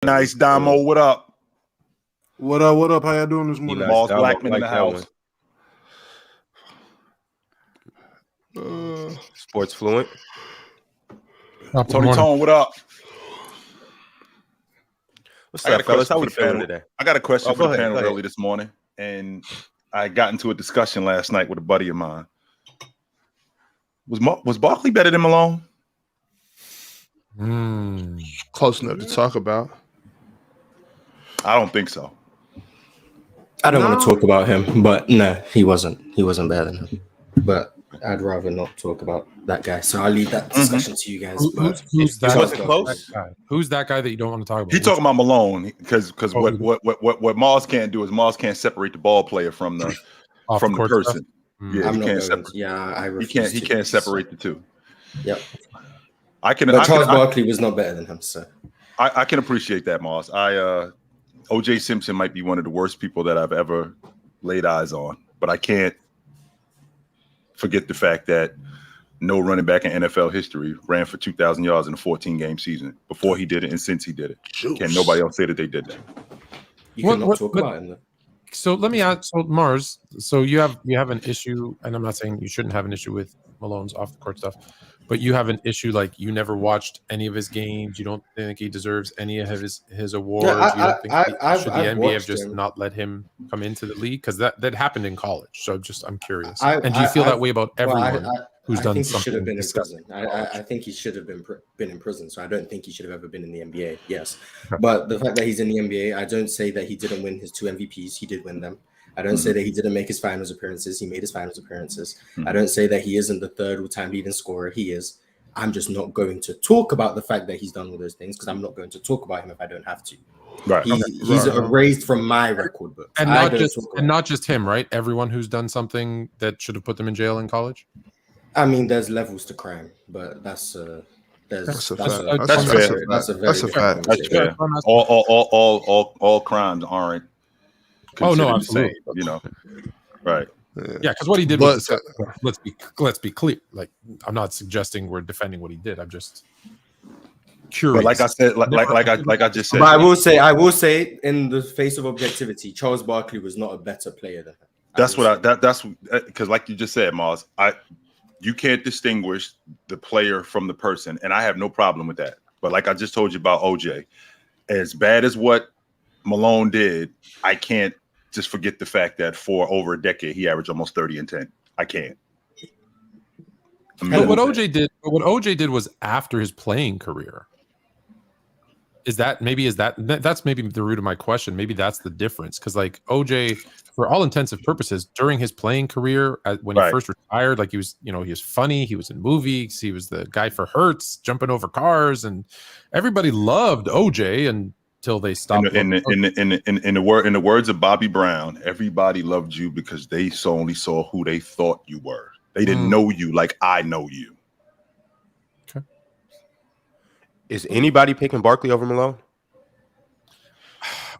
Nice, Damo. What up? What up? What up? How y'all doing this morning? Moss Blackman in the house. Sports Fluent. Tony Tone, what up? What's up, fellas? How we feeling today? I got a question for the panel early this morning, and I got into a discussion last night with a buddy of mine. Was Barkley better than Malone? Close enough to talk about. I don't think so. I don't want to talk about him, but no, he wasn't. He wasn't better than him. But I'd rather not talk about that guy. So I'll leave that discussion to you guys. Who's that guy that you don't want to talk about? He's talking about Malone because what Moss can't do is Moss can't separate the ball player from the person. Yeah, he can't separate. He can't separate the two. Yep. But Charles Barkley was not better than him, so I can appreciate that, Moss. O.J. Simpson might be one of the worst people that I've ever laid eyes on, but I can't forget the fact that no running back in NFL history ran for 2,000 yards in a 14-game season before he did it and since he did it. Can nobody else say that they did that? You cannot talk about him, though. So let me ask, so Mars, so you have an issue, and I'm not saying you shouldn't have an issue with Malone's off the court stuff, but you have an issue like you never watched any of his games. You don't think he deserves any of his awards. Yeah, should the NBA have just not let him come into the league? Because that happened in college. So I'm curious. And do you feel that way about everyone who's done something? He should have been in prison. I think he should have been in prison. So I don't think he should have ever been in the NBA. Yes, but the fact that he's in the NBA, I don't say that he didn't win his 2 MVPs. He did win them. I don't say that he didn't make his finals appearances. He made his finals appearances. I don't say that he isn't the third all-time leading scorer. He is. I'm just not going to talk about the fact that he's done all those things because I'm not going to talk about him if I don't have to. Right. He's erased from my record book. And not just him, right? Everyone who's done something that should have put them in jail in college. I mean, there's levels to crime, but that's a fact. That's fair. All crimes aren't. Oh no, absolutely. Right. Yeah, because what he did was let's be clear. Like, I'm not suggesting we're defending what he did. I'm just curious. But like I said, like I just said. But I will say, in the face of objectivity, Charles Barkley was not a better player than him. That's because, like you just said, Mars, you can't distinguish the player from the person, and I have no problem with that. But like I just told you about OJ, as bad as what Malone did, I can't just forget the fact that for over a decade he averaged almost 30 and 10. I can't. But what OJ did was after his playing career. That's maybe the root of my question. Maybe that's the difference. Because like OJ, for all intents and purposes, during his playing career, when he first retired, like he was funny. He was in movies. He was the guy for Hertz, jumping over cars, and everybody loved OJ until they stopped. In the words of Bobby Brown, everybody loved you because they only saw who they thought you were. They didn't know you like I know you. Okay. Is anybody picking Barkley over Malone?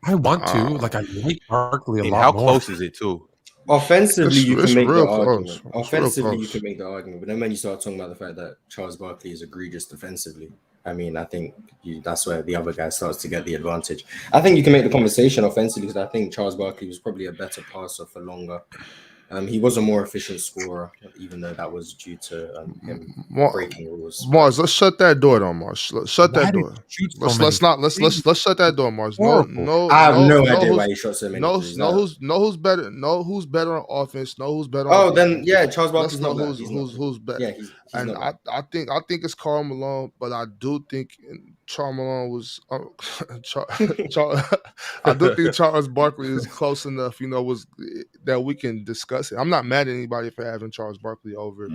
I want to. Like, I like Barkley a lot how more. Close is it too? Offensively, you can make the argument. You can make the argument. But then when you start talking about the fact that Charles Barkley is egregious defensively, I mean, I think that's where the other guy starts to get the advantage. I think you can make the conversation offensively because I think Charles Barkley was probably a better passer for longer. He was a more efficient scorer, even though that was due to him breaking rules. Mars, let's shut that door, though, Mars. Shut that door. Let's shut that door, Mars. No. I have no idea why he shot so many. Who's better. Know who's better on offense. Know who's better. On then yeah, Charles Barkley's not who's better. Yeah, he's and I think it's Karl Malone, but I do think Charles Malone was. I do think Charles Barkley is close enough. Was that we can discuss. I'm not mad at anybody for having Charles Barkley over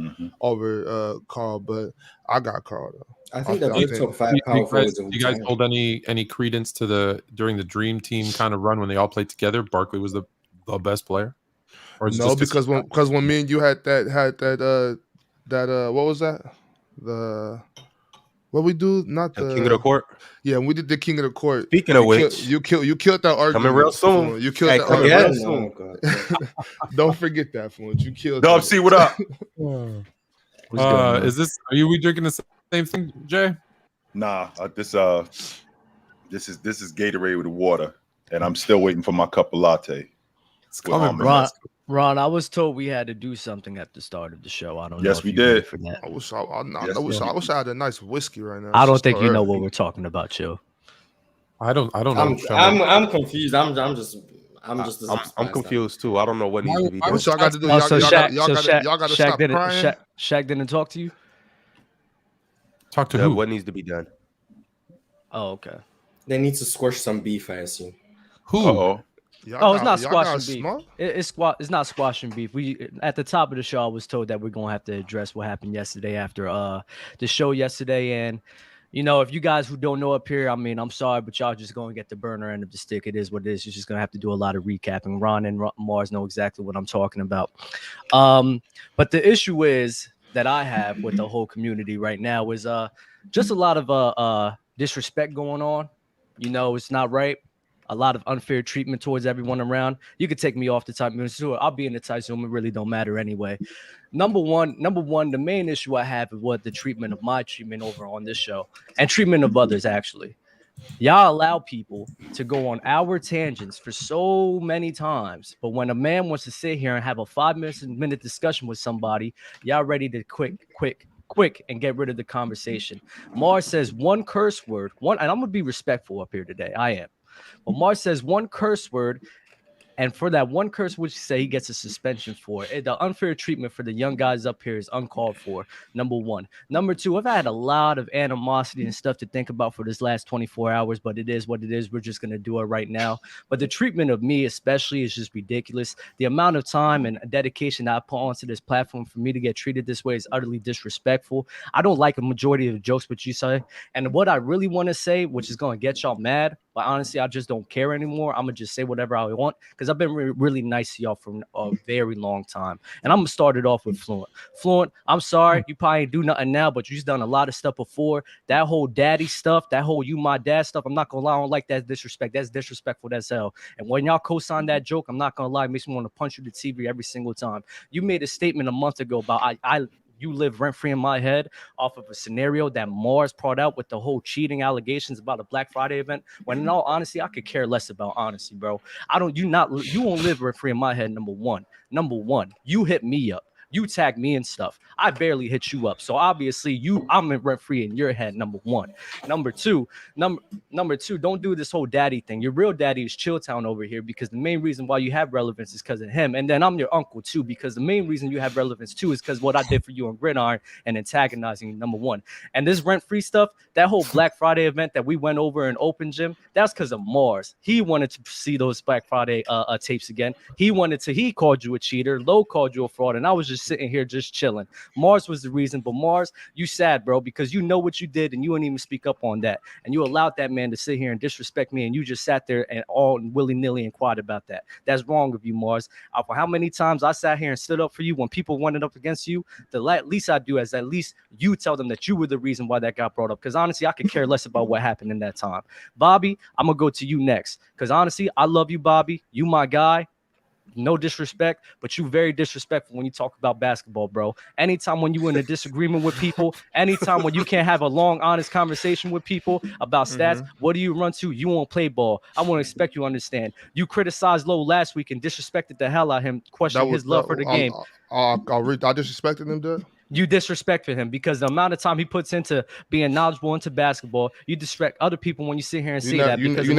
Karl, but I got Karl though. I think they're both top 5 power forwards. You guys hold any credence to during the Dream Team kind of run when they all played together? Barkley was the best player. Or no, because when me and you had that what was that? What we do? Not the King of the Court. Yeah, we did the King of the Court. Speaking of which, you killed that argument. Coming real soon. You killed that argument real soon. Don't forget that, Flint. You killed. Dub C, what up? Are we drinking the same thing, Jay? Nah, this This is Gatorade with water, and I'm still waiting for my cup of latte. It's coming, Ron, I was told we had to do something at the start of the show. I don't know. Yes, we did. For that. I wish I had a nice whiskey right now. I don't think you know what we're talking about, Joe. I don't know. I'm confused. I'm confused too. I don't know what needs to be done. What y'all got to do? Y'all got to stop crying. Shaq didn't talk to you? Talk to who? What needs to be done? Oh, okay. They need to squash some beef, I assume. Who? It's not squashing beef. It's not squashing beef. We at the top of the show, I was told that we're gonna have to address what happened yesterday after the show yesterday. And you know, if you guys who don't know up here, I mean, I'm sorry, but y'all just gonna get the burner end of the stick. It is what it is. You're just gonna have to do a lot of recapping. Ron and Mars know exactly what I'm talking about. But the issue is that I have with the whole community right now is just a lot of disrespect going on. You know, it's not right. A lot of unfair treatment towards everyone around. You could take me off the type of I'll be in the tight zone. It really don't matter anyway. Number one, the main issue I have is what the treatment of my treatment over on this show and treatment of others actually. Y'all allow people to go on our tangents for so many times, but when a man wants to sit here and have a 5-minute discussion with somebody, y'all ready to quick and get rid of the conversation. Mars says one curse word, and I'm gonna be respectful up here today. I am. But Mars says one curse word, and for that one curse word, he gets a suspension for it. The unfair treatment for the young guys up here is uncalled for. Number one. Number two, I've had a lot of animosity and stuff to think about for this last 24 hours, but it is what it is. We're just going to do it right now. But the treatment of me especially is just ridiculous. The amount of time and dedication that I put onto this platform for me to get treated this way is utterly disrespectful. I don't like a majority of the jokes what you say. And what I really want to say, which is going to get y'all mad, but honestly, I just don't care anymore. I'm going to just say whatever I want because I've been really nice to y'all for a very long time. And I'm going to start it off with Fluent. Fluent, I'm sorry. You probably ain't do nothing now, but you've done a lot of stuff before. That whole daddy stuff, that whole you my dad stuff, I'm not going to lie. I don't like that disrespect. That's disrespectful as hell. And when y'all co-sign that joke, I'm not going to lie. It makes me want to punch you to TV every single time. You made a statement a month ago about you live rent-free in my head off of a scenario that Mars brought out with the whole cheating allegations about a Black Friday event. When in all honesty, I could care less about honesty, bro. You won't live rent-free in my head. Number one, you hit me up. You tag me and stuff. I barely hit you up. So obviously I'm rent-free in your head, number one. Number two, don't do this whole daddy thing. Your real daddy is Chilltown over here because the main reason why you have relevance is because of him. And then I'm your uncle too because the main reason you have relevance too is because what I did for you on Gridiron and antagonizing you, number one. And this rent-free stuff, that whole Black Friday event that we went over in Open Gym, that's because of Mars. He wanted to see those Black Friday tapes again. He called you a cheater. Low called you a fraud. And I was just sitting here just chilling. Mars was the reason, but Mars, you sad, bro, because you know what you did and you didn't even speak up on that. And you allowed that man to sit here and disrespect me and you just sat there and all willy-nilly and quiet about that. That's wrong of you, Mars. For how many times I sat here and stood up for you when people went up against you, the least I do is at least you tell them that you were the reason why that got brought up. Because honestly, I could care less about what happened in that time. Bobby, I'm going to go to you next. Because honestly, I love you, Bobby. You my guy. No disrespect, but you very disrespectful when you talk about basketball, bro. Anytime when you in a disagreement with people, anytime when you can't have a long, honest conversation with people about stats, what do you run to? You won't play ball. I won't expect you to understand. You criticized Lowe last week and disrespected the hell out of him, questioning his love for the game. I disrespected him, dude. You disrespect him because the amount of time he puts into being knowledgeable into basketball, you disrespect other people when you sit here and say that. Because you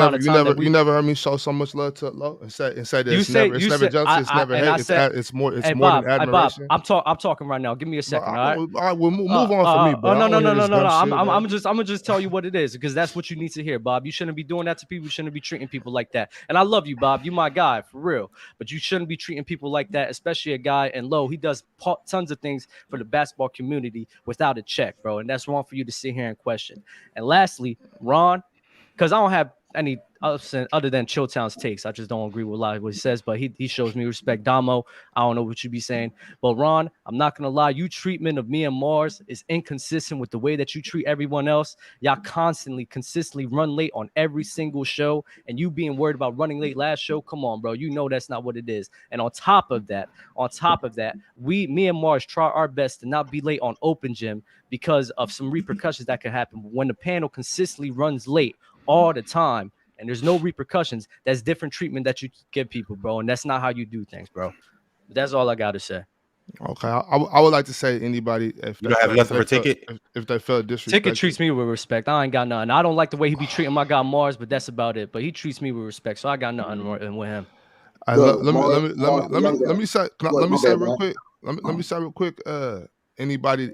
never heard me show so much love to Lowe and say that it's never jealousy, it's never hate, it's more than admiration. I'm talking right now. Give me a second. All right, we'll move on for me, bro. No. I'm gonna just tell you what it is because that's what you need to hear, Bob. You shouldn't be doing that to people. You shouldn't be treating people like that. And I love you, Bob. You my guy for real. But you shouldn't be treating people like that, especially a guy and Lowe. He does tons of things for the basketball community without a check, bro, and that's wrong for you to sit here and question. And lastly, Ron, because I don't have any other than Chilltown's takes. I just don't agree with a lot of what he says, but he shows me respect. Damo, I don't know what you be saying, but Ron, I'm not gonna lie, you treatment of me and Mars is inconsistent with the way that you treat everyone else. Y'all consistently run late on every single show, and you being worried about running late last show. Come on, bro, you know that's not what it is. And on top of that, me and Mars try our best to not be late on Open Gym because of some repercussions that could happen when the panel consistently runs late all the time and there's no repercussions, that's different treatment that you give people, bro. And that's not how you do things, bro. That's all I got to say. Okay, I would like to say anybody if you don't have nothing for Ticket, if they felt disrespected. Ticket treats me with respect. I ain't got nothing. I don't like the way he be treating my guy Mars, but that's about it. But he treats me with respect, so I got nothing with him. Let me say real quick. Let me say real quick. Anybody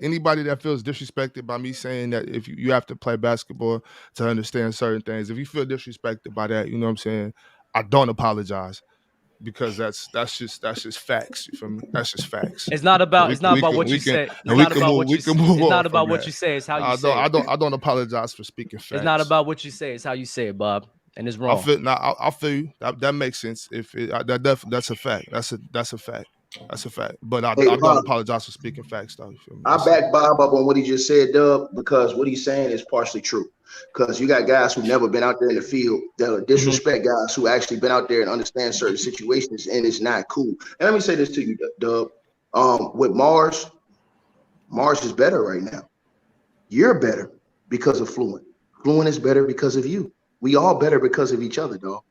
that feels disrespected by me saying that if you have to play basketball to understand certain things, if you feel disrespected by that, you know what I'm saying, I don't apologize. Because that's just facts. You feel me? That's just facts. It's not about what you say. It's not about what you say. It's not about what you say. It's how you say it. I don't apologize for speaking facts. It's not about what you say. It's how you say it, Bob. And it's wrong. I feel you. That makes sense. That's a fact. That's a fact. That's a fact. But I don't apologize for speaking facts, though. You feel me? I back Bob up on what he just said, Dub, because what he's saying is partially true. Because you got guys who've never been out there in the field that disrespect guys who actually been out there and understand certain situations, and it's not cool. And let me say this to you, Dub. With Mars is better right now. You're better because of Fluent. Fluent is better because of you. We all better because of each other, dog.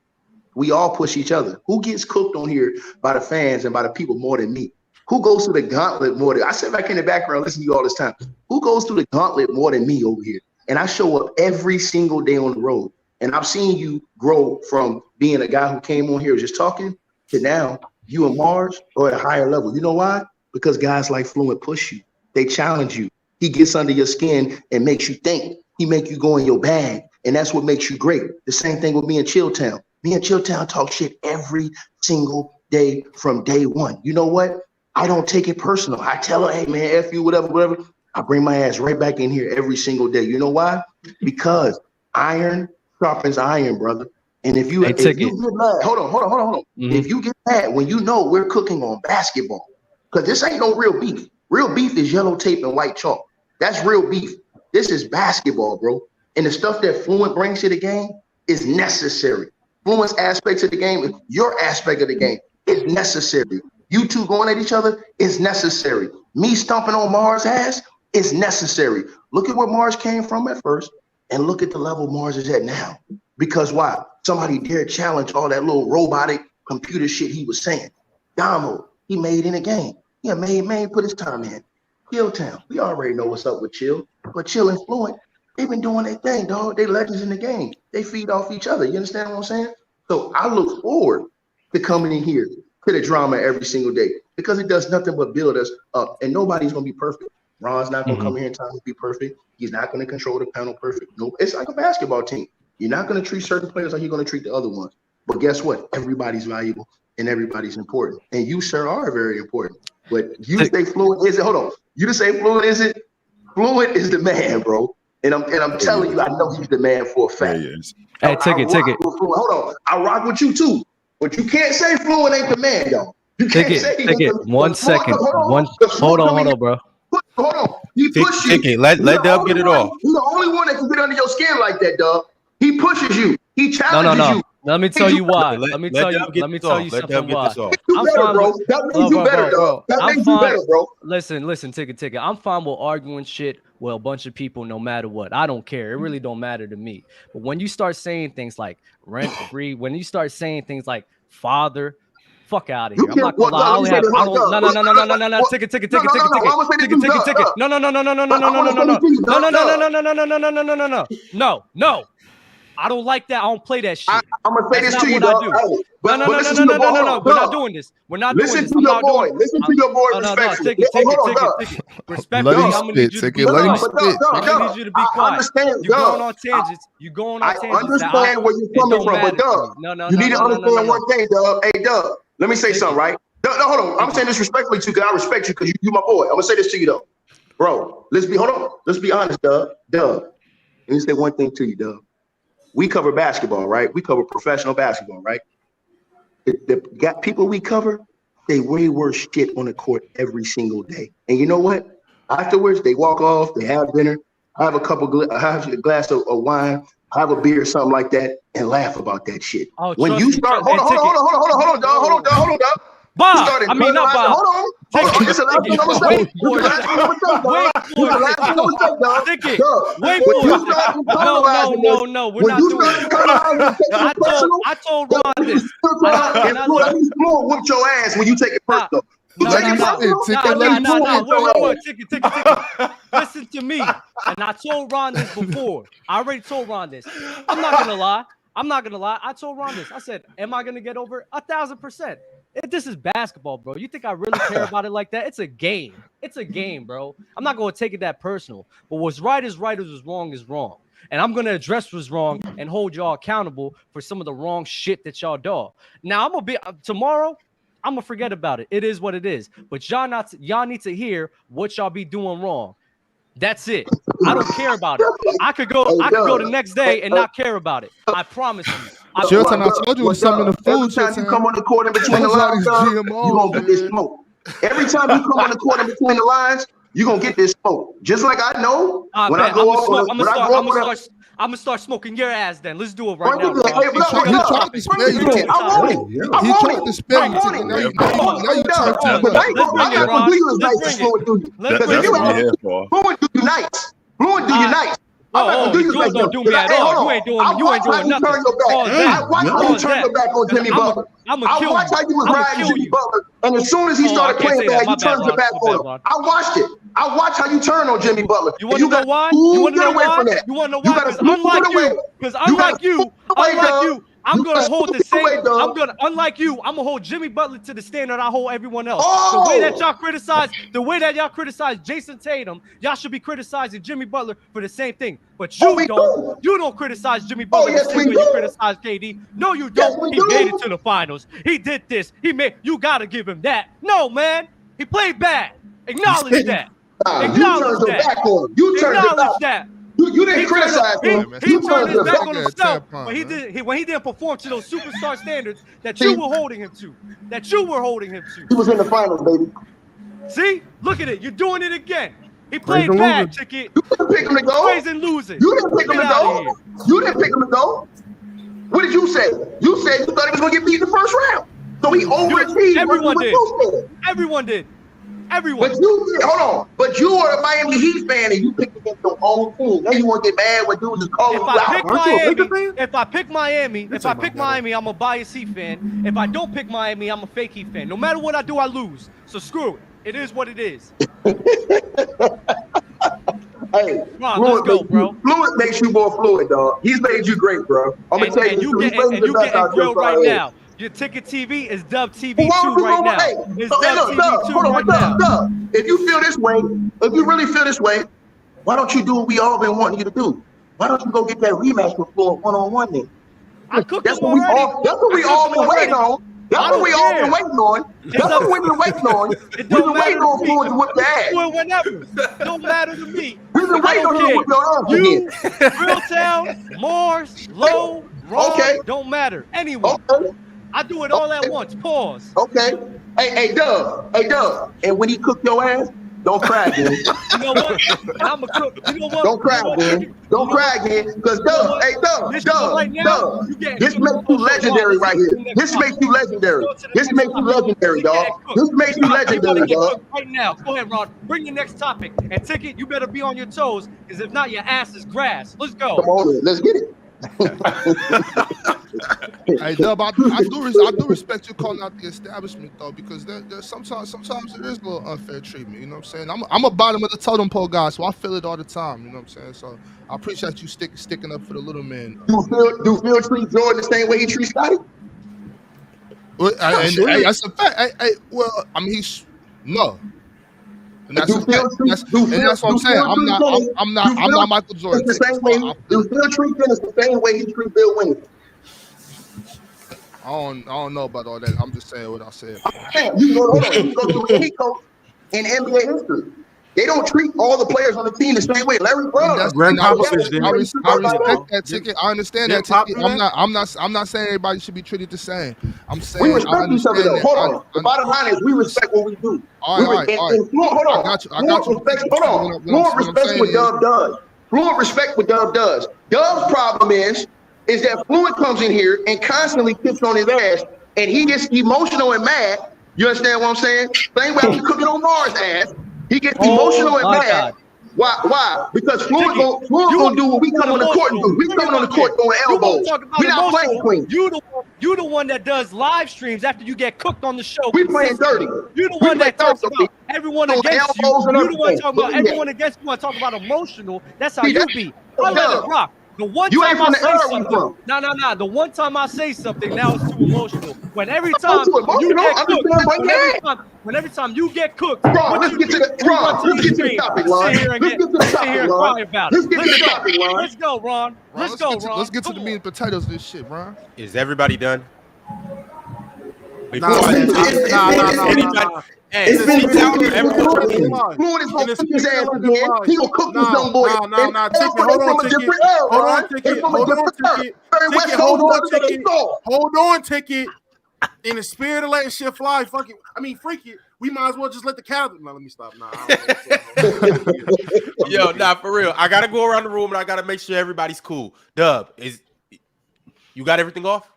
We all push each other. Who gets cooked on here by the fans and by the people more than me? Who goes through the gauntlet more than I sit back in the background, listen to you all this time. Who goes through the gauntlet more than me over here? And I show up every single day on the road. And I've seen you grow from being a guy who came on here just talking to now you and Mars are at a higher level. You know why? Because guys like Fluent push you. They challenge you. He gets under your skin and makes you think. He make you go in your bag. And that's what makes you great. The same thing with me and Chilltown. Me and Chilltown talk shit every single day from day one. You know what? I don't take it personal. I tell her, hey, man, F you, whatever. I bring my ass right back in here every single day. You know why? Because iron sharpens iron, brother. And if you, get mad, hold on. Mm-hmm. If you get mad when you know we're cooking on basketball, because this ain't no real beef. Real beef is yellow tape and white chalk. That's real beef. This is basketball, bro. And the stuff that Fluent brings to the game is necessary. Fluent's aspects of the game, your aspect of the game is necessary. You two going at each other is necessary. Me stomping on Mars' ass is necessary. Look at where Mars came from at first and look at the level Mars is at now. Because why? Somebody dared challenge all that little robotic computer shit he was saying. Damo, he made in a game. Yeah, man put his time in. Chilltown, we already know what's up with Chill. But Chill and Fluent, they've been doing their thing, dog. They legends in the game. They feed off each other. You understand what I'm saying? So I look forward to coming in here to the drama every single day because it does nothing but build us up. And nobody's going to be perfect. Ron's not going to come here in time to be perfect. He's not going to control the panel perfect. No, it's like a basketball team. You're not going to treat certain players like you're going to treat the other ones. But guess what? Everybody's valuable and everybody's important. And you, sir, are very important. But you say Fluent is it? Hold on. You to say Fluent is it? Fluent is the man, bro. And I'm telling you, I know he's the man for a fact. Hey, ticket. Hold on. I rock with you too. But you can't say Fluent ain't the man, y'all. You can't say ticket. 1 second. Hold on, bro. Hold on. He pushes you. Ticket. Let Dub get it off. He's the only one that can get under your skin like that, Dub. He pushes you. He challenges you. Let me tell you why. Let me tell you something why. I'm fine, bro. That makes you better, bro. That makes you better, bro. Listen, ticket. I'm fine with arguing shit with a bunch of people no matter what. I don't care. It really don't matter to me. But when you start saying things like rent free, when you start saying things like father, fuck out of here. I'm not gonna lie. No. Ticket. No. I don't like that. I don't play that shit. I'm gonna say this to you, dog. No. We're not doing this. Listen to your boy. Listen to your boy. Respectfully. Ticket. Respectfully, I'm gonna need you to be quiet. I'm gonna need you to be quiet. You're going on tangents. I understand where you're coming from, but Dub, you need to understand one thing, Dub. Hey, Dub, let me say something, right? No, hold on. I'm saying this respectfully too, because I respect you, because you my boy. I'm gonna say this to you though, bro. Let's be honest, Dub. Let me say one thing to you, Dub. We cover basketball, right? We cover professional basketball, right? The people we cover, they way worse shit on the court every single day. And you know what? Afterwards, they walk off, they have dinner, have a glass of wine, have a beer or something like that, and laugh about that shit. Oh, when you start, hold on, dog. Bob, I mean, not Bob. It's the last thing I'm gonna say. Wait for it. No. We're not doing it. I told Ron this. Whoop your ass when you take it personal. Ticket. Listen to me. And I told Ron this before. I already told Ron this. I'm not gonna lie. I told Ron this. I said, am I gonna get over 1,000%? This is basketball, bro. You think I really care about it like that? It's a game. It's a game, bro. I'm not gonna take it that personal. But what's right is right, what's wrong is wrong. And I'm gonna address what's wrong and hold y'all accountable for some of the wrong shit that y'all do. Now I'm gonna be tomorrow. I'm gonna forget about it. It is what it is. But y'all need to hear what y'all be doing wrong. That's it. I don't care about it. I could go the next day and not care about it. I promise you. I told you something in the food. Every time you come on the court in between the lines, you're gonna get this smoke. Every time you come on the court in between the lines, you're gonna get this smoke. Just like I know when I go off. I'm gonna start smoking your ass then. Let's do it right now. He tried to spare you. He tried to spare you. Now you trying to. Let's bring it. Fluent do you nice. Fluent do you nice. You don't do me at all. You ain't doing nothing. I watch how you turn your back on Jimmy Butler. I watch how you was riding Jimmy Butler, and as soon as he started playing bad, you turned your back on him. I watched it. I watched how you turn on Jimmy Butler. You want to know why? You want to know why? You want to know why? Because unlike you, I'm gonna hold the same. Unlike you, I'm gonna hold Jimmy Butler to the standard I hold everyone else. The way that y'all criticize Jason Tatum, y'all should be criticizing Jimmy Butler for the same thing. But you don't. You don't criticize Jimmy Butler the same way you criticize KD. No, you don't. He made it to the finals. He did this. You gotta give him that. No, man. He played bad. Acknowledge that. Acknowledge that. Acknowledge that. You didn't criticize him. He turned his back on himself, but when he didn't perform to those superstar standards that you were holding him to. He was in the finals, baby. See? Look at it. You're doing it again. He played bad, Ticket. You didn't pick him to go. Praise and losing. You didn't pick him to go. You didn't pick him to go. What did you say? You said you thought he was going to get beat in the first round. So he overachieved. Everyone did. Everyone. But you did. Hold on. But you are a Miami Heat fan and you picked against your own team. Now you want to get mad when dudes is calling you out. If I pick Miami, I'm a biased Heat fan. If I don't pick Miami, I'm a fake Heat fan. No matter what I do, I lose. So screw it. It is what it is. Hey, Ron, let's go, bro. Fluid makes you more fluid, dog. He's made you great, bro. I'm gonna tell you, you getting grilled right now. Your Ticket TV is Dub TV 2 right now. It's Dub TV 2 right now. If you feel this way, if you really feel this way, why don't you do what we all been wanting you to do? Why don't you go get that rematch with Floyd one-on-one then? That's what we all been waiting on. That's what we all been waiting on. That's what we've been waiting on. We've been waiting on Floyd to whip the ass. Whenever. Don't matter to me. We've been waiting on him to whip your ass again. Realtown, Mars, Low, Ron, don't matter. Anyone. Okay. I do it all at once. Pause. Okay. Hey, Dub. And when he cooked your ass, don't cry again. You know what? And I'm a cook. You know what? Don't cry again. Don't cry again. Because Dub, Dub. This makes you legendary right here. This makes you legendary. This makes you legendary, dog. This makes you legendary, dog. Right now. Go ahead, Ron. Bring your next topic. And Ticket, you better be on your toes, because if not, your ass is grass. Let's go. Come on, let's get it. Hey, Dub, I do respect you calling out the establishment though, because there's sometimes there is a little unfair treatment. You know what I'm saying? I'm a bottom of the totem pole guy, so I feel it all the time. You know what I'm saying? So I appreciate you sticking up for the little man. Do Phil treat Jordan the same way he treats Scotty? Well, that's a fact. Well, I mean, no. And that's what I'm saying. I'm not Michael Jordan. It's the same way. Do Phil treat Dennis the same way he treats Bill Winnie? I don't know about all that. I'm just saying what I said. You go to any coach in NBA history. They don't treat all the players on the team the same way. Larry Brown. I respect that, Ticket. I understand that, Ticket. I'm not saying everybody should be treated the same. I'm saying we respect each other. Hold on. The bottom line is we respect what we do. All right. Hold on. I got you. Hold on. Fluent respects what Dub does. Fluent respect what Dub does. Dub's problem is that Fluent comes in here and constantly kicks on his ass, and he gets emotional and mad You understand what I'm saying? Same way we cooking on Mars' ass. He gets emotional and mad. God. Why? Because Fluid gonna do what we come on the court and do. We coming on the court throwing elbows. We not playing clean. You the one that does live streams after you get cooked on the show. We playing dirty. You the one that talks about everyone against you. You the one talking about everyone against you. Want to talk about emotional? That's how you be. I let it rock. The one time I say something, no. The one time I say something, now it's too emotional. When every time you get cooked, when every time you get cooked, let's get to the topic, Ron. Let's go, Ron. Let's get to the meat and potatoes of this shit, Ron. Is everybody done? It's been Fluid is gonna cook his ass again. He gonna cook this young boy. Hold on, Ticket. In the spirit of letting shit fly, freak it. We might as well just let the cat. No, let me stop. Yo, for real. I gotta go around the room and I gotta make sure everybody's cool. Dub, you got everything off?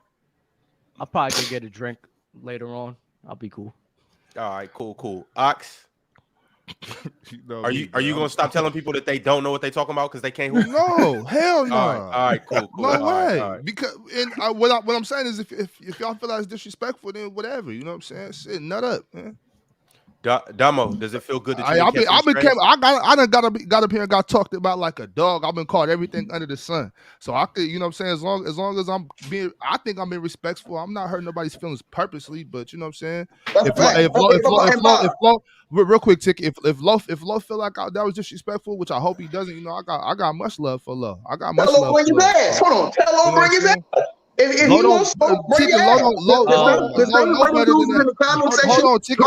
I'll probably go get a drink later on. I'll be cool. All right, cool. Ox, are you gonna stop telling people that they don't know what they talking about because they can't hoop? No, hell no. All right, cool. No way. Right. Because what I'm saying is if y'all feel like it's disrespectful, then whatever. You know what I'm saying? Shit, nut up, man. Damo, does it feel good that you I done got up here and got talked about like a dog. I've been called everything under the sun. So I could, you know what I'm saying, as long as I think I'm being respectful. I'm not hurting nobody's feelings purposely, but you know what I'm saying? If Lo, real quick, Ticket, if Lo feel like that was disrespectful, which I hope he doesn't, you know, I got much love for Lo. I got much love. Bring his ass. Hold on. Tell Lo bring his ass. If he wants to bring it out, hold on, Ticket.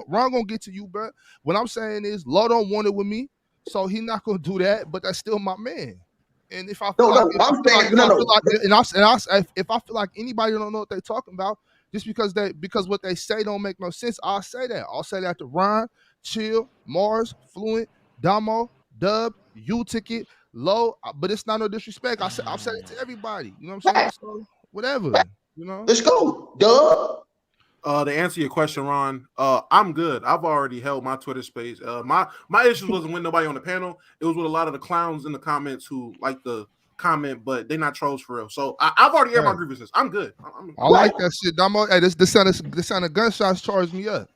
Ron gonna get to you, bro. What I'm saying is, Lo don't want it with me, so he's not gonna do that. But that's still my man. And if I feel if I feel like anybody don't know what they're talking about, just because what they say don't make no sense, I'll say that. I'll say that to Ron, Chill, Mars, Fluent, Damo, Dub, you Ticket. Low, but it's not no disrespect. I've said it to everybody. You know what I'm saying? So whatever. You know. Let's go, duh. To answer your question, Ron, I'm good. I've already held my Twitter space. My issue wasn't with nobody on the panel. It was with a lot of the clowns in the comments who like the comment, but they're not trolls for real. So I've already aired my grievances. I'm good. I like that shit, Damo. Hey, the sound of gunshots charged me up.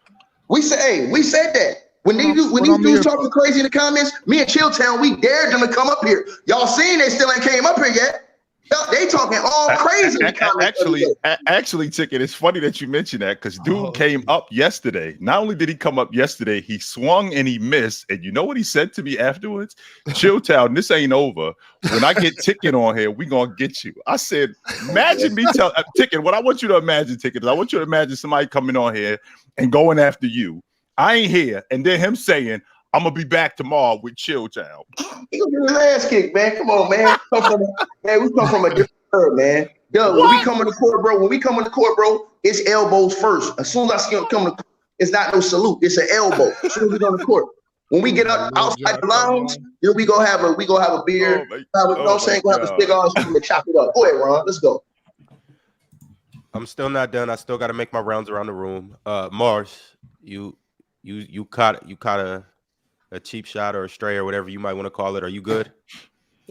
We said that. When these dudes talking crazy in the comments, me and Chilltown, we dared them to come up here. Y'all seen they still ain't came up here yet. They talking all crazy. Actually, Ticket, it's funny that you mentioned that because dude came up yesterday. Not only did he come up yesterday, he swung and he missed. And you know what he said to me afterwards? Chilltown, this ain't over. When I get Ticket on here, we gonna get you. I said, imagine me tell Ticket. What I want you to imagine, Ticket, is I want you to imagine somebody coming on here and going after you. I ain't here, and then him saying, "I'm gonna be back tomorrow with Chilltown." He gonna get his ass kicked, man. Come on, man. We come from a different era, man. Yo, when we come on the court, bro, it's elbows first. As soon as I see him come to court, it's not no salute. It's an elbow. As soon as we go on the court. When we get up outside the lounge, then we gonna have a beer. You know what I'm saying? Gonna have a cigars and chop it up. Go ahead, Ron. Let's go. I'm still not done. I still got to make my rounds around the room. Mars, you caught a cheap shot or a stray or whatever you might want to call it. Are you good?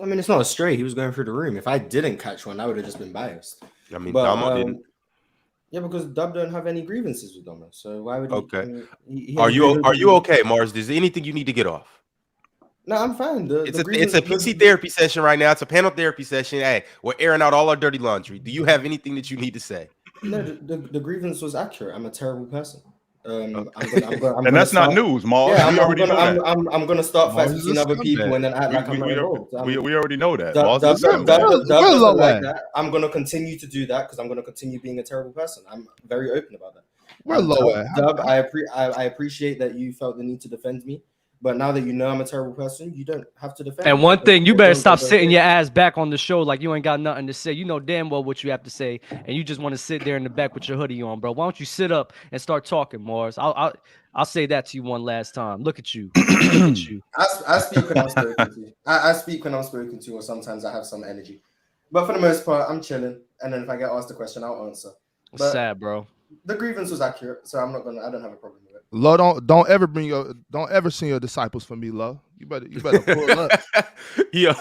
I mean, it's not a stray. He was going through the room. If I didn't catch one, I would have just been biased. I mean, Damo didn't. Yeah, because Dub don't have any grievances with Damo. So why would he? Okay. I mean, are you okay, Mars? Is there anything you need to get off? No, I'm fine. It's a PC therapy session right now. It's a panel therapy session. Hey, we're airing out all our dirty laundry. Do you have anything that you need to say? No, the grievance was accurate. I'm a terrible person. And that's not news, Mars. Yeah, I'm going to start fighting other people and then act like I'm not involved. We already know that. I'm going to continue to do that because I'm going to continue being a terrible person. I'm very open about that. We're low at. Dub, I appreciate that you felt the need to defend me. But now that you know I'm a terrible person, you don't have to defend. And one thing, you better stop sitting your ass back on the show like you ain't got nothing to say. You know damn well what you have to say, and you just want to sit there in the back with your hoodie on, bro. Why don't you sit up and start talking, Mars? I'll say that to you one last time. Look at you. Look at you. I speak when I'm spoken to. I speak when I'm spoken to, or sometimes I have some energy. But for the most part, I'm chilling. And then if I get asked a question, I'll answer. But sad, bro. The grievance was accurate, so I don't have a problem with it. Lo, don't ever send your disciples for me, Lo. You better pull up. Yo,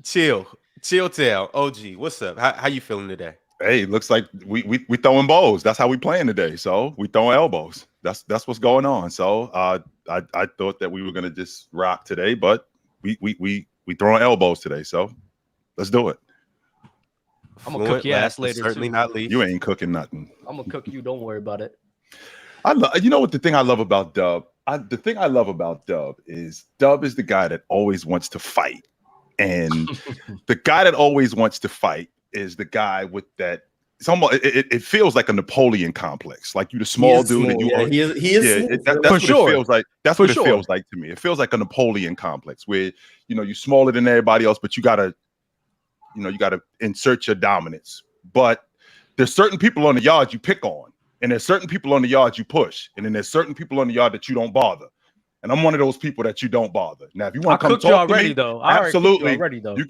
chill town. OG, what's up? How you feeling today? Hey, looks like we throwing bows. That's how we playing today. So we throwing elbows. That's what's going on. So I thought that we were gonna just rock today, but we throwing elbows today. So let's do it. I'm gonna cook your ass later. Certainly too. Not least. You ain't cooking nothing. I'm gonna cook you. Don't worry about it. You know what the thing I love about Dub? The thing I love about Dub is the guy that always wants to fight. And the guy that always wants to fight is the guy with that. It's almost it feels like a Napoleon complex. Like you the small dude and you he is that's for what sure. it feels like. That's For what sure. it feels like to me. It feels like a Napoleon complex where you're smaller than everybody else, but you gotta insert your dominance. But there's certain people on the yard you pick on, and there's certain people on the yard you push, and then there's certain people on the yard that you don't bother. And I'm one of those people that you don't bother. Now, if you want to come talk to me, though. absolutely, though. you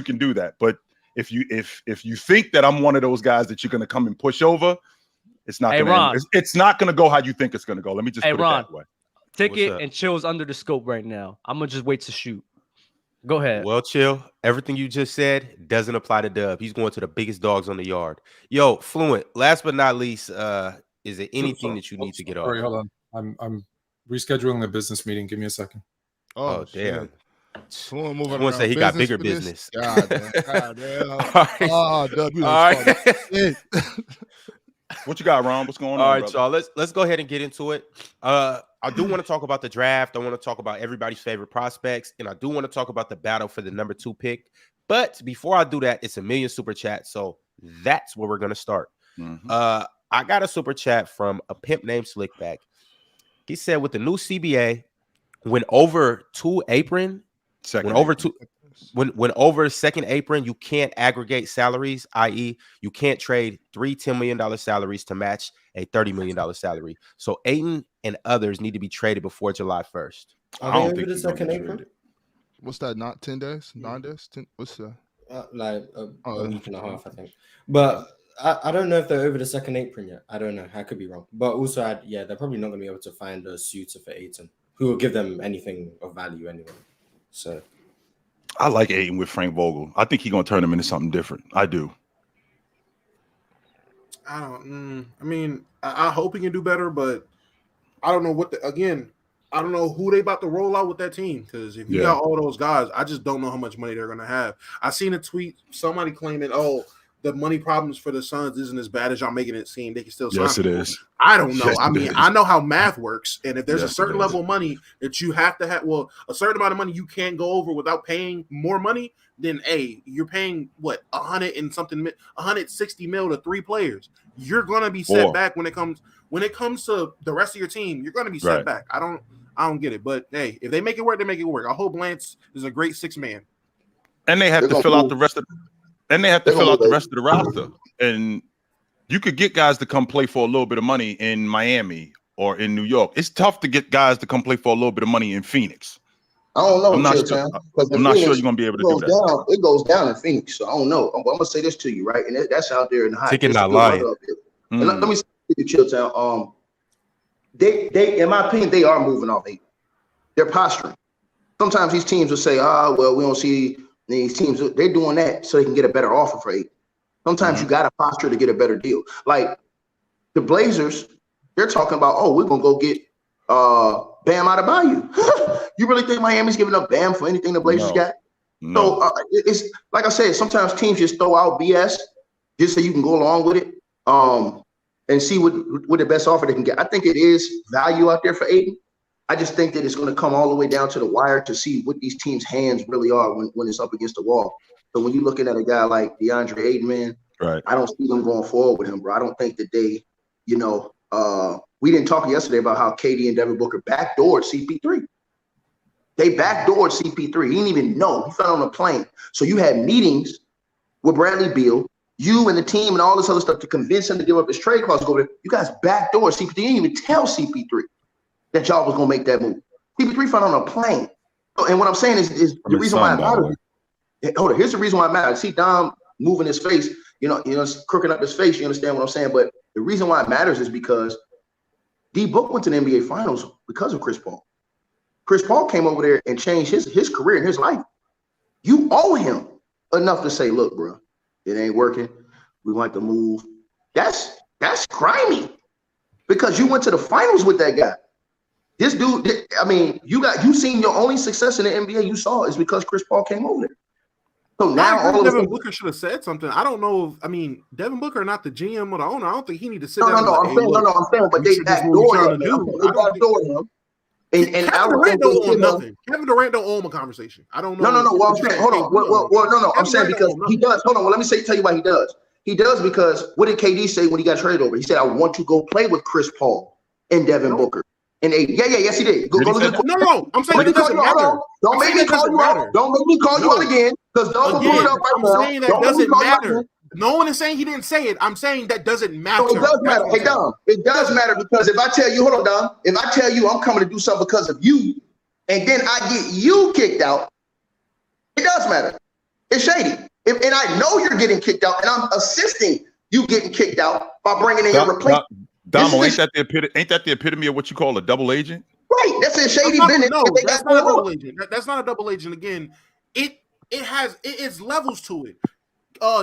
can do that. But if you think that I'm one of those guys that you're gonna come and push over, it's not it's not gonna go how you think it's gonna go. Let me just put it that way. Ticket and Chill's under the scope right now. I'm gonna just wait to shoot. Go ahead. Well, Chill, everything you just said doesn't apply to Dub. He's going to the biggest dogs on the yard. Yo, Fluent, last but not least, is there anything that you need to get off? Sorry, hold on. I'm rescheduling the business meeting. Give me a second. Oh damn. Someone say he got bigger business. God damn. All right. Oh, W. All right. What you got, Ron? What's going on? All right, brother? y'all. Let's go ahead and get into it. I do want to talk about the draft. I want to talk about everybody's favorite prospects, and I do want to talk about the battle for the number 2 pick. But before I do that, it's 1 million super chats, so that's where we're gonna start. Mm-hmm. I got a super chat from a pimp named Slickback. He said, with the new CBA, when over second apron, you can't aggregate salaries, i.e., you can't trade 3 $10 million salaries to match a $30 million salary. So Ayton and others need to be traded before July 1st. I don't think the second apron. What's that? Not 10 days? 9 days? 10, what's that? Like a week and a half, I think. But I don't know if they're over the second apron yet. I don't know. I could be wrong. But also, they're probably not going to be able to find a suitor for Ayton who will give them anything of value anyway. So I like Ayton with Frank Vogel. I think he's gonna turn him into something different. I do. I hope he can do better, but I don't know I don't know who they about to roll out with that team, because if you got all those guys, I just don't know how much money they're gonna have. I seen a tweet, somebody claiming, the money problems for the Suns isn't as bad as y'all making it seem. They can still sign. Yes, it is. I don't know. Yes, I know how math works, and if there's a certain level of money that you have to have, a certain amount of money you can't go over without paying more money, then you're paying what, 160 mil to 3 players. You're gonna be set back when it comes to the rest of your team. You're gonna be set back. I don't get it, but hey, if they make it work, they make it work. I hope Lance is a great 6 man. And they have to fill out the rest of. And they have to fill out the rest of the roster. And you could get guys to come play for a little bit of money in Miami or in New York. It's tough to get guys to come play for a little bit of money in Phoenix. I don't know. I'm not sure you're going to be able to do that. It goes down in Phoenix. So I don't know. I'm going to say this to you, right? And that's out there in the high. Ticket not lying. And let me say to you, Chilltown. They, in my opinion, they are moving off Ayton. They're posturing. Sometimes these teams will say, well, we don't see these teams, they're doing that so they can get a better offer for Ayton. Sometimes you got to posture to get a better deal. Like the Blazers, they're talking about, we're going to go get Bam out of Bayou. You really think Miami's giving up Bam for anything the Blazers got? No. So it's like I said, sometimes teams just throw out BS just so you can go along with it and see what the best offer they can get. I think it is value out there for Ayton. I just think that it's going to come all the way down to the wire to see what these teams' hands really are when it's up against the wall. So when you're looking at a guy like DeAndre Ayton, man, I don't see them going forward with him, bro. I don't think that they, we didn't talk yesterday about how KD and Devin Booker backdoored CP3. They backdoored CP3. He didn't even know. He fell on a plane. So you had meetings with Bradley Beal, you and the team and all this other stuff to convince him to give up his trade clause. Go there. You guys backdoored CP3. You didn't even tell CP3 that y'all was gonna make that move. CP3 fell on a plane. And what I'm saying is the reason why it matters. Hold on, here's the reason why it matters. I see Dom moving his face. crooking up his face. You understand what I'm saying? But the reason why it matters is because D Book went to the NBA Finals because of Chris Paul. Chris Paul came over there and changed his career and his life. You owe him enough to say, look, bro, it ain't working. We want to move. That's grimy because you went to the finals with that guy. This dude, I mean, you seen your only success in the NBA you saw is because Chris Paul came over there. So now Devin Booker should have said something. I don't know. Devin Booker not the GM or the owner. I don't think he need to sit down. I'm saying, but they backdoored him. And Kevin Durant don't own nothing. Kevin Durant don't own a conversation. I don't know. No. Well, I'm saying, hold on. No. I'm saying because he does. Hold on. Well, let me tell you why he does. He does because what did KD say when he got traded over? He said, "I want to go play with Chris Paul and Devin Booker." And yes, he did. Go look at No. I'm saying it doesn't matter. Don't make me call you out. Don't make me call you out again because don't pull it up right now. I'm saying that doesn't matter. No one is saying he didn't say it. I'm saying that doesn't matter. No, it does matter. Hey, Dom, it does matter because if I tell you, hold on, Dom, if I tell you I'm coming to do something because of you, and then I get you kicked out, it does matter. It's shady. And I know you're getting kicked out, and I'm assisting you getting kicked out by bringing in your replacement. Domo, ain't that the epitome of what you call a double agent? Right. That's a shady business. No, that's not a double agent. That's not a double agent. Again, it's levels to it.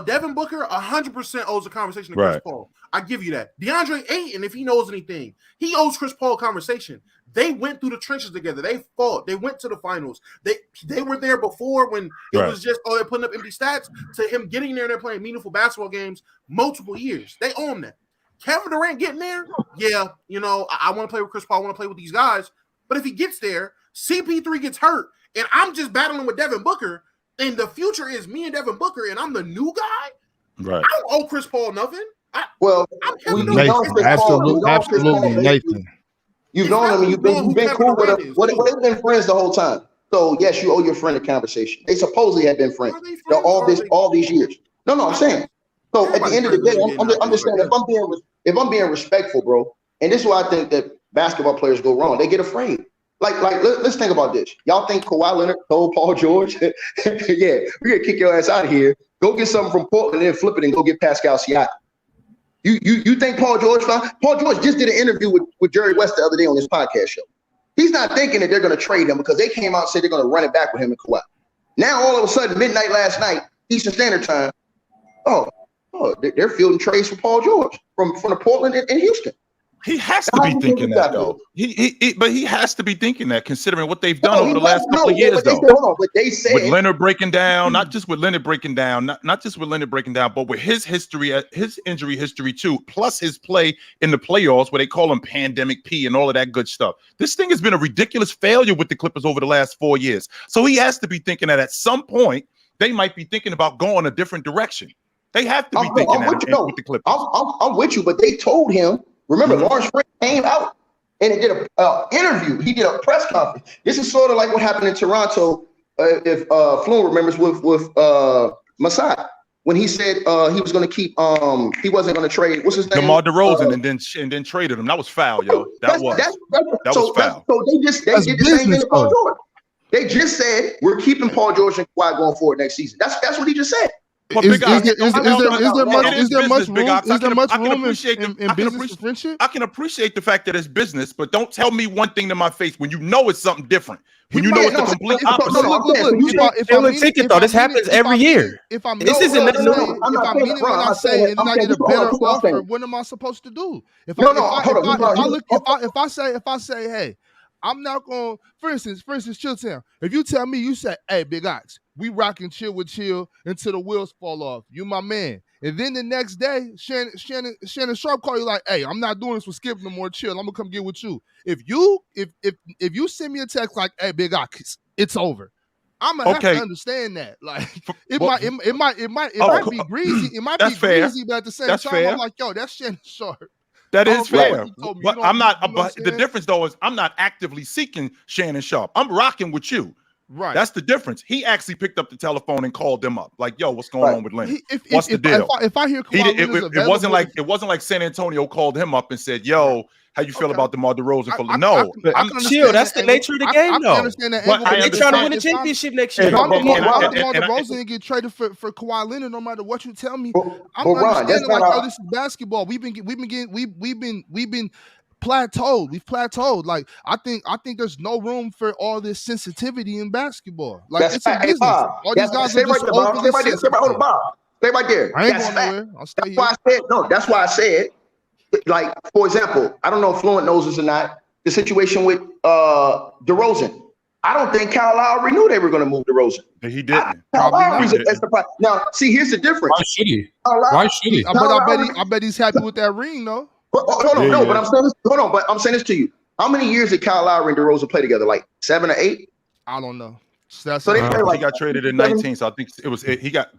Devin Booker 100% owes a conversation to Chris Paul. I give you that. DeAndre Ayton, if he knows anything, he owes Chris Paul a conversation. They went through the trenches together. They fought. They went to the finals. They were there before when it was just they're putting up empty stats to him getting there and they're playing meaningful basketball games multiple years. They own that. Kevin Durant getting there, I want to play with Chris Paul. I want to play with these guys. But if he gets there, CP3 gets hurt, and I'm just battling with Devin Booker, and the future is me and Devin Booker, and I'm the new guy. Right. I don't owe Chris Paul nothing. Absolutely, Nathan. You've known him, and you've been cool with him. They've been friends the whole time. So yes, you owe your friend a conversation. They supposedly have been friends all these years. No, I'm saying. So at the end of the day, I'm just saying if I'm being respectful, bro, and this is why I think that basketball players go wrong. They get afraid. Let's think about this. Y'all think Kawhi Leonard told Paul George, yeah, we're gonna kick your ass out of here. Go get something from Portland and then flip it and go get Pascal Siakam. You think Paul George just did an interview with Jerry West the other day on his podcast show. He's not thinking that they're gonna trade him because they came out and said they're gonna run it back with him and Kawhi. Now all of a sudden, midnight last night, Eastern Standard Time, they're fielding trades for Paul George from the Portland and Houston. He has to be thinking that, though. But he has to be thinking that, considering what they've done over the last couple of years, though. But they said with Leonard breaking down, not just with Leonard breaking down, not just with Leonard breaking down, but with his history, his injury history too, plus his play in the playoffs, where they call him Pandemic P and all of that good stuff. This thing has been a ridiculous failure with the Clippers over the last 4 years. So he has to be thinking that at some point they might be thinking about going a different direction. They have to be thinking that with the Clippers. I'm with you, but they told him. Remember, Lawrence Frank came out and he did an interview. He did a press conference. This is sort of like what happened in Toronto, if Flo remembers, with Masai, when he said he was going to keep he wasn't going to trade. What's his name? DeMar DeRozan, and then traded him. That was foul, yo. That was foul. So they did the same thing to Paul George. They just said we're keeping Paul George and Kawhi going forward next season. That's what he just said. Is there much room in business for friendship? I can appreciate the fact that it's business, but don't tell me one thing to my face when you know it's something different. When you know it's the complete opposite. This happens every year. If I'm meaning what I say and then I get a better offer, what am I supposed to do? If I say, hey, I'm not going. For instance, Chilltown. If you tell me, you say, "Hey, Big Ox, we rocking chill until the wheels fall off." You my man. And then the next day, Shannon Sharp call you like, "Hey, I'm not doing this with Skip no more. Chill. I'm gonna come get with you." If you send me a text like, "Hey, Big Ox, it's over," I'm gonna have to understand that. Like it might be greasy. It might be greasy, but at the same time, I'm like, "Yo, that's Shannon Sharp." That is fair. But I'm not. But the difference though is I'm not actively seeking Shannon Sharp. I'm rocking with you. Right. That's the difference. He actually picked up the telephone and called them up. Like, yo, what's going on with Leonard? What's the deal? If I hear it wasn't like San Antonio called him up and said, yo, how you feel about DeMar DeRozan for chill. That's the nature of the game, though. I understand that. They're trying to win a championship next year. DeMar DeRozan didn't get traded for Kawhi Leonard, no matter what you tell me. I'm understanding like, this is basketball. We've been plateaued. We've plateaued. Like I think there's no room for all this sensitivity in basketball. Like it's a business. All these guys are just overly sensitive. Stay right there. I ain't going nowhere. I'll stay here. That's why I said, like, for example, I don't know if Fluent knows this or not, the situation with DeRozan. I don't think Kyle Lowry knew they were going to move DeRozan. He didn't. Now, see, here's the difference. Why should he? Why should he? I bet he's happy with that ring, though. But I'm saying this to you. How many years did Kyle Lowry and DeRozan play together? Like 7 or 8? I don't know. So they he got traded in 19. So I think he got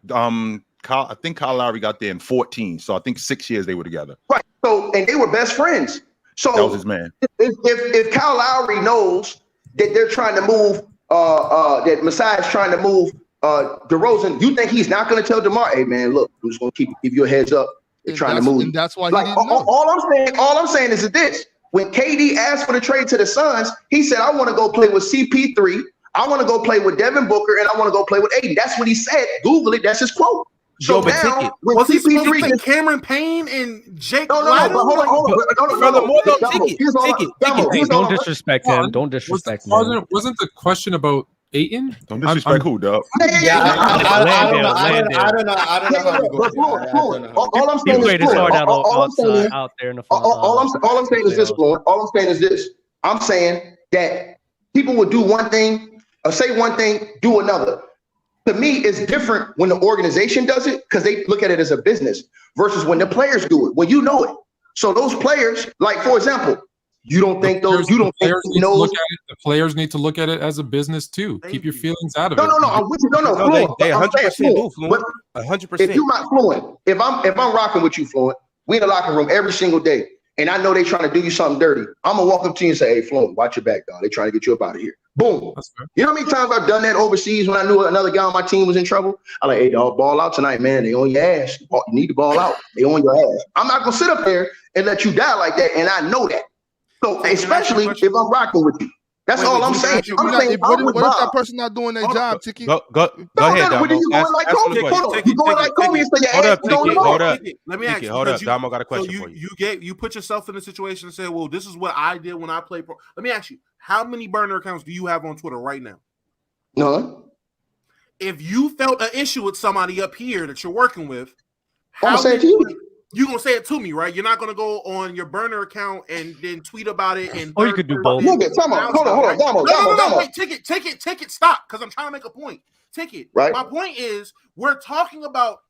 I think Kyle Lowry got there in 14. So I think 6 years they were together. Right. So and they were best friends. So that was his man. If Kyle Lowry knows that they're trying to move, that Masai is trying to move DeRozan, you think he's not going to tell DeMar, hey man, look, I'm just going to give you a heads up. They're trying to move. And that's why he didn't know. All I'm saying is this: when KD asked for the trade to the Suns, he said, "I want to go play with CP3. I want to go play with Devin Booker, and I want to go play with Ayton." That's what he said. Google it. That's his quote. So now, was he supposed to take Cameron Payne and Jake? No, but hold on. Ticket. Don't disrespect him. Don't disrespect him. Wasn't the question about Ayton? Don't disrespect who, dog? Yeah, I don't know. All I'm saying is out there in the all I'm saying is this, Floyd. All I'm saying is this. I'm saying that people would do one thing or say one thing, do another. To me, it's different when the organization does it because they look at it as a business versus when the players do it. When you know it. So those players, like for example, the players need to look at it as a business too. Keep your feelings out of it. No, I'm with you. No. They 100% do, Fluent. 100%. If you're not Fluent, if I'm rocking with you, Fluent, we in the locker room every single day, and I know they trying to do you something dirty. I'm gonna walk up to you and say, "Hey, Fluent, watch your back, dog. They trying to get you up out of here." Boom. You know how many times I've done that overseas when I knew another guy on my team was in trouble? I'm like, "Hey, dog, ball out tonight, man. They on your ass. You need to ball out. They on your ass." I'm not gonna sit up there and let you die like that, and I know that. So especially if I'm rocking with you. That's all I'm saying. What if that person not doing their job, Tiki? Go ahead, Damo. You going like Kobe? You going like Kobe and say your ass going hold up. Let me ask you. Hold up, Damo got a question for you. You put yourself in a situation and say, well, this is what I did when I played pro. Let me ask you, how many burner accounts do you have on Twitter right now? None. If you felt an issue with somebody up here that you're working with, I'm gonna say it to you. You're gonna say it to me, right? You're not gonna go on your burner account and then tweet about it. And you could do both. Hold on, No, wait, take it. Stop, because I'm trying to make a point. Take it. Right. My point is, we're talking about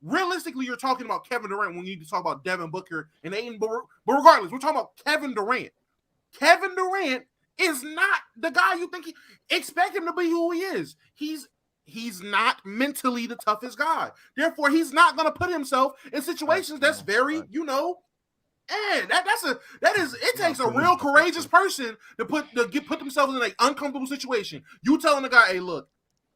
realistically, you're talking about Kevin Durant when you need to talk about Devin Booker and Ayton. But regardless, we're talking about Kevin Durant. Kevin Durant is not the guy you think expect him to be who he is. He's not mentally the toughest guy. Therefore, he's not going to put himself in situations that's very, it takes a real courageous person to put themselves in an uncomfortable situation. You telling the guy, hey, look,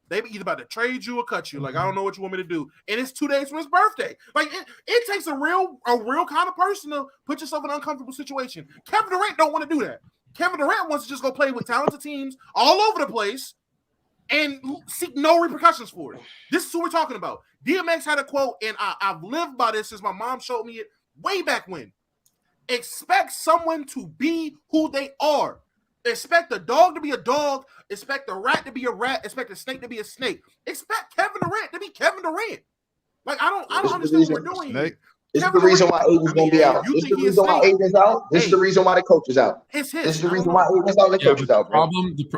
they be either about to trade you or cut you. Like, I don't know what you want me to do. And it's 2 days from his birthday. Like, it takes a real kind of person to put yourself in an uncomfortable situation. Kevin Durant don't want to do that. Kevin Durant wants to just go play with talented teams all over the place and seek no repercussions for it. This is what we're talking about. DMX had a quote, and I've lived by this since my mom showed me it way back when. Expect someone to be who they are. Expect a dog to be a dog. Expect a rat to be a rat. Expect a snake to be a snake. Expect Kevin Durant to be Kevin Durant. Like, I don't understand what we're doing here. This is the reason why Ayton's going to be out. This is the reason why Ayton's out. This is the reason why the coach is out. This is the reason why Ayton's out. The coach is out.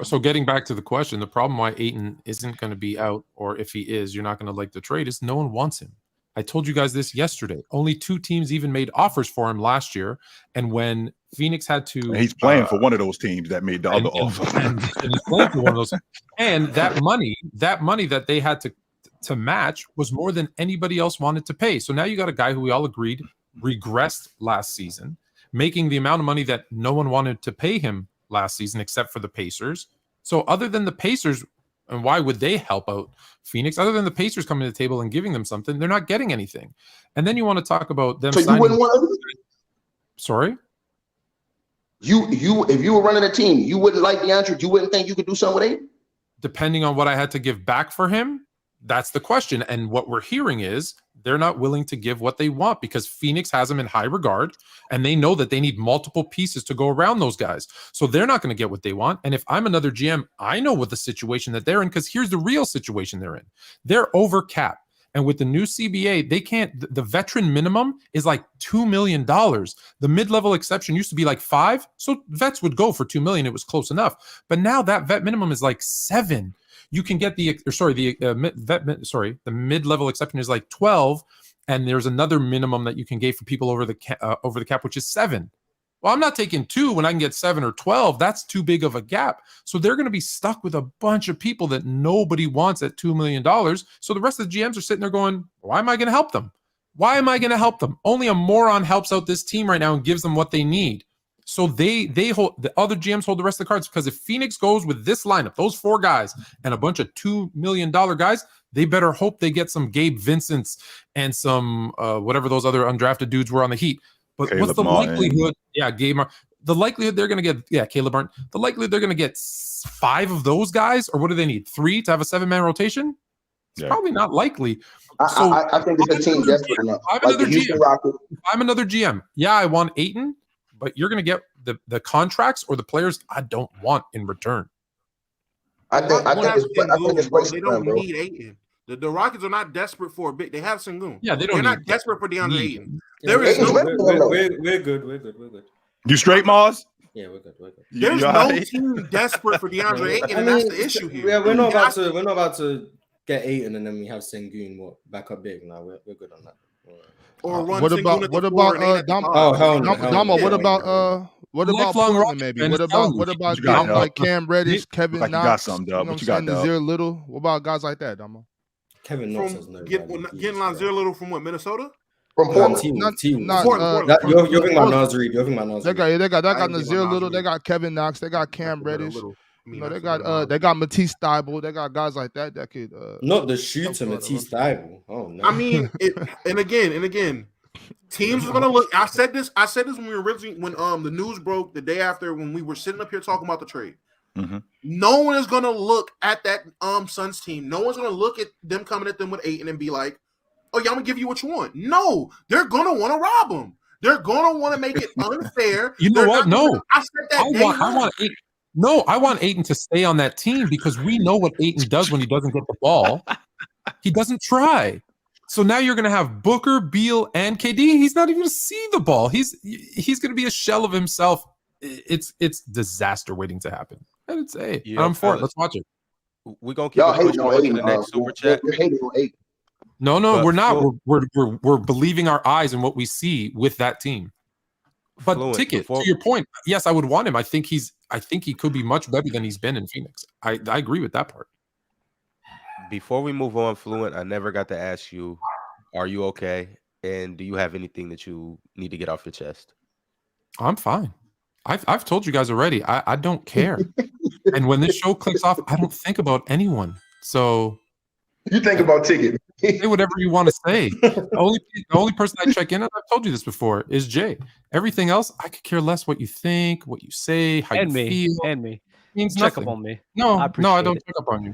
So getting back to the question, the problem why Ayton isn't going to be out, or if he is, you're not going to like the trade, is no one wants him. I told you guys this yesterday. Only 2 teams even made offers for him last year. And when Phoenix had to... And he's playing for one of those teams that made the other offer. And he's playing for one of those. And that money that they had to match was more than anybody else wanted to pay. So now you got a guy who we all agreed regressed last season, making the amount of money that no one wanted to pay him last season except for the Pacers. So other than the Pacers, and why would they help out Phoenix? Other than the Pacers coming to the table and giving them something, they're not getting anything. And then you want to talk about them signing... You wouldn't want to... Sorry? If you were running a team, you wouldn't like DeAndre. You wouldn't think you could do something with Ayton? Depending on what I had to give back for him, that's the question. And what we're hearing is they're not willing to give what they want because Phoenix has them in high regard and they know that they need multiple pieces to go around those guys. So they're not going to get what they want. And if I'm another GM, I know what the situation that they're in, because here's the real situation they're in. They're over cap. And with the new CBA, they can't, the veteran minimum is like $2 million. The mid-level exception used to be like $5 million. So vets would go for $2 million. It was close enough. But now that vet minimum is like $7 million. You can get the mid-level exception is like 12, and there's another minimum that you can get for people over the cap, which is 7. Well, I'm not taking 2 when I can get 7 or 12. That's too big of a gap. So they're going to be stuck with a bunch of people that nobody wants at $2 million. So the rest of the GMs are sitting there going, why am I going to help them? Why am I going to help them? Only a moron helps out this team right now and gives them what they need. So they hold, the other GMs hold the rest of the cards, because if Phoenix goes with this lineup, those 4 guys and a bunch of $2 million guys, they better hope they get some Gabe Vincents and some whatever those other undrafted dudes were on the Heat. But Caleb what's the Martin. likelihood? Yeah, Gabe Martin. The likelihood they're going to get, Caleb Martin. The likelihood they're going to get 5 of those guys, or what do they need? 3 to have a 7-man rotation? It's probably not likely. I think it's a team desperate enough. I'm another GM. Yeah, I want Ayton, but you're going to get the contracts or the players I don't want in return. I think it's they don't need Ayton. The Rockets are not desperate for a big. They have Sengun. Yeah, they're not desperate for DeAndre Ayton. There is we're good. You straight, Mars? Yeah, we're good. There's no team desperate for DeAndre Ayton, and that's the issue here. Yeah, we're not about to get Ayton and then we have Sengun back up big. Now we're good on that. Or run what about Damo? What about Portland, maybe? What about guys like Cam Reddish, Kevin Knox? You got something, Dub. What you got, Dub? Nazir Little. What about guys like that, Damo? Kevin Knox has no getting Nazir Little from what, Minnesota? From Portland. You're thinking about Nazir. You're thinking about Nazir. They got Nazir Little. They got Kevin Knox. They got Cam Reddish. They got Matisse Thybulle. They got guys like that could not the shooter Matisse Thybulle. Oh no. I mean, and again, teams are gonna look. I said this when we originally when the news broke the day after, when we were sitting up here talking about the trade. Mm-hmm. No one is gonna look at that Suns team. No one's gonna look at them coming at them with Ayton and be like, "Oh, yeah, I'm gonna give you what you want." No, they're gonna want to rob them. They're gonna want to make it unfair. You know what? No, I said that. I want Ayton. No, I want Ayton to stay on that team because we know what Ayton does when he doesn't get the ball. He doesn't try. So now you're going to have Booker, Beal, and KD. He's not even going to see the ball. He's going to be a shell of himself. It's disaster waiting to happen. And it's I'm for it. Let's watch it. We're going to keep pushing on to the next super chat. No, we're not. We're believing our eyes in what we see with that team. But Ticket, to your point, yes, I would want him. I think he could be much better than he's been in Phoenix. I agree with that part. Before we move on, Fluent, I never got to ask you, are you okay? And do you have anything that you need to get off your chest? I'm fine. I've told you guys already. I don't care. And when this show clicks off, I don't think about anyone. So you think about Ticket. Say whatever you want to say. The only person I check in on, I've told you this before, is Jay. Everything else, I could care less what you think, what you say, how you feel. And me. Means check nothing. up on me. No, I don't check up on you.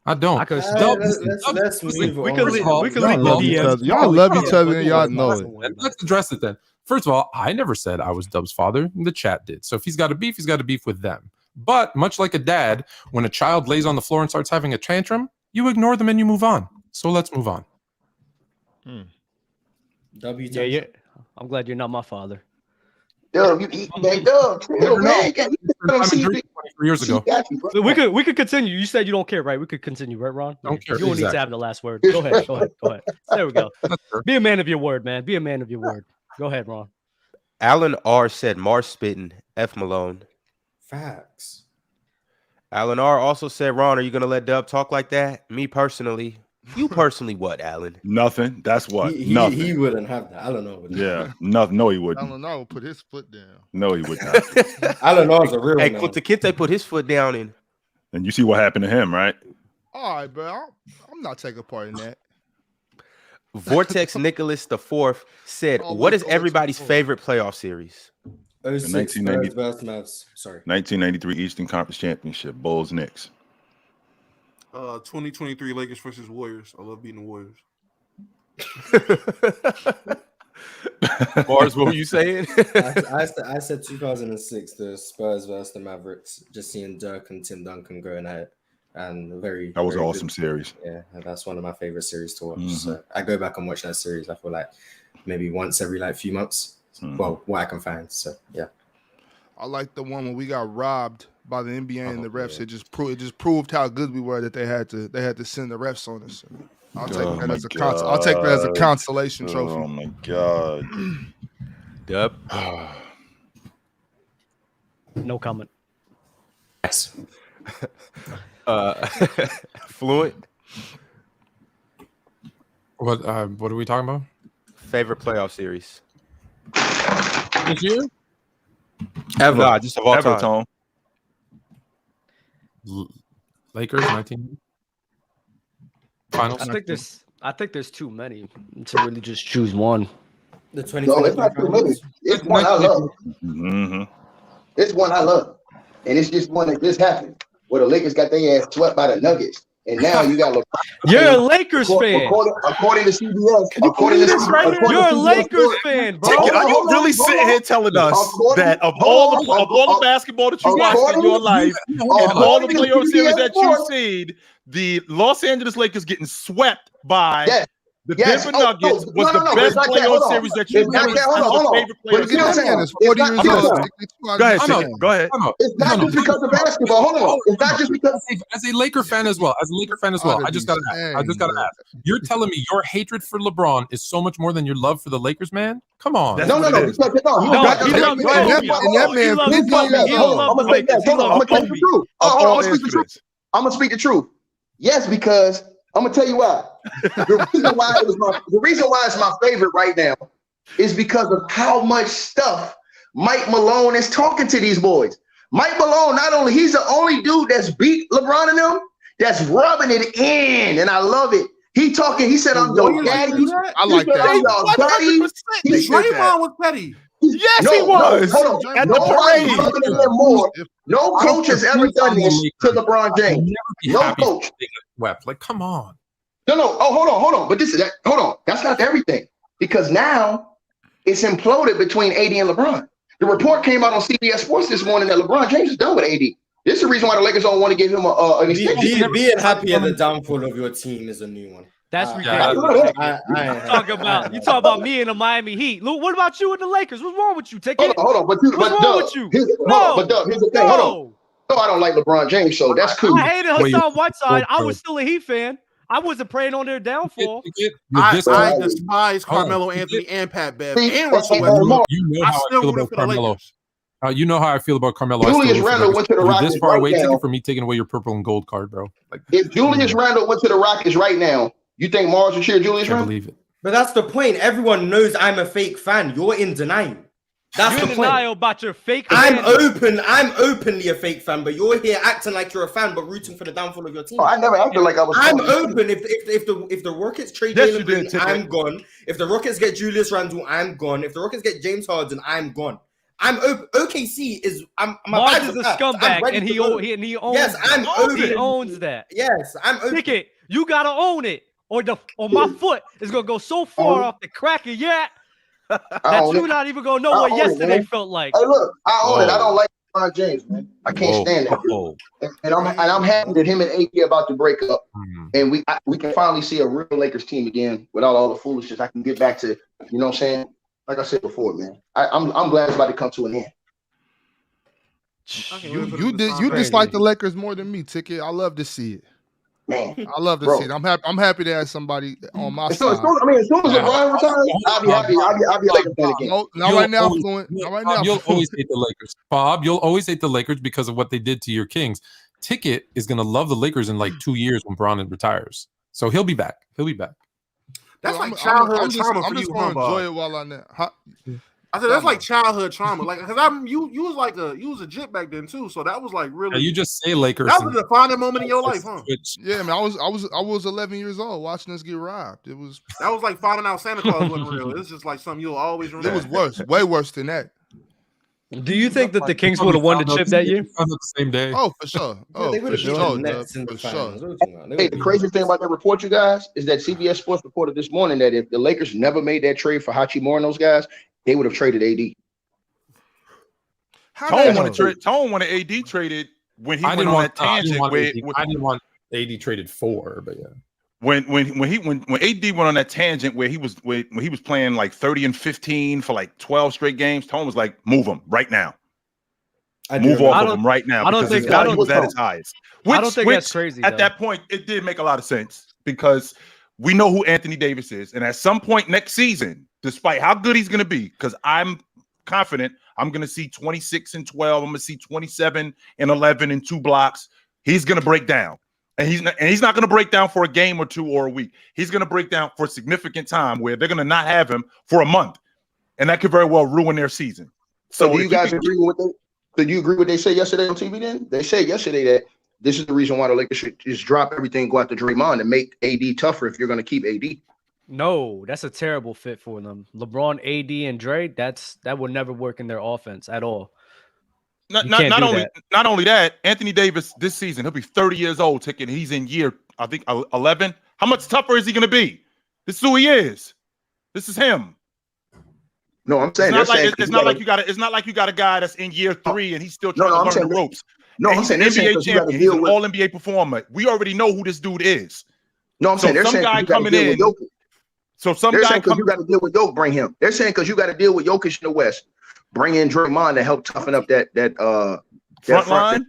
I don't. Let's move on. We can leave the y'all love each other and y'all know it. Let's address it then. First of all, I never said I was Dub's father. The chat did. So if he's got a beef, he's got a beef with them. But much like a dad, when a child lays on the floor and starts having a tantrum, you ignore them and you move on. So let's move on. Yeah. I'm glad you're not my father. Dub, you eat that dub. Man. 23 years ago. We could continue. You said you don't care, right? We could continue, right, Ron? Don't care. You don't need to have the last word. Go ahead. There we go. Be a man of your word, man. Be a man of your word. Go ahead, Ron. Alan R said Mars spitting, F Malone. Facts. Alan R also said, Ron, are you going to let Dub talk like that? Me personally. You personally what, Alan? Nothing. That's what. Nothing. He wouldn't have that. I don't know. Yeah. Nothing. No, he wouldn't. Alan R would put his foot down. No, he would not. I don't know. It's a real Hey, man. Kunta Kinte put his foot down in. And you see what happened to him, right? All right, bro. I'm not taking part in that. Vortex Nicholas IV said, what is everybody's favorite playoff series? 06 Spurs versus Mavs. Sorry. 1993 Eastern Conference Championship, Bulls Knicks. 2023 Lakers versus Warriors. I love beating the Warriors. Bars, what were you saying? I said 2006, the Spurs versus the Mavericks. Just seeing Dirk and Tim Duncan going at it, and that was an awesome series. Yeah, and that's one of my favorite series to watch. So I go back and watch that series. I feel like maybe once every few months. Well, what I can find. So yeah, I like the one when we got robbed by the NBA and the refs. Yeah. It just proved how good we were that they had to send the refs on us. I'll take that as a consolation trophy. Oh my god. Dub. No comment. Yes. Fluent. What are we talking about? Favorite playoff series? This year? Ever. Nah, just of all time. Lakers 19 finals. I think there's too many to really just choose one. The 2020. No, it's not too many. It's one I love. It's one I love, and it's just one that just happened where the Lakers got their ass swept by the Nuggets, and now you got LeBron. You're a Lakers fan. According to CBS, you're a Lakers fan, bro. Are you really sitting here telling us that of all the basketball that you watched in your life and all the playoff series that you've seen, the Los Angeles Lakers getting swept by the Denver Nuggets was the best playoff series that you've ever seen? Go ahead. It's not just because of basketball. Hold on. It's not just because. As a Laker fan as well. I just gotta ask. You're telling me your hatred for LeBron is so much more than your love for the Lakers, man? Come on. No. I'm gonna tell I'm gonna speak the truth. Yes, because I'm gonna tell you why. The reason why it's my favorite right now is because of how much stuff Mike Malone is talking to these boys. Mike Malone, he's the only dude that's beat LeBron and them, that's rubbing it in, and I love it. He said, I'm your daddy. I like that. Draymond was petty. Yes, he was. At the parade. No coach has ever done this to LeBron James. No coach. Like, come on. No. Oh, hold on. But hold on. That's not everything. Because now it's imploded between AD and LeBron. The report came out on CBS Sports this morning that LeBron James is done with AD. This is the reason why the Lakers don't want to give him an extension. Being happy at the downfall of your team is a new one. That's ridiculous. You talk about me and the Miami Heat. Luke, what about you and the Lakers? What's wrong with you? Hold on. What's wrong with you? Here's the thing. Hold on. No, I don't like LeBron James, so that's cool. I hated Hassan Whiteside. I was still a Heat fan. I wasn't praying on their downfall. I despise Carmelo Anthony and Pat Bev and Russell Westbrook. You know how I feel about Carmelo. You know how I feel about Carmelo. Julius Randle went to the Rockets this far away. Take it from me taking away your purple and gold card, bro. Like, if Julius Randle went to the Rockets right now, you think Mars would cheer Julius Randle? Believe it. But that's the point. Everyone knows I'm a fake fan. You're in denial. That's you're the in denial about your fake fan. I'm openly a fake fan, but you're here acting like you're a fan, but rooting for the downfall of your team. Oh, I never acted like I was. I'm open. If the Rockets trade Jalen Green, I'm gone. If the Rockets get Julius Randle, I'm gone. If the Rockets get James Harden, I'm gone. I'm open. OKC is. Mars is a scumbag, and he owns. Yes, I'm open. He owns that. Yes, I'm open. Ticket, you gotta own it, or my foot is gonna go so far off the crack of that you're not even gonna know what yesterday felt like. Hey, look, I own it. I don't like LeBron James, man. I can't stand that. And I'm happy that him and AD are about to break up, and we can finally see a real Lakers team again without all the foolishness. I can get back to, you know what I'm saying? Like I said before, man. I'm glad it's about to come to an end. You dislike the Lakers more than me, Ticket. I love to see it. Man, I love to see it. I'm happy to have somebody on my side. As soon as LeBron retires, I'll be happy. I'll be a Lakers fan again. Not right now, Fluent. Not right now. You'll always hate the Lakers, Bob. You'll always hate the Lakers because of what they did to your Kings. Ticket is gonna love the Lakers in like 2 years when Bron retires, so he'll be back. That's like childhood trauma for you, huh, enjoy it while I'm there. I said that's like childhood trauma, like because you was a jit back then too, so that was like really. Yeah, you just say Lakers. That was a defining moment in your life, huh? Yeah, man, I was 11 years old watching us get robbed. That was like finding out Santa Claus wasn't real. It's just like something you'll always remember. It was worse, way worse than that. Do you think that the Kings would have won the chip that year? On the same day. Oh, for sure. Oh, they for would have sure. beaten the Nets in the finals. Hey, the crazy thing about that report, you guys, is that CBS Sports reported this morning that if the Lakers never made that trade for Hachimura and those guys, they would have traded AD. Tone wanted AD traded when he went on that tangent. I didn't want AD traded for, but yeah. When AD went on that tangent where he was playing like 30 and 15 for like 12 straight games, Tone was like, move him right now. Move off of him right now because his value was at its highest. I don't think that's crazy. At that point, it did make a lot of sense because we know who Anthony Davis is. And at some point next season, despite how good he's going to be, because I'm confident I'm going to see 26 and 12. I'm going to see 27 and 11 and 2 blocks. He's going to break down. And he's not going to break down for a game or two or a week. He's going to break down for a significant time where they're going to not have him for a month. And that could very well ruin their season. So do you guys agree with it? So do you agree with what they said yesterday on TV then? They said yesterday that this is the reason why the Lakers should just drop everything and go after Draymond and make AD tougher if you're going to keep AD. No, that's a terrible fit for them. LeBron, AD, and Dre, that would never work in their offense at all. Not only that, Anthony Davis this season, he'll be 30 years old. He's in year, I think, 11. How much tougher is he going to be? This is who he is. This is him. No, I'm saying it's not like you got a guy that's in year 3 and he's still trying to learn the ropes. No, I'm saying he's an NBA champion. He's an all NBA performer. We already know who this dude is. No, I'm saying they're saying guy coming in. So some guy saying you got to deal with Jokic, bring him. They're saying because you got to deal with Jokic in the West. Bring in Draymond to help toughen up that front line.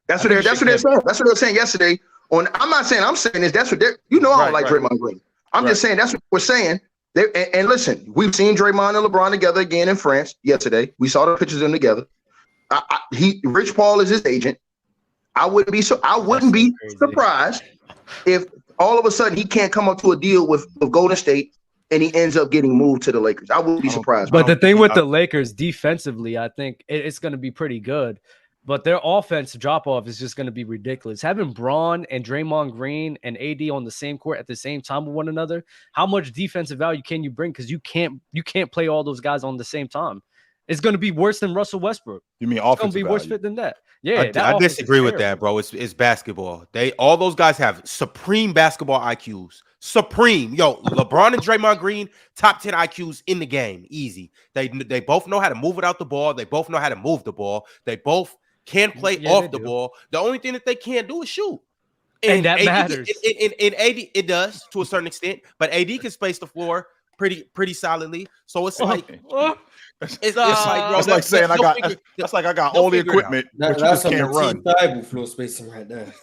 That's what they're saying. That's what they were saying yesterday. I'm not saying I'm saying this. That's what they're. I don't like Draymond Green. I'm just saying that's what we're saying. And listen, we've seen Draymond and LeBron together again in France yesterday. We saw the pictures of them together. Rich Paul is his agent. I wouldn't be surprised if all of a sudden he can't come up to a deal with Golden State. And he ends up getting moved to the Lakers. I wouldn't be surprised. But the thing with the Lakers defensively, I think it's going to be pretty good. But their offense drop-off is just going to be ridiculous. Having Braun and Draymond Green and AD on the same court at the same time with one another, how much defensive value can you bring? Because you can't play all those guys on the same time. It's going to be worse than Russell Westbrook. You mean offensive? It's going to be worse fit than that. Yeah, I disagree with that, bro. It's basketball. All those guys have supreme basketball IQs. Supreme. Yo, LeBron and Draymond Green, top 10 IQs in the game. Easy. They both know how to move without the ball. They both know how to move the ball. They both can play off the ball. The only thing that they can't do is shoot. And that matters. In AD, it does to a certain extent, but AD can space the floor pretty solidly. So it's like it's like, bro, that's like saying I got all the equipment, but you just can't run. Floor spacing right there.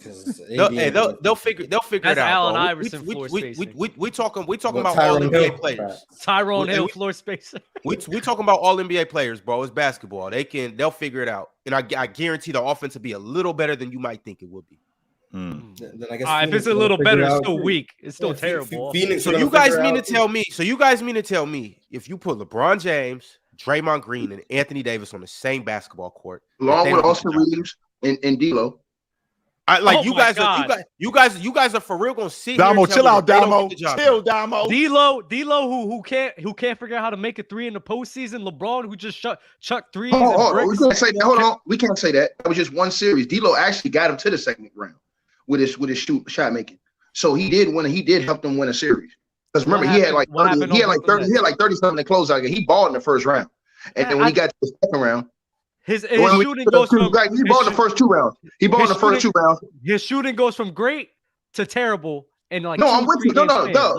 They'll figure it out. That's Allen Iverson floor spacing. We talking about all NBA players. Tyrone Hill floor spacing. We talking about all NBA players, bro. It's basketball. They'll figure it out, and I guarantee the offense will be a little better than you might think it would be. Then I guess if it's a little better, it's still weak. It's still terrible. So you guys mean to tell me if you put LeBron James, Draymond Green, and Anthony Davis on the same basketball court, along with Austin Reeves and D'Lo, you guys are for real gonna sit Damo, here chill out, Damo. Chill, Damo. D'Lo, who can't figure out how to make a three in the postseason. LeBron, who just chucked threes. We can't say that. Hold on, we can't say that. That was just one series. D'Lo actually got him to the second round with his shot making. So he did help them win a series. Because remember, he had like 30 something to close out. He balled in the first round, and then when he got to the second round, his shooting goes from he balled in the first 2 rounds. His shooting goes from great to terrible. And like no, I'm with you. No, Doug.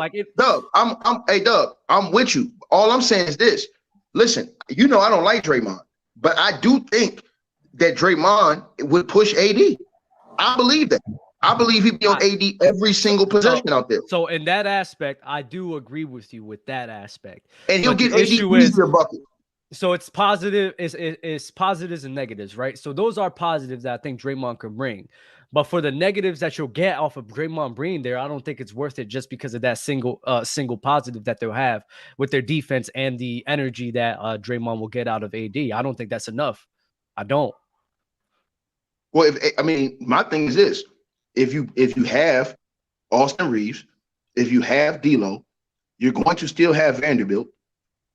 I'm with you. All I'm saying is this. Listen, I don't like Draymond, but I do think that Draymond would push AD. I believe that. I believe he'd be on AD every single possession out there. So in that aspect, I do agree with you with that aspect. And he'll get AD easier bucket. So it's positive, it's positives and negatives, right? So those are positives that I think Draymond can bring. But for the negatives that you'll get off of Draymond being there, I don't think it's worth it just because of that single positive that they'll have with their defense and the energy that Draymond will get out of AD. I don't think that's enough. I don't. Well, my thing is this. If you have Austin Reeves, if you have D'Lo, you're going to still have Vanderbilt.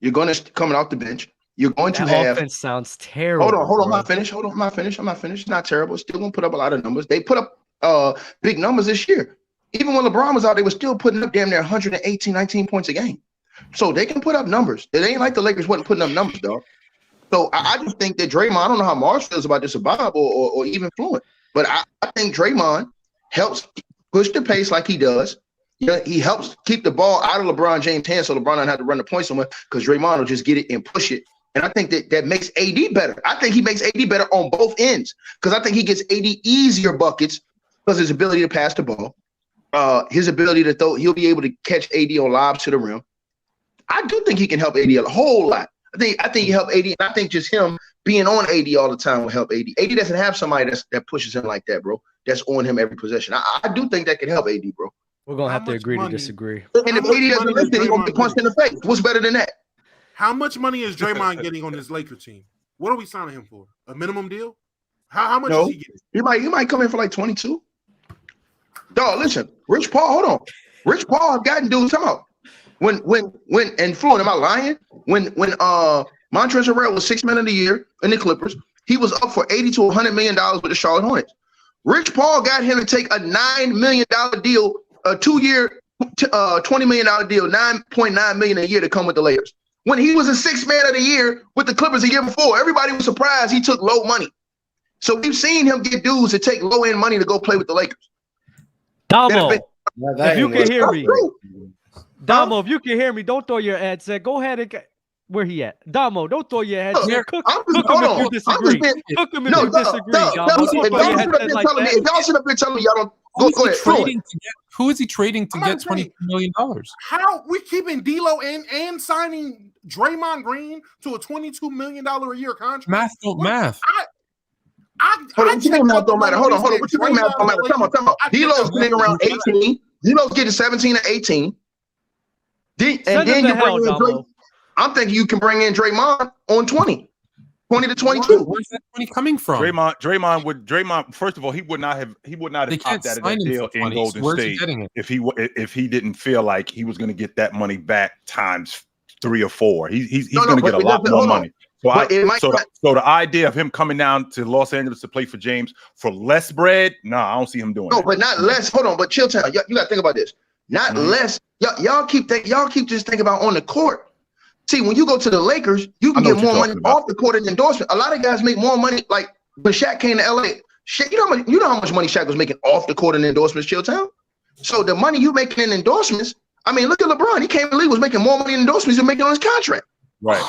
You're going to coming off the bench. You're going to have offense sounds terrible. Hold on. I'm not finished. I'm not finished. It's not terrible. It's still gonna put up a lot of numbers. They put up big numbers this year. Even when LeBron was out, they were still putting up damn near 118, 19 points a game. So they can put up numbers. It ain't like the Lakers wasn't putting up numbers, dog. So I just think that Draymond, I don't know how Mars feels about this, or Bob, or even Fluent, but I think Draymond helps push the pace like he does. He helps keep the ball out of LeBron James' hands so LeBron don't have to run the point somewhere because Draymond will just get it and push it. And I think that makes AD better. I think he makes AD better on both ends because I think he gets AD easier buckets because his ability to pass the ball, his ability to throw. He'll be able to catch AD on lobs to the rim. I do think he can help AD a whole lot. I think he helped AD, and I think just him being on AD all the time will help AD. AD doesn't have somebody that pushes him like that, bro. That's on him every possession. I do think that can help AD, bro. We're gonna have to agree to disagree. And if AD doesn't listen, he's gonna get punched in the face. What's better than that? How much money is Draymond getting on this Lakers team? What are we signing him for? A minimum deal? How much is he getting? He might come in for like 22. Dog, listen, Rich Paul, hold on. Rich Paul have gotten dudes. Come out. When and Fluent, am I lying? When Montrezl Harrell was $6 million a year in the Clippers, he was up for $80 to $100 million with the Charlotte Hornets. Rich Paul got him to take a $9 million deal, a 2-year, $20 million deal, $9.9 million a year to come with the Lakers. When he was a $6th man of the year with the Clippers a year before, everybody was surprised he took low money. So we've seen him get dudes to take low-end money to go play with the Lakers. Damo, if you can hear me. Damo, if you can hear me, don't throw your headset. Go ahead and get where he at. Damo, don't throw your headset. Cook him if you disagree. Cook him if you disagree, Damo. If y'all sit up here telling me y'all don't go ahead. Who is he trading to get $22 million? How we keeping D'Lo and signing Draymond Green to a $22 million a year contract? Math don't math. Hold on, math don't matter. Hold on. What you mean math don't matter? Come on. D'Lo's getting around 18. D'Lo's getting 17 or 18. And then you bring in Draymond. I'm thinking you can bring in Draymond on 20 to 22. Where's that 20 coming from? Draymond. First of all, he would not have popped out of that deal in Golden State if he didn't feel like he was going to get that money back times 3 or 4. He's going to get a lot more money. So the idea of him coming down to Los Angeles to play for James for less bread, I don't see him doing that. No, but not less. Hold on, but chill town. You got to think about this. Not less. Y'all keep just thinking about on the court. See, when you go to the Lakers, you can get more money off the court and endorsement. A lot of guys make more money. Like when Shaq came to LA, you know how much money Shaq was making off the court and endorsements, Chilltown? So the money you making in endorsements, I mean, look at LeBron. He came in the league, was making more money in endorsements than making on his contract. Right.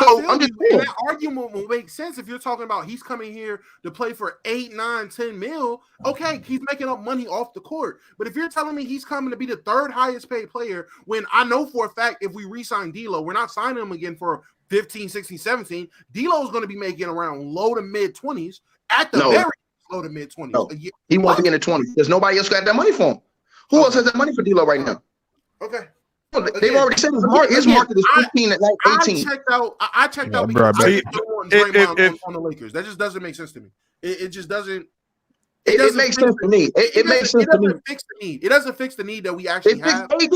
So I'm just saying. That argument will make sense if you're talking about he's coming here to play for 8, 9, 10 mil. Okay, he's making up money off the court. But if you're telling me he's coming to be the 3rd highest paid player, when I know for a fact if we re-sign D'Lo, we're not signing him again for 15, 16, 17. D'Lo is going to be making around low to mid 20s at the very low to mid 20s. No. He wants to get in the 20s. There's nobody else got that money for him. Who else has that money for D'Lo right now? Okay. They've already said his market is 15 at like 18. I checked out because I don't want Draymond on the Lakers. That just doesn't make sense to me. It just doesn't. It makes sense to me. It makes sense to me. Fix the need. It doesn't fix the need that we actually have. It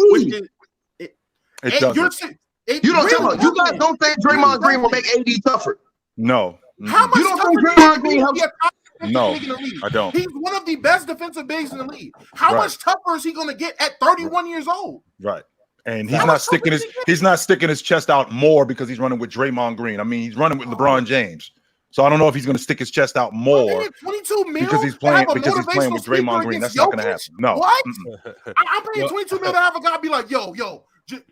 doesn't. You guys don't think Draymond Green will make AD tougher? No. How much you don't think Draymond Green helps? No, I don't. He's one of the best defensive bigs in the league. How much tougher is he going to get at 31 years old? Right. And he's not sticking his chest out more because he's running with Draymond Green. I mean, he's running with LeBron James. So I don't know if he's going to stick his chest out more because he's playing with Draymond Green. That's not going to happen. No. What? I'm paying $22 million to have a guy be like, yo,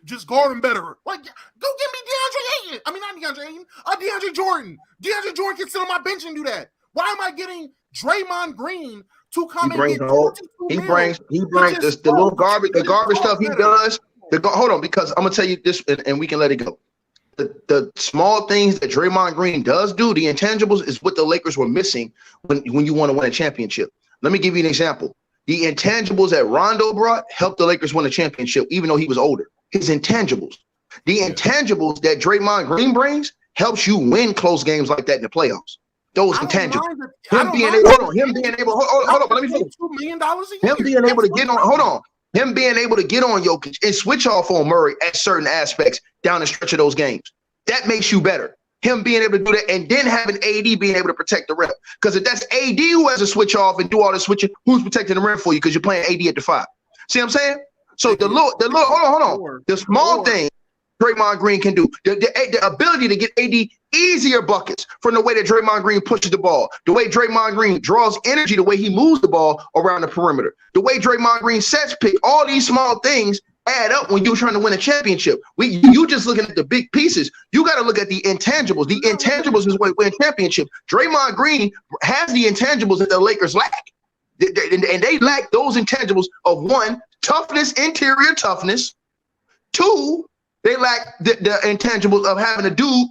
just guard him better. Like, go get me DeAndre Ayton. I mean, not DeAndre Ayton. DeAndre Jordan. DeAndre Jordan can sit on my bench and do that. Why am I getting Draymond Green to come and get He brings the little garbage stuff he does. Hold on, because I'm gonna tell you this, and we can let it go. The small things that Draymond Green does do, the intangibles, is what the Lakers were missing when you want to win a championship. Let me give you an example. The intangibles that Rondo brought helped the Lakers win a championship, even though he was older. His intangibles. The intangibles that Draymond Green brings helps you win close games like that in the playoffs. Those intangibles. Him being able to get on. Him being able to get on Jokic and switch off on Murray at certain aspects down the stretch of those games. That makes you better. Him being able to do that, and then having AD being able to protect the rim. Because if that's AD who has to switch off and do all the switching, who's protecting the rim for you? Because you're playing AD at the 5. See what I'm saying? So the little, hold on. The small thing Draymond Green can do, the ability to get AD easier buckets from the way that Draymond Green pushes the ball, the way Draymond Green draws energy, the way he moves the ball around the perimeter, the way Draymond Green sets pick, all these small things add up when you're trying to win a championship. You just looking at the big pieces. You got to look at the intangibles. The intangibles is what win championship. Draymond Green has the intangibles that the Lakers lack. And they lack those intangibles of 1, toughness, interior toughness. 2, they lack the intangibles of having a dude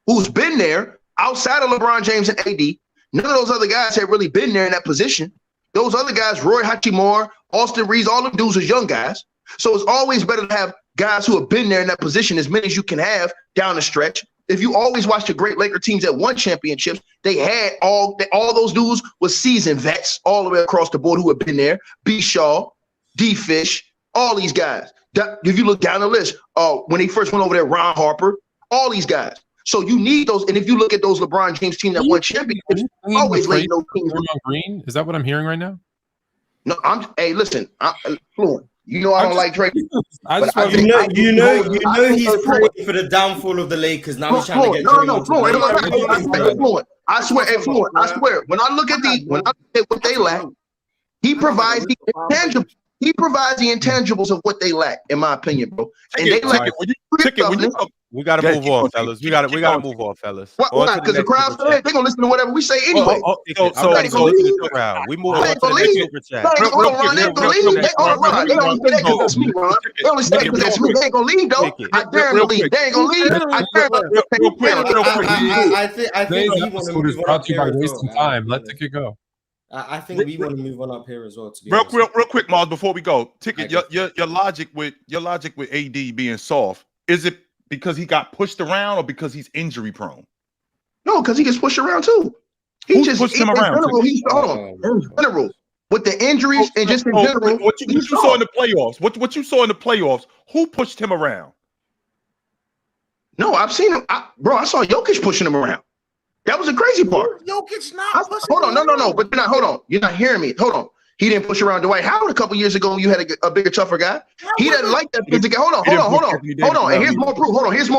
who's been there outside of LeBron James and AD. None of those other guys have really been there in that position. Those other guys, Roy Hachimura, Austin Reeves, all them dudes was young guys. So it's always better to have guys who have been there in that position, as many as you can have down the stretch. If you always watch the great Laker teams that won championships, they had all those dudes was seasoned vets all the way across the board who have been there. B. Shaw, D. Fish, all these guys. If you look down the list, when they first went over there, Ron Harper, all these guys. So you need those. And if you look at those LeBron James team that won championships, always laid those teams. Green? Is that what I'm hearing right now? No, hey, listen, I'm fluent. You know I don't like Drake. You know he's praying for the downfall of the Lakers. Now he's trying to get Fluent. I swear. When I look at what they lack, he provides the intangibles. He provides the intangibles of what they lack, in my opinion, bro. And they lack. We gotta move on, fellas. We gotta move on, fellas. Why? Because the crowd, they're gonna listen to whatever we say anyway. We move on to the next super chat. They only say because that's me. They ain't gonna leave though. I dare them to leave. They ain't gonna leave. I think we want to move on up here. Wasting time. Let Ticket go. I think we want to move on up here as well. To be real quick, Mars. Before we go, Ticket, your logic with AD being soft, is it because he got pushed around or because he's injury prone? No, because he gets pushed around too. He just pushed him around. In general, with the injuries and just in general. What you saw in the playoffs? What you saw in the playoffs? Who pushed him around? No, I've seen him, I saw Jokic pushing him around. That was a crazy part. Jokic not pushing. Hold on, no. But hold on. You're not hearing me. Hold on. He didn't push around Dwight Howard a couple years ago when you had a bigger, tougher guy. He doesn't like that physical. Hold on. And here's more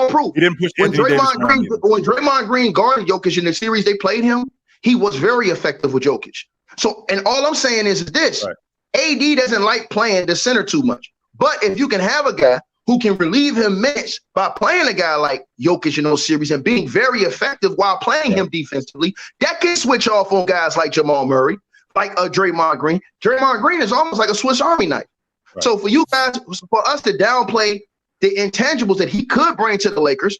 proof. He didn't push when Draymond Green guarded Jokic in the series they played him, he was very effective with Jokic. So, and all I'm saying is this: right. AD doesn't like playing the center too much. But if you can have a guy who can relieve him minutes by playing a guy like Jokic in those series and being very effective while playing him defensively, that can switch off on guys like Jamal Murray, like Draymond Green. Draymond Green is almost like a Swiss Army knife. Right. So for you guys, for us to downplay the intangibles that he could bring to the Lakers,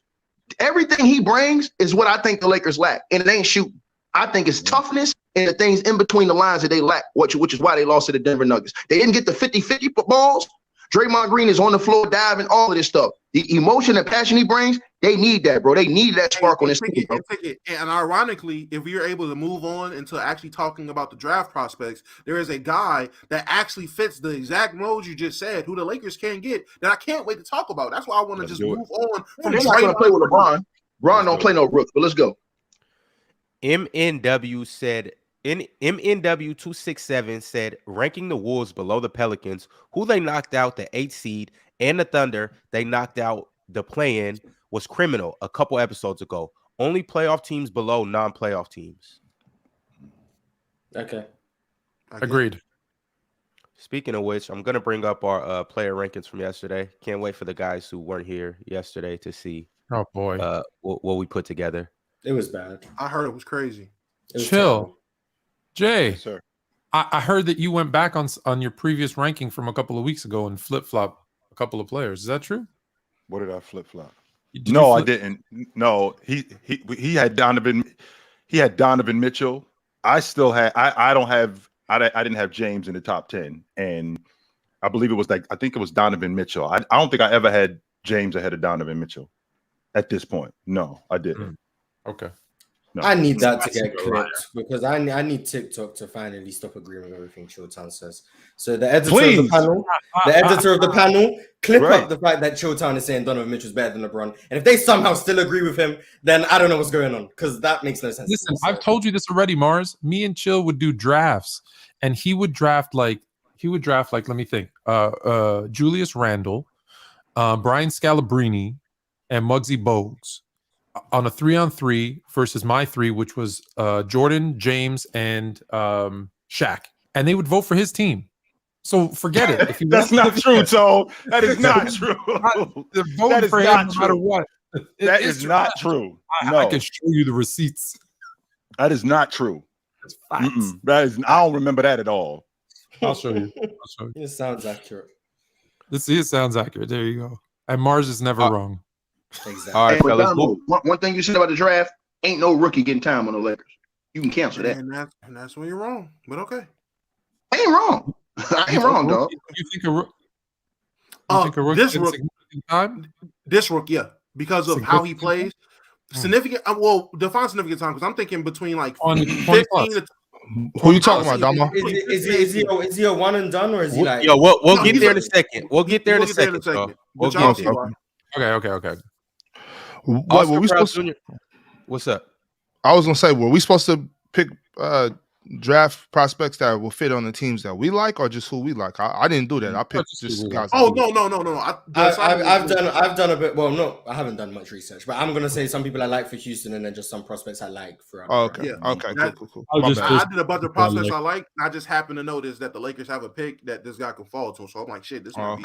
everything he brings is what I think the Lakers lack, and it ain't shooting. I think it's toughness and the things in between the lines that they lack, which is why they lost to the Denver Nuggets. They didn't get the 50-50 balls. Draymond Green is on the floor diving, all of this stuff. The emotion and passion he brings, they need that, bro. They need that spark on this team, bro. And ironically, if we are able to move on into actually talking about the draft prospects, there is a guy that actually fits the exact mold you just said, who the Lakers can't get, that I can't wait to talk about. That's why I want to just move on. They're not going to play with LeBron. LeBron don't play no rooks, but let's go. MNW said, MNW267 said, ranking the Wolves below the Pelicans, who they knocked out the 8th seed, and the Thunder they knocked out the play-in, was criminal a couple episodes ago. Only playoff teams below non-playoff teams. Okay. Agreed. Speaking of which, I'm going to bring up our player rankings from yesterday. Can't wait for the guys who weren't here yesterday to see what we put together. It was bad. I heard it was crazy. Chill. Terrible. Jay, yes, sir. I heard that you went back on your previous ranking from a couple of weeks ago and flip-flop a couple of players. Is that true? What did I flip-flop? No, I didn't. No, he had Donovan. He had Donovan Mitchell. I still had. I didn't have James in the top 10, and I believe it was I think it was Donovan Mitchell. I don't think I ever had James ahead of Donovan Mitchell at this point. No, I didn't. Okay. No. I need that to get clipped because I need TikTok to finally stop agreeing with everything Chilltown says. So the editor of the panel, clip up the fact that Chilltown is saying Donovan Mitchell's better than LeBron. And if they somehow still agree with him, then I don't know what's going on because that makes no sense. Listen, I've told you this already, Mars. Me and Chill would do drafts, and he would draft like let me think. Julius Randle, Brian Scalabrine, and Muggsy Bogues on a 3-on-3 versus my 3, which was Jordan, James, and Shaq, and they would vote for his team. So forget it. If That's not true, Toe. That is not true. They're voting for him no matter what. That is not true. No. I can show you the receipts. That is not true. It's facts. That is. I don't remember that at all. I'll show you. It sounds accurate. Let's see. It sounds accurate. There you go. And Mars is never wrong. Exactly. All right, fellas. One thing you said about the draft, ain't no rookie getting time on the Lakers. You can cancel that. And that's when you're wrong. But okay. I ain't wrong. I ain't wrong, dog. You think a rookie time? This rookie, yeah, because of how he plays. Significant. Well, define significant time because I'm thinking between like 15 to. Who you talking about, Dama? Is he a one and done or is he like? Yo, we'll get there in a second. We'll get there in a second. We'll get there. Okay. What were we supposed to? What's up? I was gonna say, were we supposed to pick draft prospects that will fit on the teams that we like, or just who we like? I didn't do that. I picked just guys. Oh no! I've done a bit. Well, no, I haven't done much research, but I'm gonna say some people I like for Houston, and then just some prospects I like for. Okay. Yeah. Okay. Cool. I did a bunch of prospects I like. I just happened to notice that the Lakers have a pick that this guy can fall to. So I'm like, shit, this might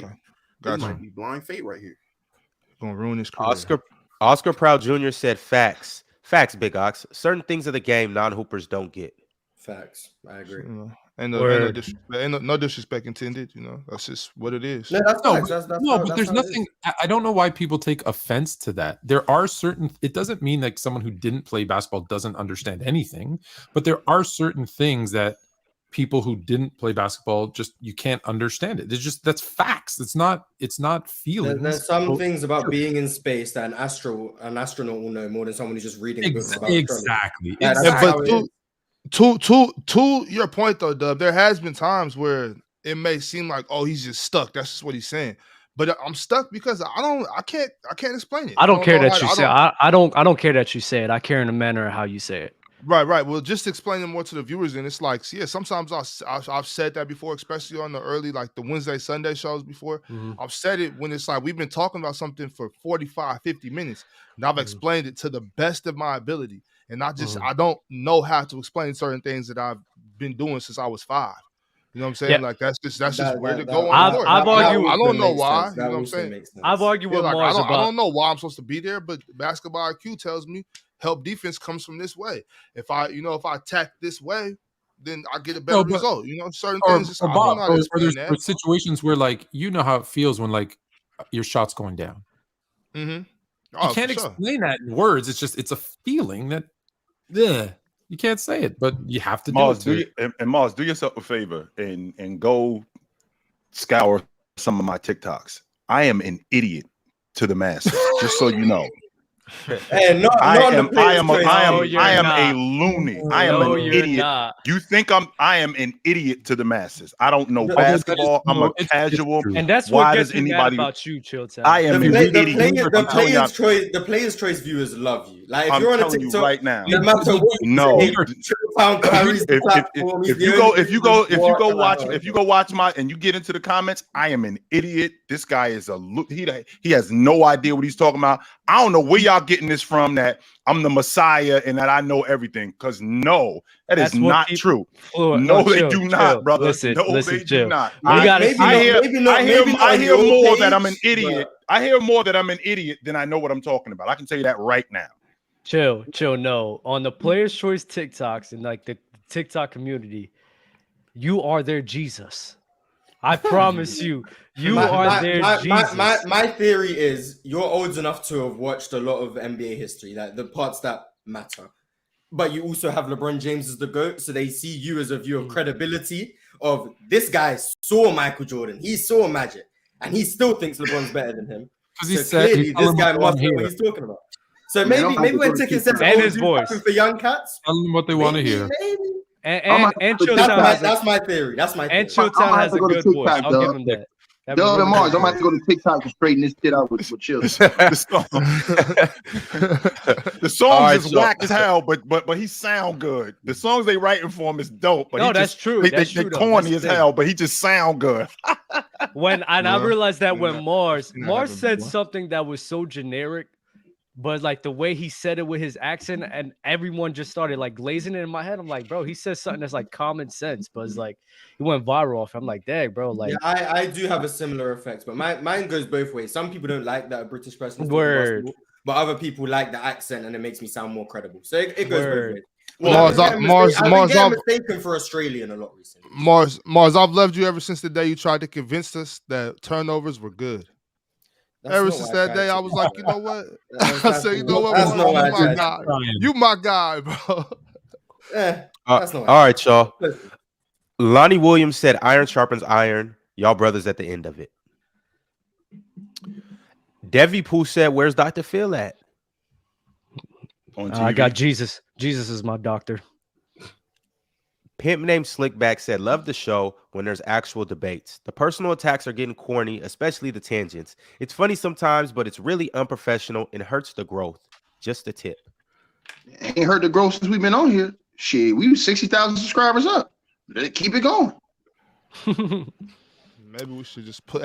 be blind fate right here. Gonna ruin his career. Oscar Proud Jr. said facts. Facts, Big Ox. Certain things of the game non-hoopers don't get. Facts. I agree. No disrespect intended. That's just what it is. No, that's facts. But there's nothing. I don't know why people take offense to that. There are certain. It doesn't mean that someone who didn't play basketball doesn't understand anything. But there are certain things that people who didn't play basketball just you can't understand it. It's just that's facts. It's not feelings. There's some things about being in space that an astronaut will know more than someone who's just reading books about exactly. But to your point though, Dub, there has been times where it may seem like, oh, he's just stuck. That's just what he's saying. But I'm stuck because I can't explain it. I don't care that you say it. I don't care that you say it. I care in the manner of how you say it. Right. Well, just explaining more to the viewers, and it's like, yeah, sometimes I've said that before, especially on the early, like the Wednesday, Sunday shows before. Mm-hmm. I've said it when it's like we've been talking about something for 45, 50 minutes, and I've explained it to the best of my ability. And I don't know how to explain certain things that I've been doing since I was 5. You know what I'm saying? Yeah. Like that's just where to go on. I've argued. I don't know why. You know what I'm saying? I've argued with Mars about. I don't know why I'm supposed to be there, but basketball IQ tells me help defense comes from this way. If I attack this way, then I get a better result. Certain things. There's situations where like you know how it feels when like your shot's going down. Mm-hmm. You can't explain that in words. It's a feeling that. Yeah. You can't say it, but you have to do it. Mars, do yourself a favor and go scour some of my TikToks. I am an idiot to the masses, just so you know. Hey, I am a loony. I am an idiot. Not. You think I am an idiot to the masses. I don't know basketball. I'm a casual. And that's what gets me mad about you, Chilltown. I am an idiot. The players' choice viewers love you. Like if you're on a TikTok right now, no matter what, if you go watch my and you get into the comments, I am an idiot. This guy is he has no idea what he's talking about. I don't know where y'all getting this from that I'm the Messiah and that I know everything. Because no, that's not true. No, they do not, brother. Listen, they do not. I hear more that I'm an idiot. I hear more that I'm an idiot than I know what I'm talking about. I can tell you that right now. Chill. No, on the Players' Choice TikToks and like the TikTok community, you are their Jesus. I promise you, are their Jesus. My theory is you're old enough to have watched a lot of NBA history, like the parts that matter. But you also have LeBron James as the GOAT, so they see you as a view of credibility of this guy saw Michael Jordan, he saw Magic, and he still thinks LeBron's better than him. Because clearly this guy must know what he's talking about. So maybe when Ticket says and his voice for young cats, tell them what they want to hear. Maybe. And Chill Town that's my theory. That's my theory. And Chill Town has a good voice. I'll give him that. Dub and Mars, I'm about to go to TikTok and straighten this shit out with Chill. The songs is whack as hell, but he sound good. The songs they writing for him is dope. But that's true. That's true. Corny as hell, but he just sound good. I realized that when Mars said something that was so generic, but like the way he said it with his accent, and everyone just started like glazing it in my head. I'm like, bro, he says something that's like common sense, but it's like he went viral off. I'm like, dang, bro. Like, yeah, I do have a similar effect, but mine goes both ways. Some people don't like that a British person, but other people like the accent, and it makes me sound more credible. So it goes both ways. Mars, I've been mistaken for Australian a lot recently. Mars, I've loved you ever since the day you tried to convince us that turnovers were good. Ever since that day, I was like, you know what? I said, you know what? You my guy, bro. All right, y'all. Lonnie Williams said, "Iron sharpens iron." Y'all brothers at the end of it. Devi Pooh said, "Where's Dr. Phil at?" I got Jesus. Jesus is my doctor. Pimp named Slickback said, "Love the show when there's actual debates. The personal attacks are getting corny, especially the tangents. It's funny sometimes, but it's really unprofessional and hurts the growth. Just a tip." Ain't hurt the growth since we've been on here. Shit, we 60,000 subscribers up. Keep it going. Maybe we should just put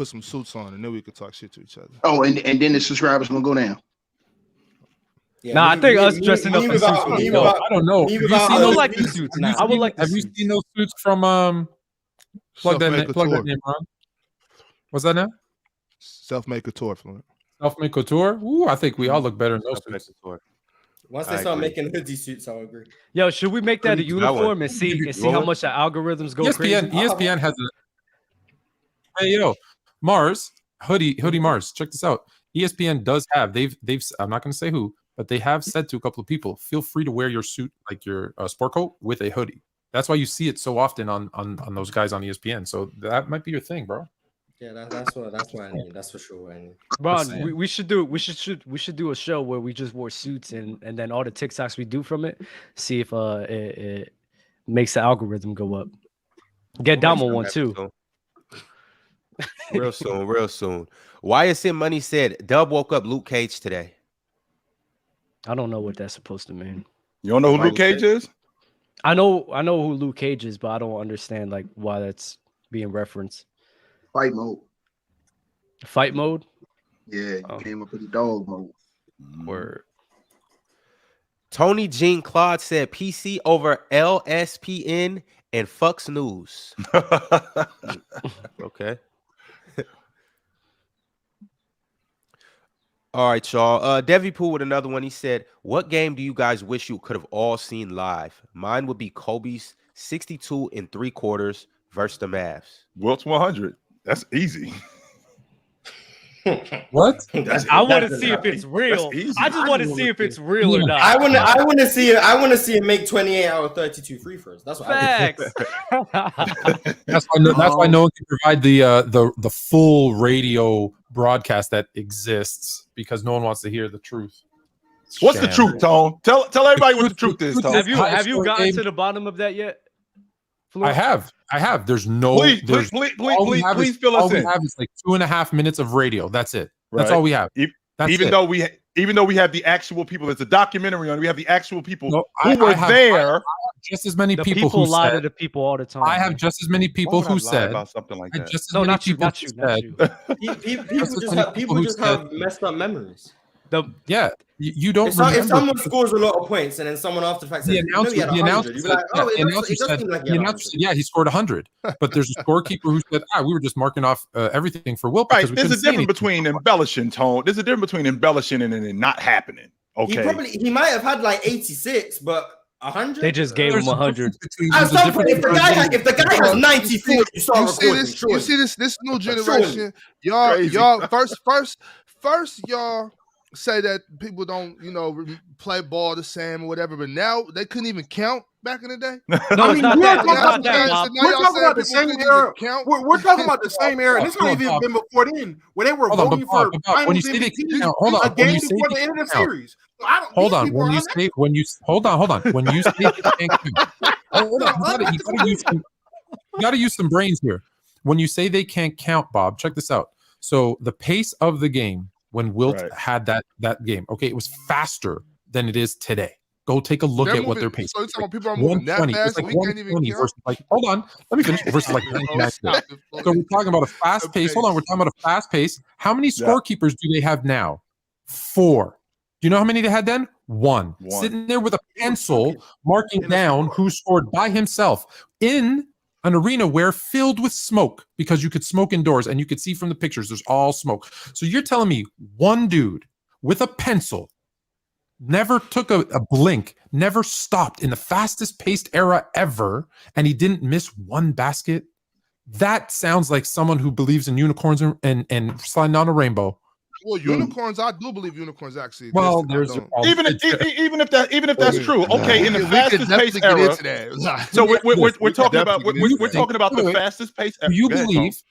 some suits on, and then we could talk shit to each other. Oh, and then the subscribers gonna go down. Yeah, I think us dressing up in suits. I don't know. I would like the suits now. I would like. Have you seen those suits from plug that name on? What's that now? Self-made couture. Self-made couture. Ooh, I think we all look better in those suits. Once they start making hoodie suits, I'll agree. Yo, should we make that a uniform and see how much the algorithms go crazy? ESPN has a. Hey yo, Mars hoodie Mars. Check this out. ESPN does have. They've. I'm not going to say who. But they have said to a couple of people, feel free to wear your suit, like your sport coat, with a hoodie. That's why you see it so often on those guys on ESPN. So that might be your thing, bro. Yeah, that's what I need. That's for sure. Bro, we should do a show where we just wore suits and then all the TikToks we do from it, see if it makes the algorithm go up. Get Damo one too. Real soon. YSM Money said, "Dub woke up Luke Cage today." I don't know what that's supposed to mean. You don't know who Luke Cage is? I know who Luke Cage is, but I don't understand like why that's being referenced. Fight mode. Fight mode? Yeah, came up with the dog mode. Word. Tony Jean Claude said, "PC over LSPN and Fox News." Okay. All right, y'all. Devi Pooh with another one. He said, "What game do you guys wish you could have all seen live? Mine would be Kobe's 62 3/4 versus the Mavs." Wilt's 100. That's easy. What? I want to see if it's real. I just want to see if it's real or not. I want to see it. I want to see it make 28 out of 32 free throws. That's what Facts. That's why no one can provide the full radio broadcast that exists, because no one wants to hear the truth. What's the truth, Tone? Tell everybody what the truth is, Tone. Have you gotten to the bottom of that yet? I have. Please fill us in. All we have is like 2.5 minutes of radio. That's it. That's all we have. Even though we have the actual people, there's a documentary on. We have the actual people who were there. Just as many people who lie to the people all the time. I have just as many people who said about something like that. Just as many people who said. People just have messed up memories. You don't. If someone scores a lot of points and then someone after the fact says, the announcer said, he scored 100. But there's a scorekeeper who said, we were just marking off everything for Wilt. Right. There's a difference between embellishing, Tone. There's a difference between embellishing and it not happening. Okay. He might have had like 86, but 100. They just gave him 100. At some point, if the guy has 94, you start recording. You see this new generation, y'all. First, y'all. say that people don't, play ball the same or whatever, but now they couldn't even count back in the day. No, it's not that. It's not that. We're talking about the same era. We're talking about the same era. And it's not even been before then, where they were voting for finals MVP a game before the end of the series. Hold on. When you say when you say they can't count, hold on. You got to use some brains here. When you say they can't count, Bob, check this out. So the pace of the game when Wilt had that game, okay, it was faster than it is today. Go take a look at what their pace. So it's like people are moving that fast. Like 120 versus hold on, let me finish. Versus like 99. So we're talking about a fast pace. Hold on, we're talking about a fast pace. How many scorekeepers do they have now? 4. Do you know how many they had then? 1. Sitting there with a pencil marking down who scored by himself in an arena where filled with smoke, because you could smoke indoors and you could see from the pictures there's all smoke. So you're telling me one dude with a pencil never took a blink, never stopped in the fastest paced era ever, and he didn't miss one basket? That sounds like someone who believes in unicorns and sliding down a rainbow. Well, unicorns, I do believe unicorns actually. Well, there's even if that's true. Okay, in the fastest pace era. So we're talking about the fastest pace era. Do you believe?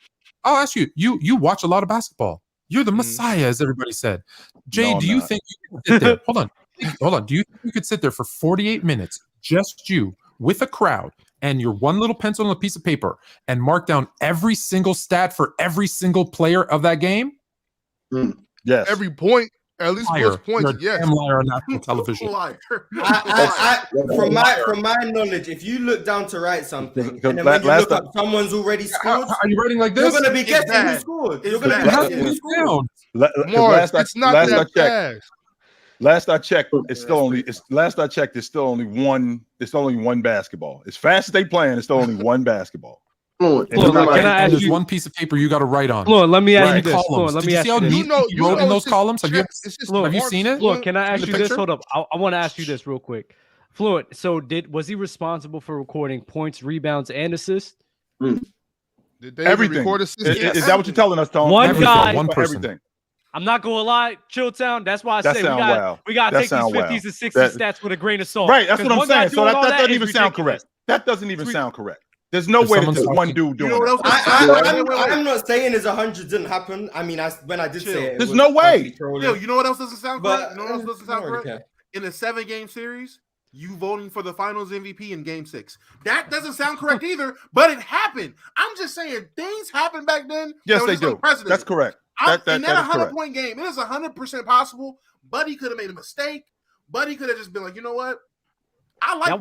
I'll ask you. You watch a lot of basketball. You're the Messiah, as everybody said. Jay, do you think you could sit there? Hold on. Do you think you could sit there for 48 minutes, just you, with a crowd, and your one little pencil and a piece of paper, and mark down every single stat for every single player of that game? Yes. Every point, at least first points. Yes. I'm liar on national television. From my knowledge, if you look down to write something, and then when you look up someone's already scored, are you writing like this? You're going to be guessing who scored. You're going to be guessing who scored. It's not that fast. Last I checked, it's still only one basketball. As fast as they playing, it's still only one basketball. There's one piece of paper you got to write on. Look, let me ask you this. Let me ask you this. You wrote in those columns. Have you seen it? Look, can I ask you this? Hold up. I want to ask you this real quick. Fluent. So was he responsible for recording points, rebounds, and assists? Did they everything record assists? Is that what you're telling us, Tom? One guy, one person. Everything. I'm not gonna lie, Chilltown. That's why I say we gotta take these 50s and 60s stats with a grain of salt. Right, that's what I'm saying. So that doesn't even sound correct. That doesn't even sound correct. There's no way that there's one dude doing it. I'm not saying his 100 didn't happen. I mean, when I did say it, there's no way. You know what else doesn't sound correct? You know what else doesn't sound correct? In a 7-game series, you voting for the Finals MVP in Game 6. That doesn't sound correct either, but it happened. I'm just saying things happened back then. Yes, they do. That's correct. In that 100-point game, it is 100% possible. Buddy could have made a mistake. Buddy could have just been like, you know what? I like. How you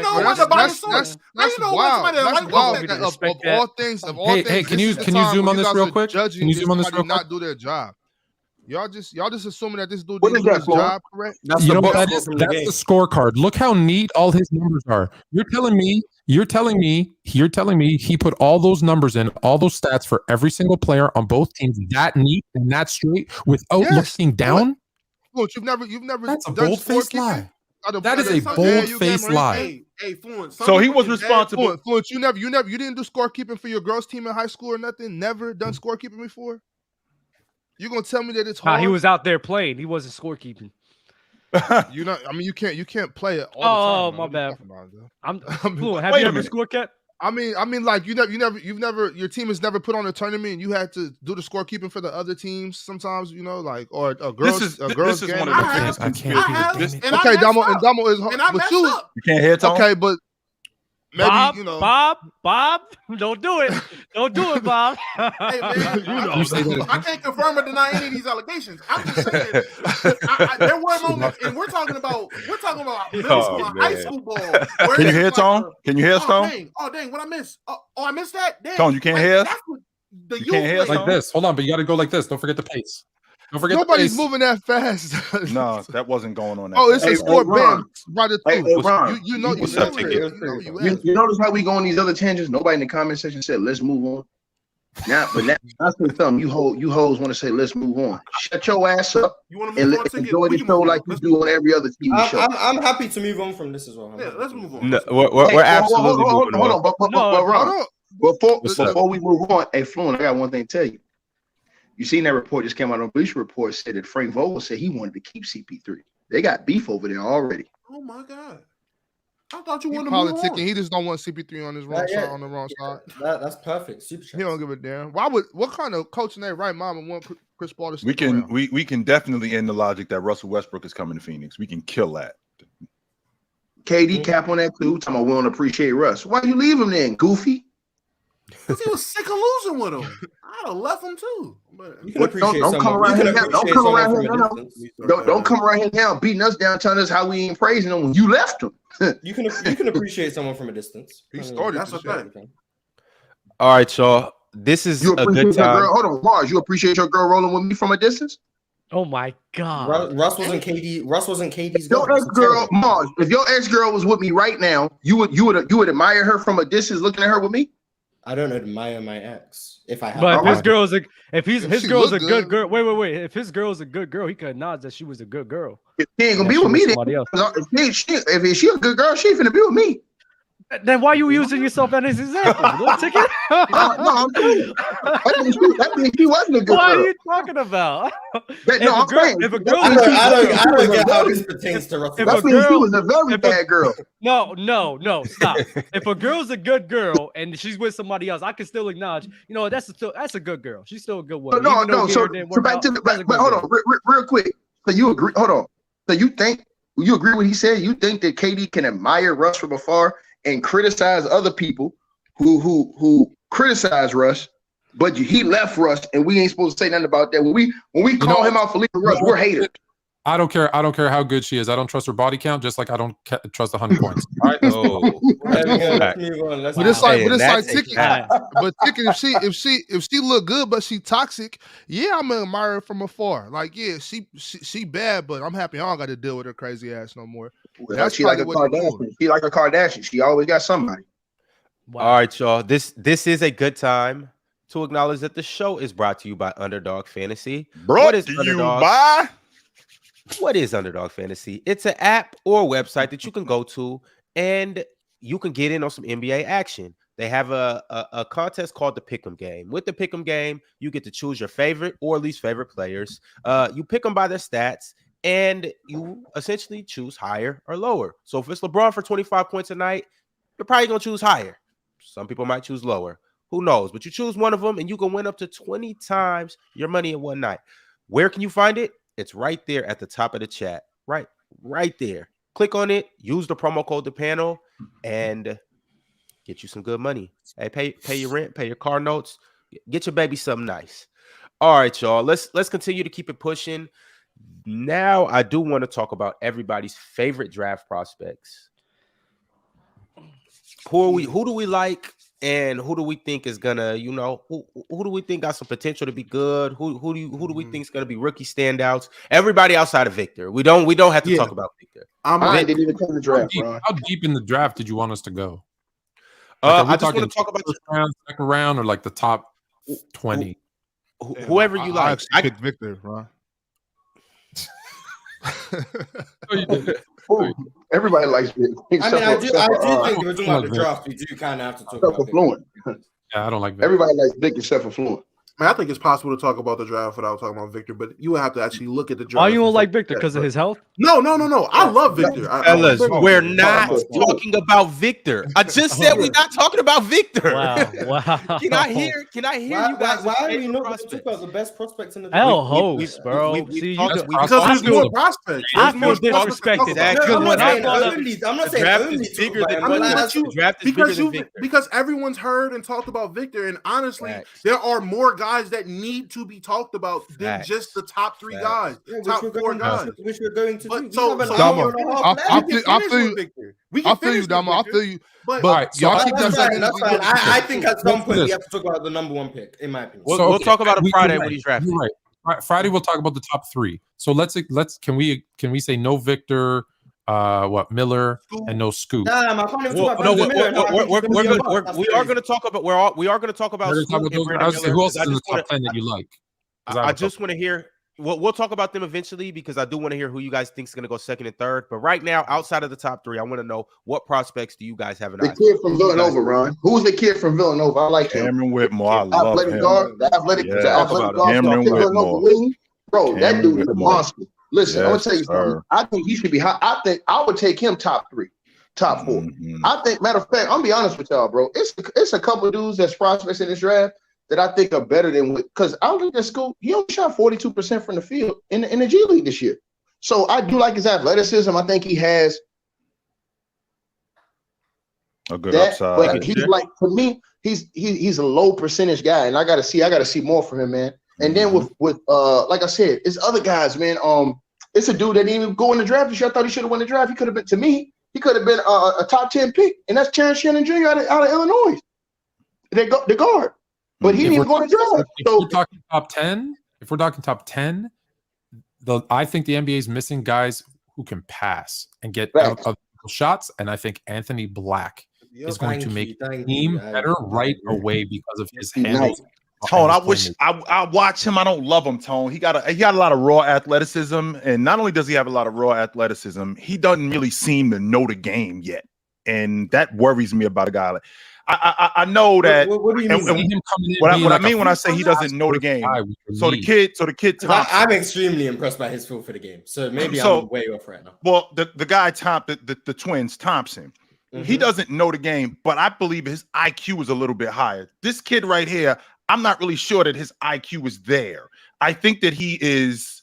know what the bottom source? How you know what somebody like? Of all things, hey, can you zoom on this real quick? Can you zoom on this real quick? Not do their job. Y'all just assuming that this dude didn't do his job, correct? You know what that is? That's the scorecard. Look how neat all his numbers are. You're telling me he put all those numbers in, all those stats for every single player on both teams that neat and that straight without looking down? Look, you've never. That's a bold-faced lie. That is a bold-faced lie. Hey, Fluent. So he was responsible. Fluent, you didn't do scorekeeping for your girls' team in high school or nothing. Never done scorekeeping before. You gonna tell me that it's hard? He was out there playing. He wasn't scorekeeping. You can't play it all the time. My bad. I'm Fluent. Have you ever scorekept? I mean, like you've never, your team has never put on a tournament, and you had to do the scorekeeping for the other teams. Sometimes, like, or a girls game. One of the biggest conspiracies. Okay, Damo is, but you can't head Tom. Okay, but maybe Bob, don't do it, Bob. Hey man, I can't confirm or deny any of these allegations. I'm just saying there were moments, and we're talking about middle school and high school ball. Can you hear Tom? Can you hear Tom? Oh dang, what I missed? I missed that. Dang, Tom, you can't hear? You can't hear like this. Hold on, but you got to go like this. Don't forget the pace. Nobody's moving that fast. No, that wasn't going on. It's a sport ban. You notice how we go on these other tangents? Nobody in the comment section said, let's move on. Now I say something. You hoes want to say, let's move on. Shut your ass up and enjoy the show like you do on every other TV show. I'm happy to move on from this as well. Yeah, let's move on. No, we're absolutely moving on. Hold on, but Ron, before we move on, hey, Fluent, I got one thing to tell you. You seen that report just came out on Bleacher Report said that Frank Vogel said he wanted to keep CP3. They got beef over there already. Oh my God. I thought you wanted to move politicking. on. He just don't want CP3 on his wrong side, on the wrong side. That's perfect. Super he don't give a damn. What kind of coach in their right mind would want Chris Paul to stick we can definitely end the logic that Russell Westbrook is coming to Phoenix. We can kill that. KD cap on that too. Talking about we don't appreciate Russ. Why you leave him then, goofy? Because he was sick of losing with him. I'd have left him too. But you can appreciate don't come around here now. Don't come around here now beating us down, telling us how we ain't praising him when you left him. you can appreciate someone from a distance. He started. That's a fact. All right, y'all. This is a good time. Girl, hold on, Mars. You appreciate your girl rolling with me from a distance? Oh my God. Russ wasn't KD's girl. Your ex-girl, Mars. If your ex-girl was with me right now, you would admire her from a distance, looking at her with me. I don't admire my ex. If I have, but if his girl's his girl's a good girl. Wait. If his girl's a good girl, he could acknowledge that she was a good girl. If she ain't gonna be with me, if she a good girl, she ain't finna be with me. Then why are you using yourself as an example? Little ticket? No, I'm kidding. That means she wasn't a good girl. What are you talking about? If a girl, I don't get how this pertains to Russell. That means she was a very bad girl. No, stop. If a girl's a good girl and she's with somebody else, I can still acknowledge, that's a good girl. She's still a good one. No. So back to but hold on, real quick. So you agree? Hold on. So you agree with what he said? You think that KD can admire Russ from afar and criticize other people who criticize Russ, but he left Russ, and we ain't supposed to say nothing about that. When we call him out for leaving Russ, we're haters. I don't care how good she is. I don't trust her body count, just like I don't trust 100 points. All right. But it's like Ticket. But Ticket, if she look good, but she toxic, yeah, I'm gonna admire her from afar. Like, yeah, she bad, but I'm happy I don't got to deal with her crazy ass no more. Well, she like a Kardashian. She like a Kardashian. She always got somebody. Wow. All right, y'all. This is a good time to acknowledge that the show is brought to you by Underdog Fantasy. Brought to you by. What is Underdog Fantasy? It's an app or website that you can go to and you can get in on some NBA action. They have a contest called the Pick'em Game. With the Pick'em Game, you get to choose your favorite or least favorite players. You pick them by their stats, and you essentially choose higher or lower. So if it's LeBron for 25 points a night, you're probably going to choose higher. Some people might choose lower. Who knows? But you choose one of them, and you can win up to 20 times your money in one night. Where can you find it? It's right there at the top of the chat. Right there. Click on it. Use the promo code THEPANEL and get you some good money. Hey, pay your rent, pay your car notes. Get your baby something nice. All right, y'all. Let's continue to keep it pushing. Now, I do want to talk about everybody's favorite draft prospects. Who do we like, and who do we think is gonna, who do we think got some potential to be good? Who do we think is gonna be rookie standouts? Everybody outside of Victor. We don't have to talk about Victor. I didn't even come to the draft. How deep in the draft did you want us to go? I just want to talk about the second round or like the top 20. Whoever you like. I picked Victor, bro. Everybody likes Victor. I do think if we're talking about the draft, we do kind of have to talk about Fluent. Yeah, I don't like Victor. Everybody likes Victor except for Fluent. I think it's possible to talk about the draft without talking about Victor, but you would have to actually look at the draft. Why you don't like Victor? Because of his health? No. I love Victor. Fellas, we're not talking about Victor. I just said we're not talking about Victor. Wow. Can I hear you guys? Why are we not going to talk about the best prospects in the draft? Hell host, bro. Because there's more prospects. I feel disrespected. I'm not saying only bigger than because everyone's heard and talked about Victor, and honestly, there are more guys that need to be talked about than just the top three guys, top four guys. Which we're going to do. I feel you, Damo. I feel you. But y'all keep that. That's fine. I think at some point we have to talk about the number one pick, in my opinion. We'll talk about it Friday when he's drafted. Right. Friday we'll talk about the top three. So let's can we say no Victor, Miller, and no Scoop? We are going to talk about who else is in the top 10 that you like. I just want to hear we'll talk about them eventually because I do want to hear who you guys think is going to go second and third. But right now, outside of the top three, I want to know what prospects do you guys have in the kid from Villanova, Ron? Who's the kid from Villanova? I like him. Cameron Whitmore. I love athletic him. Guard, the athletic guard. Cameron Whitmore. Bro, that dude is a monster. Listen, I'm gonna tell you something. I think he should be high. I think I would take him top 3, top 4. I think, matter of fact, I'm gonna be honest with y'all, bro. It's a couple of dudes that's prospects in this draft that I think are better than because I don't think that school. He only shot 42% from the field in the G League this year. So I do like his athleticism. I think he has a good upside. But he's like, to me, he's a low percentage guy, and I gotta see more from him, man. And then with like I said, it's other guys, man. It's a dude that didn't even go in the draft this year. I thought he should have won the draft. He could have been, to me, he could have been a top 10 pick, and that's Terrence Shannon Jr. out of Illinois. The guard, but he didn't even go in the draft. If we're talking top 10, I think the NBA is missing guys who can pass and get out shots, and I think Anthony Black is going to make the team better right away because of his handles. Tone, I watch him. I don't love him, Tone. He got a lot of raw athleticism, and not only does he have a lot of raw athleticism, he doesn't really seem to know the game yet, and that worries me about a guy like. I know that. What do you mean? What I mean when I say he doesn't know the game. So the kid. I'm extremely impressed by his feel for the game. So maybe I'm way off right now. Well, the guy the twins Thompson. He doesn't know the game, but I believe his IQ is a little bit higher. This kid right here, I'm not really sure that his IQ is there. I think that he is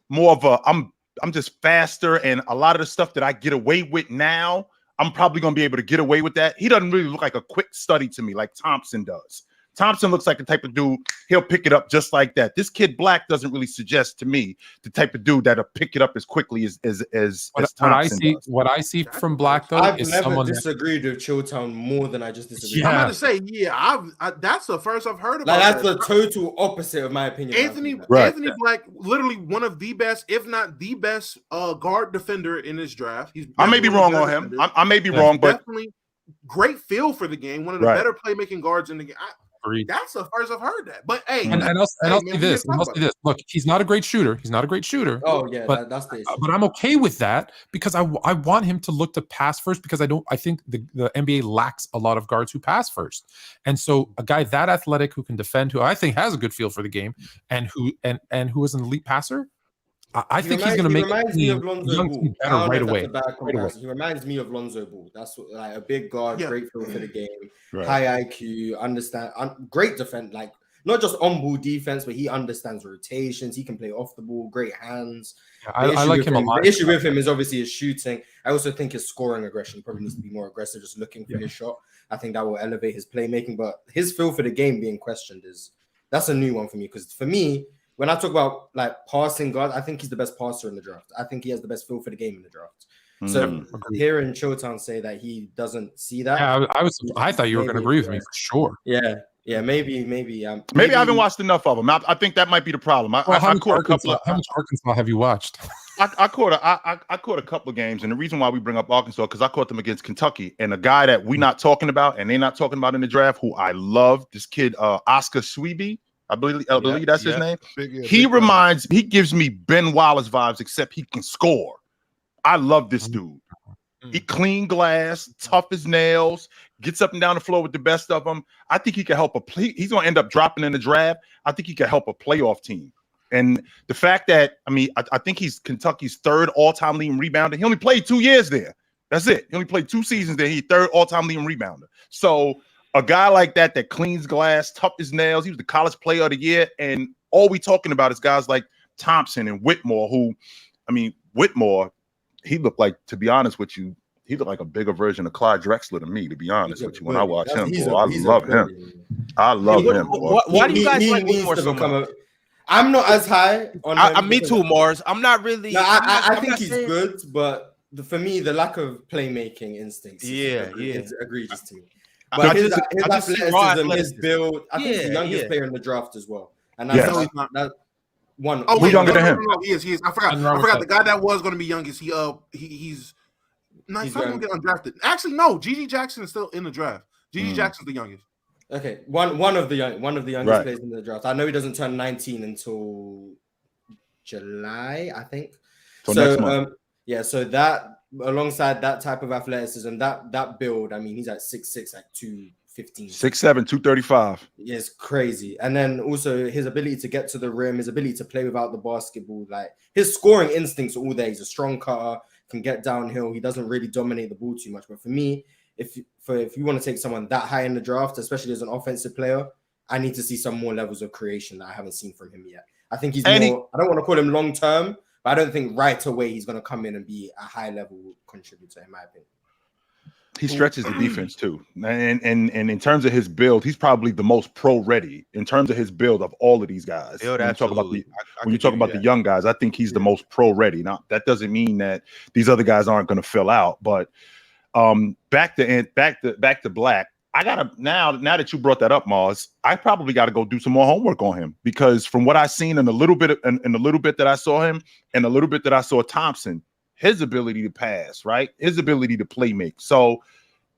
more of a I'm just faster, and a lot of the stuff that I get away with now, I'm probably going to be able to get away with that. He doesn't really look like a quick study to me like Thompson does. Thompson looks like the type of dude, he'll pick it up just like that. This kid Black doesn't really suggest to me the type of dude that'll pick it up as quickly as Thompson does. What I see from Black, though, I've is never someone disagreed with Chilltown more than I just disagreed. I'm about to say, that's the first I've heard about. That's the total opposite of my opinion. Anthony Black, literally one of the best, if not the best, guard defender in this draft. I may be wrong on him. I may be wrong, but definitely great feel for the game. One of the better playmaking guards in the game. That's the first I've heard that. But hey, and I'll say this. Look, he's not a great shooter. Oh yeah, that's the issue. But I'm okay with that because I want him to look to pass first because I think the NBA lacks a lot of guards who pass first. And so a guy that athletic who can defend, who I think has a good feel for the game, and who is an elite passer, I think he's going to make young team better right away. He reminds me of Lonzo Ball. That's like a big guard, great feel for the game, high IQ, understand, great defense. Like not just on ball defense, but he understands rotations. He can play off the ball, great hands. Yeah, I like him a lot. The issue with him is obviously his shooting. I also think his scoring aggression probably needs to be more aggressive, just looking for his shot. I think that will elevate his playmaking. But his feel for the game being questioned that's a new one for me because for me. When I talk about like passing guard, I think he's the best passer in the draft. I think he has the best feel for the game in the draft. So hearing Chilltown say that he doesn't see that. Yeah, I thought you were going to agree with me for sure. Yeah, maybe. Maybe I haven't watched enough of him. I think that might be the problem. How much Arkansas have you watched? I caught a couple of games, and the reason why we bring up Arkansas because I caught them against Kentucky, and a guy that we're not talking about, and they're not talking about in the draft, who I love, this kid Oscar Sweeby. I believe that's his name. He gives me Ben Wallace vibes, except he can score. I love this dude. He clean glass, tough as nails, gets up and down the floor with the best of them. I think he can help he's going to end up dropping in the draft. I think he can help a playoff team. And the fact that, I think he's Kentucky's third all-time leading rebounder. He only played 2 years there. That's it. He only played 2 seasons there. He's third all-time leading rebounder. So a guy like that cleans glass, tough as nails. He was the college player of the year. And all we talking about is guys like Thompson and Whitmore, Whitmore, he looked like, to be honest with you, he looked like a bigger version of Clyde Drexler to me, to be honest with you. When I watch him, I love him. I love him. Why do you guys like Whitmore so much? I'm not as high on him. Me too, Mars. I'm not really. No, I think he's good, but for me, the lack of playmaking instincts is egregious to me. But his athleticism, his build, I think he's the youngest player in the draft as well. And that's one. Oh, wait, younger than him. No, he is. I forgot the guy that was going to be youngest. He's not going to get undrafted. Actually, no. Gigi Jackson is still in the draft. Gigi Jackson's the youngest. Okay, one of the youngest players in the draft. I know he doesn't turn 19 until July, I think. So next month. So that alongside that type of athleticism, that build, I mean, he's at 6'6", like 215. 6'7", 235. Yeah, it's crazy. And then also his ability to get to the rim, his ability to play without the basketball, like his scoring instincts are all there. He's a strong cutter, can get downhill. He doesn't really dominate the ball too much. But for me, if you want to take someone that high in the draft, especially as an offensive player, I need to see some more levels of creation that I haven't seen from him yet. I think he's I don't want to call him long term, but I don't think right away he's going to come in and be a high level contributor, in my opinion. He stretches the defense too, and in terms of his build, he's probably the most pro ready in terms of his build of all of these guys. When you talk about the young guys, I think he's the most pro ready. Now that doesn't mean that these other guys aren't going to fill out, but back to Black. I gotta now that you brought that up, Mars, I probably got to go do some more homework on him, because from what I've seen in a little bit that I saw him and a little bit that I saw Thompson, his ability to pass, right? His ability to play make. So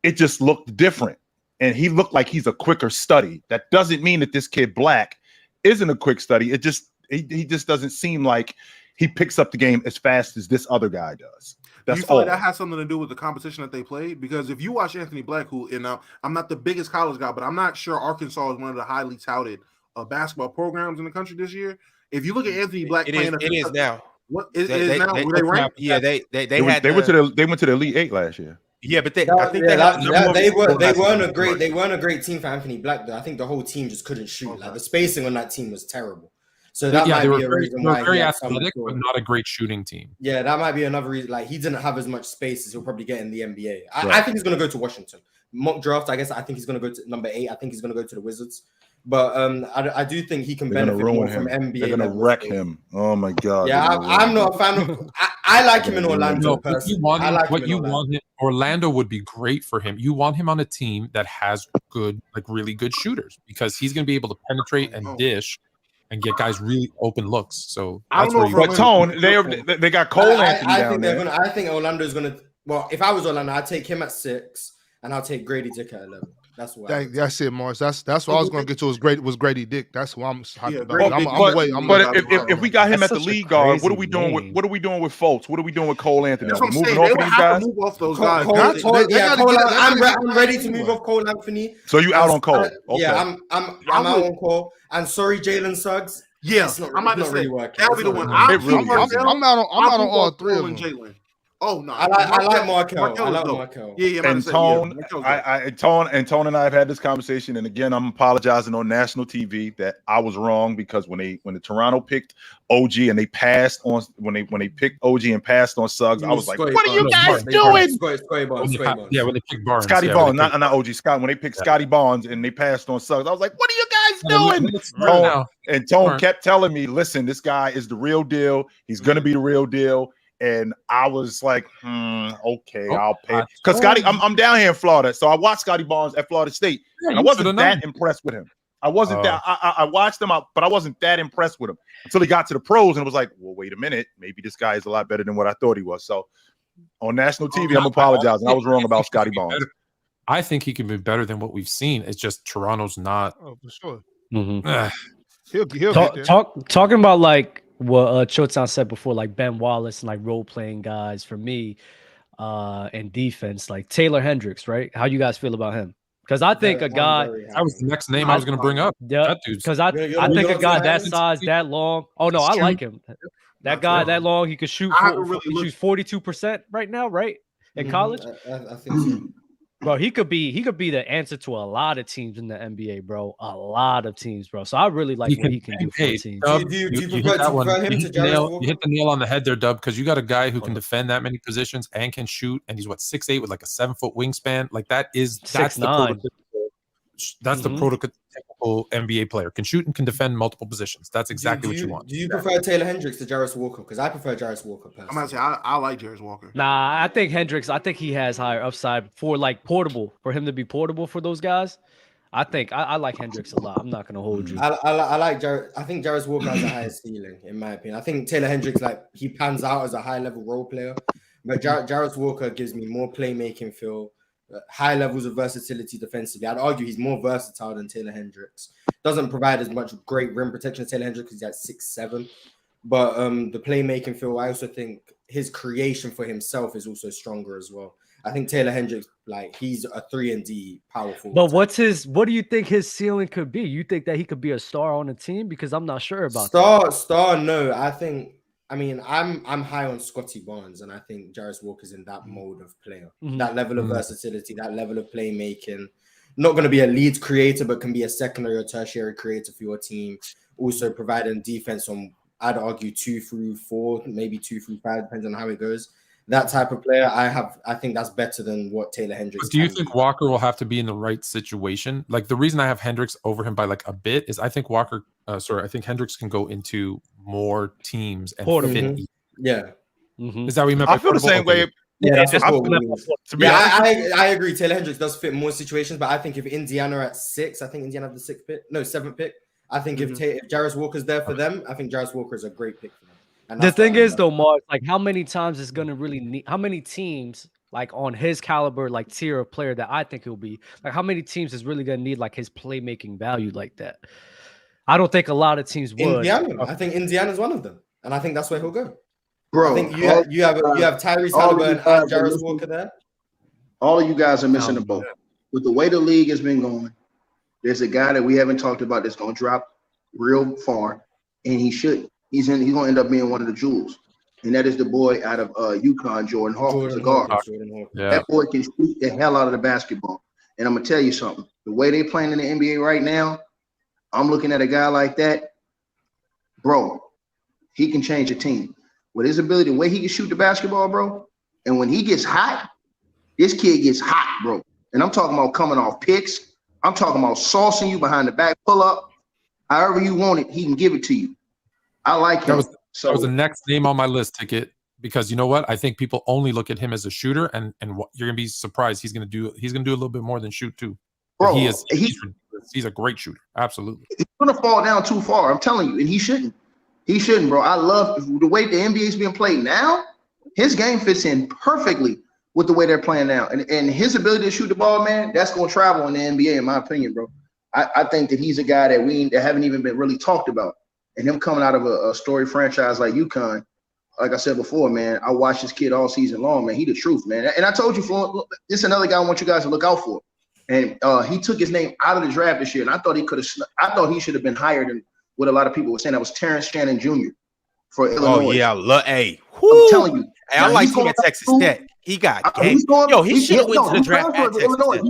it just looked different. And he looked like he's a quicker study. That doesn't mean that this kid Black isn't a quick study. It just he just doesn't seem like he picks up the game as fast as this other guy does. Do you feel like that has something to do with the competition that they played? Because if you watch Anthony Black, I'm not the biggest college guy, but I'm not sure Arkansas is one of the highly touted basketball programs in the country this year. If you look at Anthony Black it is now. What is now? Were they ranked? Yeah, they went to the Elite Eight last year. Yeah, but they weren't a great team for Anthony Black though. I think the whole team just couldn't shoot. Okay. Like the spacing on that team was terrible. So that might be a reason why very athletic, but not a great shooting team. Yeah, that might be another reason. Like he didn't have as much space as he'll probably get in the NBA. I think he's going to go to Washington. Mock draft, I think he's going to go to number 8. I think he's going to go to the Wizards. But I do think he can benefit more from NBA. They're going to wreck him. Oh my God. Yeah, I'm not a fan of. I like him in Orlando. Orlando would be great for him. You want him on a team that has good, like really good shooters, because he's going to be able to penetrate and dish and get guys really open looks. So that's where but Tone, they got Cole Anthony down there. I think Orlando's gonna. Well, if I was Orlando, I'd take him at 6, and I'll take Grady Dick at 11. That's what. That's it, Mars. That's what I was gonna get to. Was Grady Dick. That's what I'm hyped about. But if we got him at the lead guard, what are we doing with Fultz? What are we doing with Cole Anthony? Are we moving off these guys? Move off those guys. I'm ready to move off Cole Anthony. So you out on Cole? Yeah, I'm out on Cole. And sorry, Jalen Suggs. Yeah, I'm about to say that'll be the one. I'm out on all three of them. Jalen. Oh no, I like Markel. Yeah. And Tone and I have had this conversation, and again, I'm apologizing on national TV that I was wrong, because when the Toronto picked OG and they passed on when they picked OG and passed on Suggs, I was like, what are you guys doing? Yeah, when they picked Barnes, Scotty Barnes, not OG Scott. When they picked Scotty Barnes and they passed on Suggs, I was like, what are you guys doing? Tone kept telling me, listen, this guy is the real deal. He's gonna be the real deal. And I was like, okay, I'll pay. Because Scotty, I'm down here in Florida, so I watched Scotty Barnes at Florida State, and I wasn't that impressed with him. I wasn't that. I watched him, but I wasn't that impressed with him until he got to the pros, and it was like, well, wait a minute, maybe this guy is a lot better than what I thought he was. So on national TV, I'm apologizing. I was wrong about Scotty Barnes. I think he can be better than what we've seen. It's just Toronto's not. Oh, for sure. He'll get there. Talking about like what Chotan said before, like Ben Wallace and like role playing guys for me, and defense, like Taylor Hendricks, right? How you guys feel about him? Because I think a guy that was the next name I was going to bring up. Yeah, because I think a guy that size, that long. Oh no, I like him. That guy that long, he could shoot. He shoots 42% right now, right? In college, I think so. Bro, he could be the answer to a lot of teams in the NBA, bro. A lot of teams, bro. So I really like what he can do for the team. You hit the nail on the head there, Dub, because you got a guy who can defend that many positions and can shoot, and he's 6'8" with like a 7-foot wingspan. Like that's the prototypical NBA player. Can shoot and can defend multiple positions. That's exactly what you want. Do you prefer Taylor Hendricks to Jarris Walker? Because I prefer Jarris Walker personally. I'm gonna say I like Jarris Walker. Nah, I think Hendricks. I think he has higher upside for like portable, for him to be portable for those guys. I think I like Hendricks a lot. I'm not gonna hold you. I like Jarris. I think Jarris Walker has a higher ceiling, in my opinion. I think Taylor Hendricks, like, he pans out as a high level role player, but Jarris Walker gives me more playmaking feel. High levels of versatility defensively. I'd argue he's more versatile than Taylor Hendricks. Doesn't provide as much great rim protection as Taylor Hendricks because he's at 6'7". But the playmaking feel, I also think his creation for himself is also stronger as well. I think Taylor Hendricks, like, he's a 3-and-D powerful. But what do you think his ceiling could be? You think that he could be a star on the team? Because I'm not sure about Star, no. I'm high on Scotty Barnes, and I think Jarvis Walker's in that mode of player. That level of versatility, that level of playmaking. Not going to be a lead creator, but can be a secondary or tertiary creator for your team. Also providing defense on, I'd argue, 2 through 4, maybe 2 through 5, depends on how it goes. That type of player, I think that's better than what Taylor Hendricks. But do you think Walker will have to be in the right situation? Like, the reason I have Hendricks over him by like a bit is I think I think Hendricks can go into more teams and fit. Yeah. Is that what you meant? I feel the same way. Yeah, I agree. Taylor Hendricks does fit more situations, but I think if Indiana are at 6, I think Indiana have the 7th pick. I think if Jarvis Walker's there for them, I think Jarvis Walker is a great pick for them. And the thing is, though, Mark, like, how many times is going to really need, how many teams, like, on his caliber, like, tier of player that I think he'll be, like, how many teams is really going to need, like, his playmaking value like that? I don't think a lot of teams would. Indiana. I think Indiana's one of them, and I think that's where he'll go. Bro, I think you have Tyrese Halliburton and Jarvis Walker there. All of you guys are missing the boat. With the way the league has been going, there's a guy that we haven't talked about that's going to drop real far, and he shouldn't. He's going to end up being one of the jewels, and that is the boy out of UConn, Jordan Hawkins, a guard. Yeah. That boy can shoot the hell out of the basketball. And I'm going to tell you something. The way they're playing in the NBA right now, I'm looking at a guy like that, bro, he can change a team. With his ability, the way he can shoot the basketball, bro, and when he gets hot, this kid gets hot, bro. And I'm talking about coming off picks. I'm talking about saucing you behind the back, pull up. However you want it, he can give it to you. I like him. That was the next name on my list, Ticket, because you know what? I think people only look at him as a shooter, and you're gonna be surprised he's gonna do a little bit more than shoot too. Bro, he's a great shooter. Absolutely. He's gonna fall down too far. I'm telling you, and he shouldn't. He shouldn't, bro. I love the way the NBA is being played now. His game fits in perfectly with the way they're playing now, and his ability to shoot the ball, man, that's gonna travel in the NBA, in my opinion, bro. I think that he's a guy that haven't even been really talked about. And him coming out of a storied franchise like UConn, like I said before, man, I watched this kid all season long, man. He the truth, man. And I told you, this is another guy I want you guys to look out for. And he took his name out of the draft this year, and I thought he should have been higher than what a lot of people were saying. That was Terrence Shannon Jr. for Illinois. Oh yeah, I'm telling you. Hey, I like him at Texas Tech. He got game. He should have went to the draft at Texas Tech.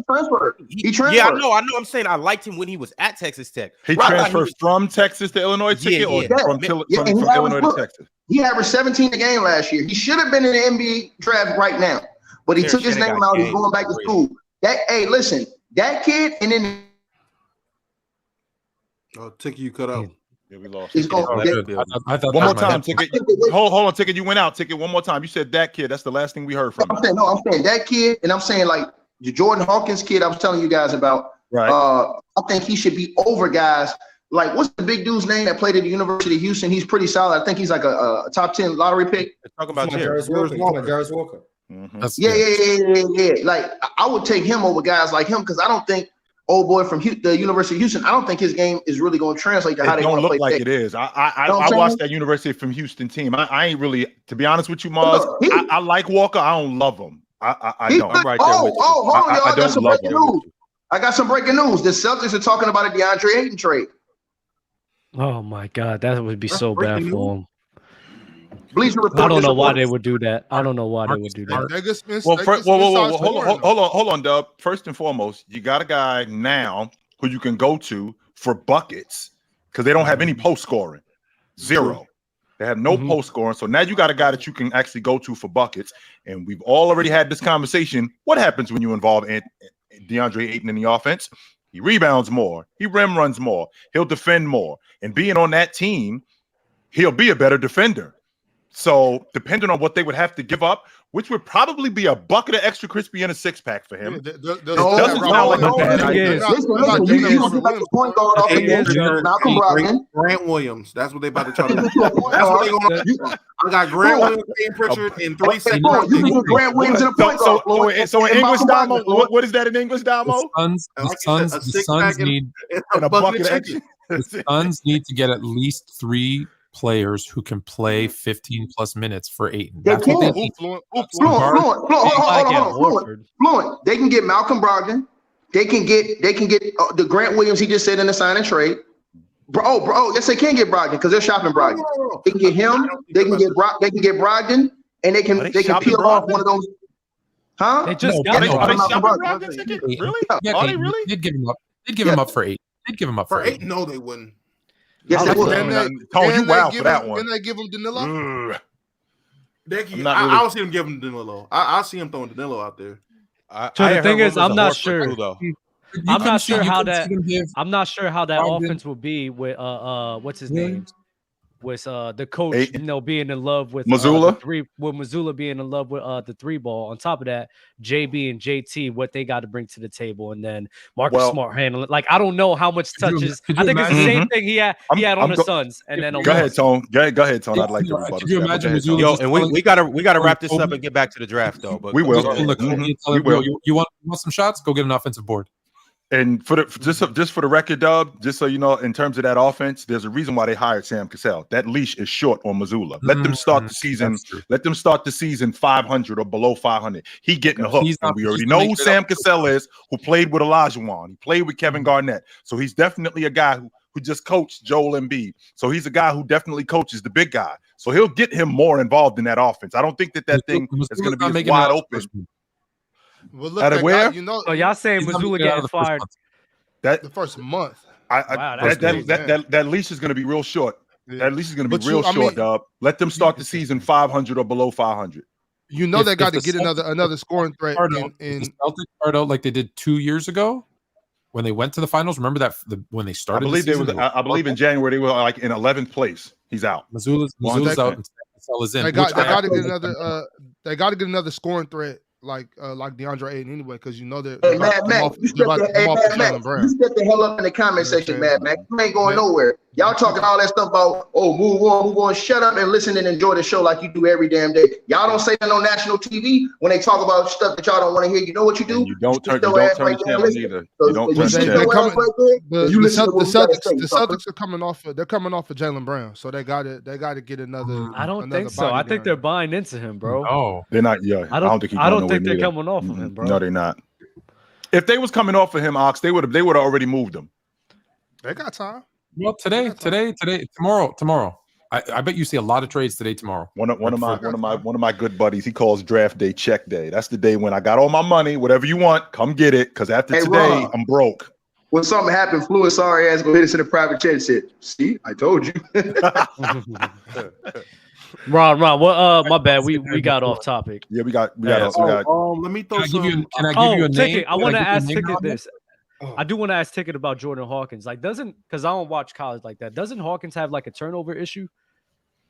He transferred. Yeah, I know. I'm saying I liked him when he was at Texas Tech. He transferred from Texas to Illinois, from Illinois to Texas. He averaged 17 a game last year. He should have been in the NBA draft right now, but he took his name out. He's going back to school. Listen, that kid, and then Ticket, you cut out. Yeah, we lost. He's going. One more time, Ticket. Hold on, Ticket. You went out, Ticket. One more time. You said that kid. That's the last thing we heard from him. I'm saying that kid, and I'm saying like the Jordan Hawkins kid I was telling you guys about. Right. I think he should be over guys. Like, what's the big dude's name that played at the University of Houston? He's pretty solid. I think he's like a top 10 lottery pick. Talking about Jarvis Walker. Mm-hmm. Yeah. Like, I would take him over guys like him because I don't think old boy from the University of Houston, I don't think his game is really going to translate to how they want to play. It don't look like it is. I watched that University from Houston team. I ain't really, to be honest with you, Mars, I like Walker. I don't love him. I don't. I'm right there with you. Hold on, y'all. I got some breaking news. I got some breaking news. The Celtics are talking about a DeAndre Ayton trade. Oh my God, that would be so bad for him. Bleacher Report. I don't know why they would do that. Hold on. Hold on, Dub. First and foremost, you got a guy now who you can go to for buckets because they don't have any post scoring. Zero. They have no post scoring. So now you got a guy that you can actually go to for buckets. And we've already had this conversation. What happens when you involve DeAndre Ayton in the offense? He rebounds more. He rim runs more. He'll defend more. And being on that team, he'll be a better defender. So depending on what they would have to give up, which would probably be a bucket of extra crispy and a 6-pack for him. It doesn't sound like a bad idea. Listen, point guard off against Malcolm Brogdon. Grant Williams. That's what they about to try to do. That's what they going to do. I got Grant Williams, Payton Pritchard, in 3 seconds. Grant Williams in a point guard. So in English, Damo, what is that in English, Damo? The Suns need a bucket of extra. The Suns need to get at least 3 players who can play 15 plus minutes for Ayton. They That's what they can. need. Fluent. They can get Malcolm Brogdon. They can get the Grant Williams he just said in the sign and trade. Bro, yes, they can get Brogdon because they're shopping Brogdon. They can get him. They can get Brogdon, and they can peel off one of those. Huh? They just got Brogdon. Really? Yeah, Are they really? They'd give him up. They'd give him up for 8. They'd give him up for 8. No, they wouldn't. Yes, they would. Tone, you wild for that one. Can they give him Danilo? I don't see him giving Danilo. I see him throwing Danilo out there. So the thing is, I'm not sure. I'm not sure how that offense will be with what's his name? With the coach, being in love with Mazzulla. With Mazzulla being in love with the 3-ball. On top of that, JB and JT, what they got to bring to the table, and then Marcus Smart handling. Like I don't know how much touches. I think it's the same thing he had on the Suns, and then go ahead, Tone. Go ahead, Tone. I'd like to rebuttal. Could you imagine Mazzulla? Yo, and we gotta wrap this up and get back to the draft though. But we will. We will. You want some shots? Go get an offensive board. And for the record, Dub, just so you know, in terms of that offense, there's a reason why they hired Sam Cassell. That leash is short on Mazzulla. Let them start the season. Let them start the season 500 or below 500. He getting the hook. And we already know who Sam Cassell is, who played with Olajuwon. He played with Kevin Garnett. So he's definitely a guy who just coached Joel Embiid. So he's a guy who definitely coaches the big guy. So he'll get him more involved in that offense. I don't think that thing is going to be wide open. Well, look, where y'all saying Mazzulla getting fired the first month? That leash is going to be real short. Yeah. That leash is going to be real short, Dub. Let them start the season 500 or below 500. You know they got to get another scoring threat in Celtics start out like they did 2 years ago when they went to the finals. Remember that when they started? I believe in January they were like in 11th place. He's out. Mazzulla's out. And Cassell is in. They got to get another. They got to get another scoring threat like DeAndre Ayton anyway, because you know that. Hey, Matt, you step the hell up in the comment section, Matt. You ain't going nowhere. Y'all talking all that stuff about move on. Shut up and listen and enjoy the show like you do every damn day. Y'all don't say that on national TV when they talk about stuff that y'all don't want to hear. You know what you do? And you don't turn the channel either. You don't turn the channel. The Celtics are coming off. They're coming off of Jaylen Brown, so they got to get another. I don't think so. I think they're buying into him, bro. Oh, they're not. Yeah, I don't think they're coming off of him, bro. No, they're not. If they was coming off of him, Ox, they would have already moved him. They got time. Well, today, tomorrow. I bet you see a lot of trades today, tomorrow. One of my good buddies, he calls draft day check day. That's the day when I got all my money, whatever you want, come get it. Because after today, Ron, I'm broke. When something happened, Fluid sorry ass go hit us in a private chat and said, "See, I told you." Ron, what? My bad. We got off topic. Yeah, we got. Let me throw some. Can I give you a name? Ticket. I want to ask Ticket this. I do want to ask Ticket about Jordan Hawkins. Like, because I don't watch college like that. Doesn't Hawkins have like a turnover issue?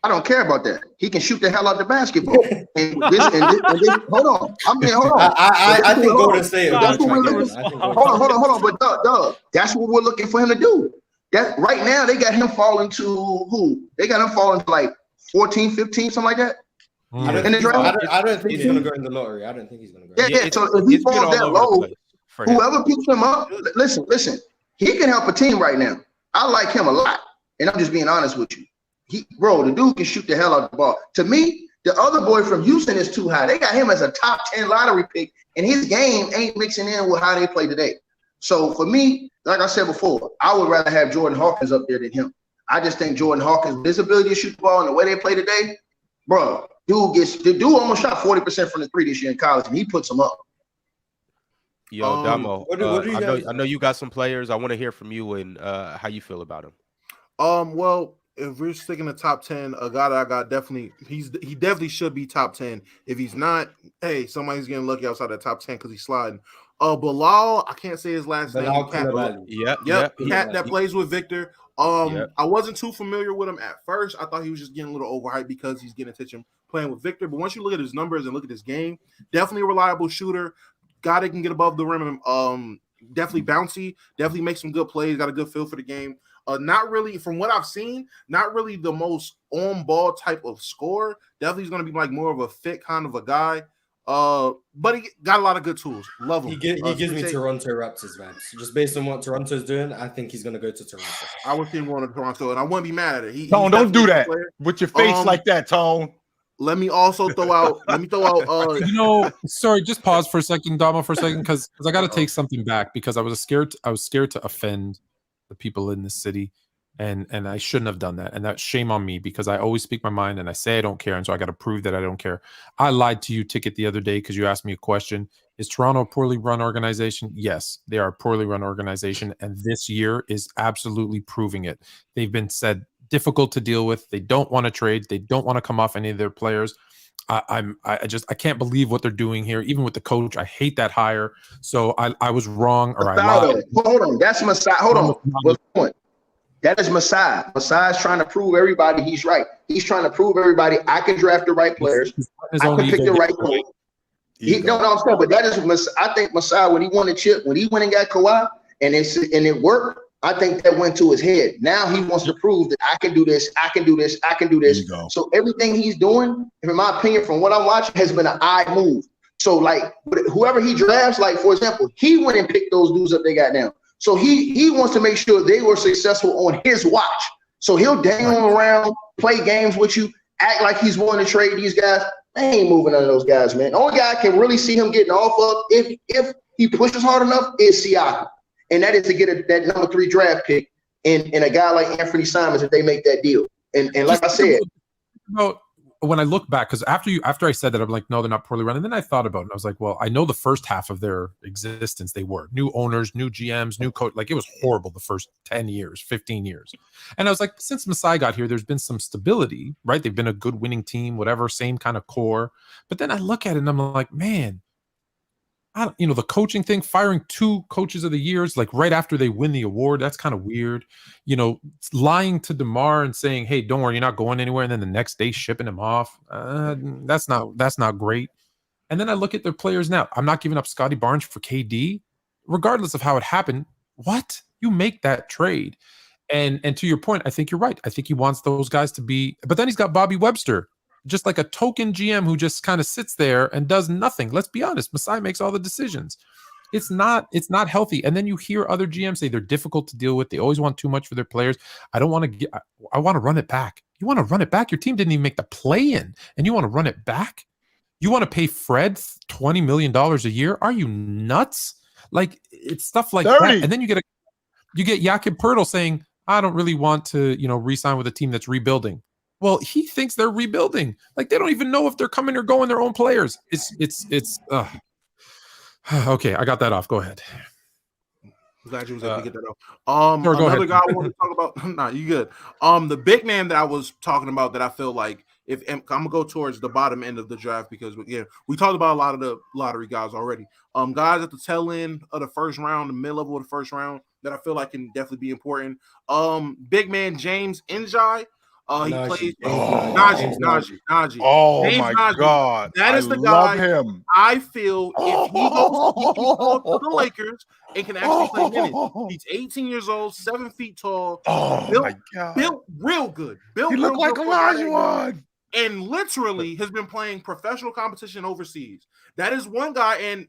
I don't care about that. He can shoot the hell out the basketball. Hold on. I think Golden State. Hold on. But Doug, that's what we're looking for him to do. That right now they got him falling to who? They got him falling to like 14, 15, something like that. I don't think he's going to go in the lottery. I don't think he's going to go. Yeah. So if he falls that low, whoever picks him up, listen. He can help a team right now. I like him a lot, and I'm just being honest with you. The dude can shoot the hell out of the ball. To me, the other boy from Houston is too high. They got him as a top 10 lottery pick, and his game ain't mixing in with how they play today. So for me, like I said before, I would rather have Jordan Hawkins up there than him. I just think Jordan Hawkins, with his ability to shoot the ball and the way they play today, bro, the dude almost shot 40% from the three this year in college, and he puts them up. Yo, Damo, I know you got some players. I want to hear from you and how you feel about him. Well, if we're sticking to top 10, a guy that I got he definitely should be top 10. If he's not, hey, somebody's getting lucky outside that top 10 because he's sliding. Bilal, I can't say his last name. Yep. Cat that plays with Victor. I wasn't too familiar with him at first. I thought he was just getting a little overhyped because he's getting attention playing with Victor. But once you look at his numbers and look at his game, definitely a reliable shooter. Guy that can get above the rim. Definitely bouncy. Definitely makes some good plays. Got a good feel for the game. Not really, from what I've seen, not really the most on-ball type of scorer. Definitely is going to be like more of a fit kind of a guy. But he got a lot of good tools. Love him. He gives me Toronto Raptors vibes. Just based on what Toronto's doing, I think he's gonna go to Toronto. I would see him going to Toronto, and I wouldn't be mad at it. Tone, don't do that with your face like that, Tone. Let me also throw out. Sorry, just pause for a second, Damo, for a second, because I got to take something back because I was scared to offend the people in this city. And I shouldn't have done that. And that's shame on me because I always speak my mind and I say I don't care. And so I got to prove that I don't care. I lied to you, Ticket, the other day because you asked me a question. Is Toronto a poorly run organization? Yes, they are a poorly run organization. And this year is absolutely proving it. They've been said difficult to deal with. They don't want to trade. They don't want to come off any of their players. I can't believe what they're doing here. Even with the coach, I hate that hire. So I was wrong or I lied. Hold on. That's Masai. Hold on. What's the point? That is Masai. Masai's trying to prove everybody he's right. He's trying to prove everybody I can draft the right players. I can pick the right coach. I'm saying, but that is I think Masai when he won the chip, when he went and got Kawhi, and it worked. I think that went to his head. Now he wants to prove that I can do this. I can do this. I can do this. So everything he's doing, in my opinion, from what I'm watching, has been an eye move. So like whoever he drafts, like for example, he went and picked those dudes that they got now. So he wants to make sure they were successful on his watch. So he'll dangle around, play games with you, act like he's wanting to trade these guys. They ain't moving none of those guys, man. The only guy I can really see him getting off of if he pushes hard enough is Siakam. And that is to get that number 3 draft pick and a guy like Anthony Simons if they make that deal. And like I said, when I look back, because after I said that, I'm like, no, they're not poorly run. And then I thought about it. And I was like, well, I know the first half of their existence, they were new owners, new GMs, new coach. Like it was horrible the first 10 years, 15 years. And I was like, since Masai got here, there's been some stability, right? They've been a good winning team, whatever, same kind of core. But then I look at it and I'm like, man, the coaching thing, firing 2 coaches of the years, like right after they win the award, that's kind of weird. Lying to DeMar and saying, hey, don't worry, you're not going anywhere. And then the next day shipping him off. That's not great. And then I look at their players now. I'm not giving up Scotty Barnes for KD, regardless of how it happened. What? You make that trade. And to your point, I think you're right. I think he wants those guys to be, but then he's got Bobby Webster, just like a token GM who just kind of sits there and does nothing. Let's be honest. Masai makes all the decisions. It's not healthy. And then you hear other GMs say they're difficult to deal with. They always want too much for their players. I want to run it back. You want to run it back? Your team didn't even make the play-in and you want to run it back? You want to pay Fred $20 million a year? Are you nuts? Like it's stuff like 30. That. And then you get Jakob Poeltl saying, I don't really want to, re-sign with a team that's rebuilding. Well, he thinks they're rebuilding. Like they don't even know if they're coming or going their own players. It's okay. I got that off. Go ahead. Glad you was able to get that off. Another guy I want to talk about. Nah, you good. The big man that I was talking about that I feel like if I'm gonna go towards the bottom end of the draft because we talked about a lot of the lottery guys already. Guys at the tail end of the first round, the mid level of the first round that I feel like can definitely be important. Big man James Njai. He plays Najee. Oh James my Najee. God. That is the guy him. I feel if he goes to the Lakers and can actually play minutes. He's 18 years old, 7 feet tall. My God. Built real good. He looked like Olajuwon. And literally has been playing professional competition overseas. That is one guy. And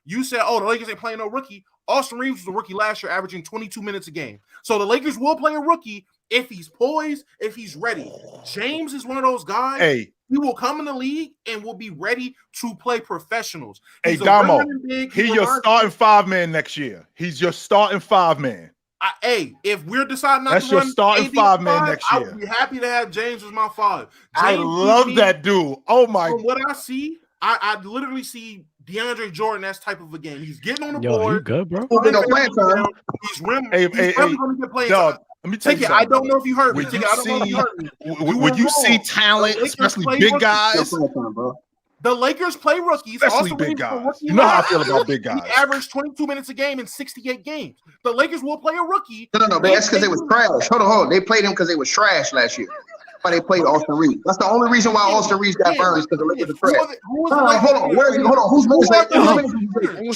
you said, the Lakers ain't playing no rookie. Austin Reeves was a rookie last year, averaging 22 minutes a game. So the Lakers will play a rookie if he's poised, if he's ready. James is one of those guys. Hey, he will come in the league and will be ready to play professionals. He's Damo, he's your starting 5-man next year. He's your starting 5-man. If we're deciding not that's to your run starting 5-man next year, I would be happy to have James as my 5. I love that dude. Oh my! From what I see, I literally see DeAndre Jordan as type of a game. He's getting on the board. You good, bro? He's really going to get playing time. Let me tell you something. I don't know if you heard me. When you see talent, especially big guys, the Lakers play rookies, especially big guys. You know how I feel about big guys. He averaged 22 minutes a game in 68 games. The Lakers will play a rookie. No, that's because they was trash. Hold on. They played him because they was trash last year. Why they played Austin Reeves. That's the only reason why Austin Reeves got burned is because the Lakers are trash. Hold on. Hold on. Who's minutes?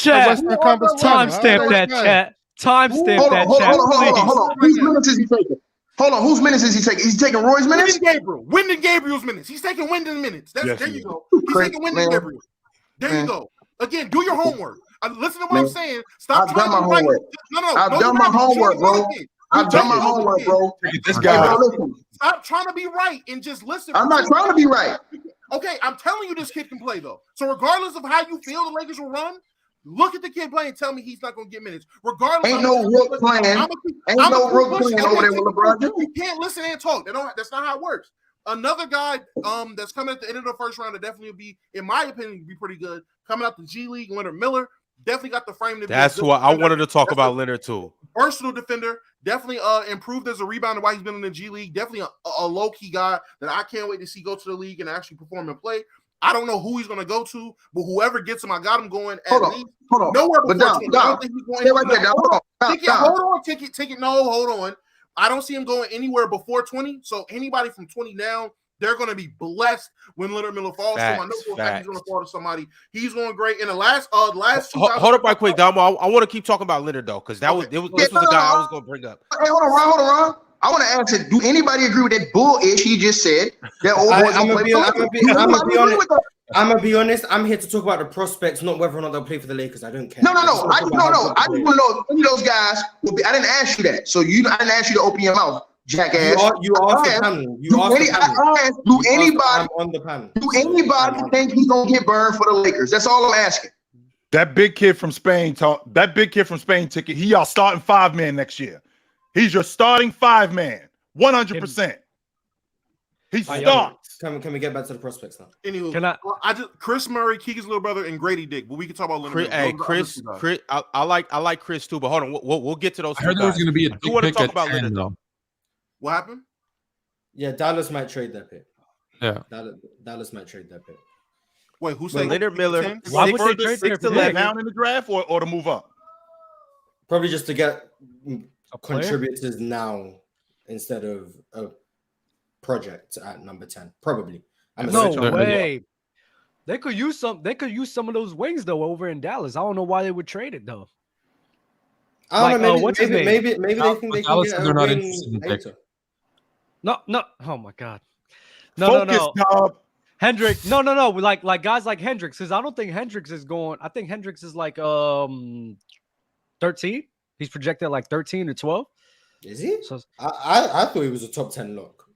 Chat. Timestamp that chat. Timestamp that chat. Hold on. Whose minutes is he taking? Hold on. Whose minutes is he taking? Is he taking Roy's minutes? Wyndon Gabriel's minutes. He's taking Wyndon minutes. There you go. He's taking Wyndon Gabriel. There you go. Again, do your homework. Listen to what I'm saying. Stop I've trying done to my be right. homework. No. I've done my homework, bro. I've done my homework, bro. This guy. Stop trying to be right and just listen. I'm not trying to be right. Okay, I'm telling you, this kid can play though. So regardless of how you feel the Lakers will run, look at the kid play and tell me he's not going to get minutes. Regardless, ain't no rook playing. Ain't no rook playing over there with LeBron. You can't listen and talk. That's not how it works. Another guy that's coming at the end of the first round that definitely will be, in my opinion, be pretty good. Coming out the G League, Leonard Miller. Definitely got the frame to be. That's what I wanted to talk about Leonard too. Versatile defender, definitely improved as a rebounder while he's been in the G League. Definitely a low-key guy that I can't wait to see go to the league and actually perform and play. I don't know who he's going to go to, but whoever gets him, I got him going at least. Hold on. Nowhere before 20. I don't think he's going anywhere. Hold on. Ticket. No, hold on. I don't see him going anywhere before 20. So anybody from 20 down, they're going to be blessed when Leonard Miller falls. So I know he's going to fall to somebody. He's going great. In the last two. Hold up right quick, Damo. I want to keep talking about Leonard though, because this was the guy I was going to bring up. Hey, hold on, Ron. I want to ask you, do anybody agree with that bullish he just said? That old boy's I'm gonna be honest. I'm here to talk about the prospects, not whether or not they'll play for the Lakers. I don't care. No. I just want to know if any of those guys will be. I didn't ask you that, so I didn't ask you to open your mouth, jackass. You asked the panel. Do anybody think he's gonna get burned for the Lakers? That's all I'm asking. That big kid from Spain, ticket. He y'all starting 5-man next year. He's your starting 5-man, 100%. He starts. Can we get back to the prospects now? Anywho, Chris Murray, Keegan's little brother, and Grady Dick. But we can talk about Leonard. Chris. I like Chris too, but hold on, we'll get to those. I heard there was going to be a big pick at 10, though. What happened? Yeah, Dallas might trade that pick. Yeah, Dallas might trade that pick. Wait, who's saying Leonard Miller? Why would they trade 6 to 11 down in the draft, or to move up? Probably just to get contributors now instead of a project at number 10. Probably. No way. They could use some of those wings though over in Dallas. I don't know why they would trade it though. I don't know. Maybe they think they can get they're not interested in Victor. No. Oh my God. Focus, no. Hendricks. No. Like guys like Hendricks, because I don't think Hendricks is going. I think Hendricks is like 13. He's projected like 13 to 12. Is he? So I thought he was a top 10 look.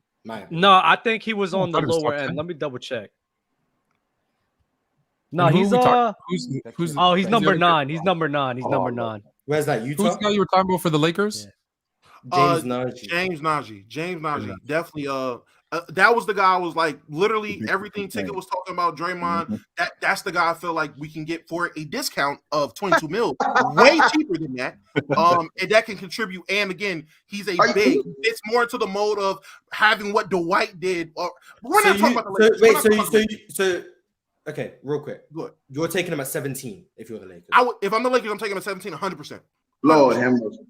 No, I think he was on the lower end. Let me double check. No, he's he's number 9. He's number 9. He's number 9. Where's that? Utah? Who's the guy you were talking about for the Lakers? Yeah. James Najee. Definitely. That was the guy I was like, literally everything Ticket was talking about Draymond. That's the guy I feel like we can get for a discount of 22 mil, way cheaper than that. And that can contribute. And again, he's a big. It's more into the mode of having what Dwight did. We're not talking about the Lakers. Okay, real quick. Good. You're taking him at 17 if you're the Lakers. If I'm the Lakers, I'm taking him at 17, 100%. Lord have mercy.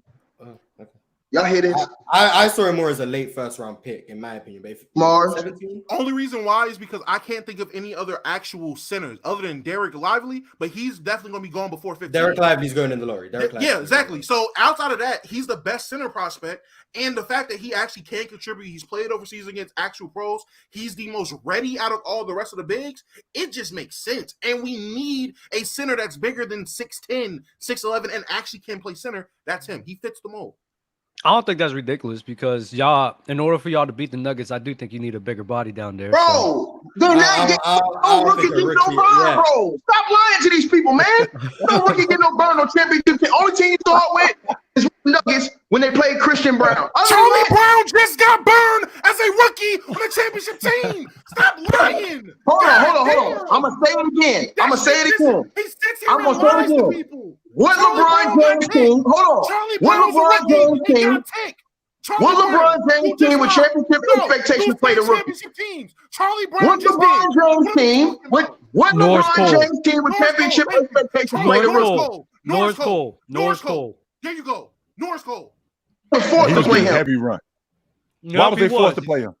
Okay. Y'all hear this? I saw him more as a late first round pick, in my opinion. But Mars. 17? Only reason why is because I can't think of any other actual centers other than Derek Lively, but he's definitely going to be going before 15. Derek Lively's going in the lottery. Yeah, exactly. So outside of that, he's the best center prospect. And the fact that he actually can contribute, he's played overseas against actual pros. He's the most ready out of all the rest of the bigs. It just makes sense. And we need a center that's bigger than 6'10", 6'11", and actually can play center. That's him. He fits the mold. I don't think that's ridiculous because in order for y'all to beat the Nuggets, I do think you need a bigger body down there. Bro, no rookie get no burn, bro. Stop lying to these people, man. No rookie get no burn, no championship. The only team you start with is the Nuggets when they played Christian Brown. Charlie Brown just got burned as a rookie on a championship team. Stop lying. Hold on. I'm going to say it again. I'm going to say it again. I'm going to say it again. What LeBron James team? Hold on. What LeBron James team? What LeBron James team with championship expectations play the rookie? Charlie Brown. What LeBron James team? What LeBron James team with championship expectations play the rookie? North Cole. There you go. North Cole. He was playing heavy run. Why was they forced to play him?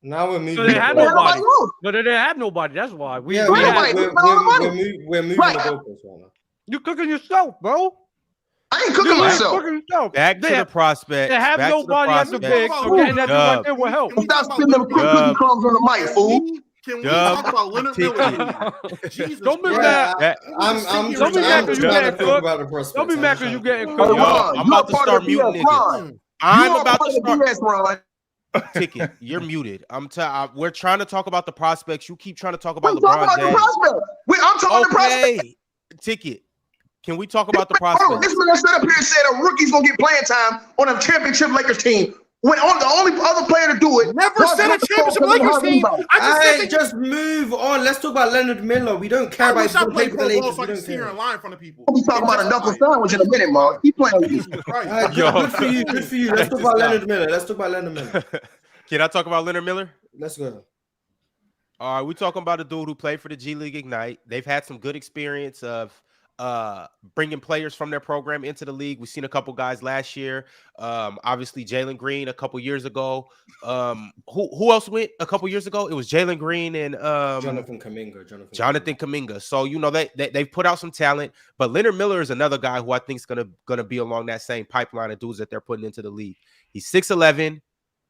Now we're moving. So they had nobody. But they didn't have nobody. That's why. We're moving the goalposts right now. You cooking yourself, bro. I ain't cooking myself. Back to the prospect. They have nobody at the big, so getting that right there will help. Stop spitting them cookie crumbs on the mic, fool. Can we talk about Leonard Miller? Jesus, don't be mad. mad. Don't be mad because you getting cooked. Don't be mad because you getting cooked. I'm about to start muting niggas. I'm about to start. Ticket, you're muted. We're trying to talk about the prospects. You keep trying to talk about LeBron James. I'm talking about the prospects. Ticket. Can we talk about the prospects? This man stood up here and said a rookie's gonna get playing time on a championship Lakers team. When the only other player to do it. Never said a championship Lakers team. I just move on. Let's talk about Leonard Miller. We don't care about his play for the Lakers. So I can see her in line in front of people. We'll be talking about a knuckle sandwich in a minute, Mark. He playing. Good for you. Good for you. Let's talk about Leonard Miller. Can I talk about Leonard Miller? Let's go. All right, we're talking about a dude who played for the G League Ignite. They've had some good experience of bringing players from their program into the league. We've seen a couple guys last year. Obviously, Jalen Green a couple years ago. Who else went a couple years ago? It was Jalen Green and Jonathan Kuminga. So they've put out some talent, but Leonard Miller is another guy who I think is gonna be along that same pipeline of dudes that they're putting into the league. He's 6'11"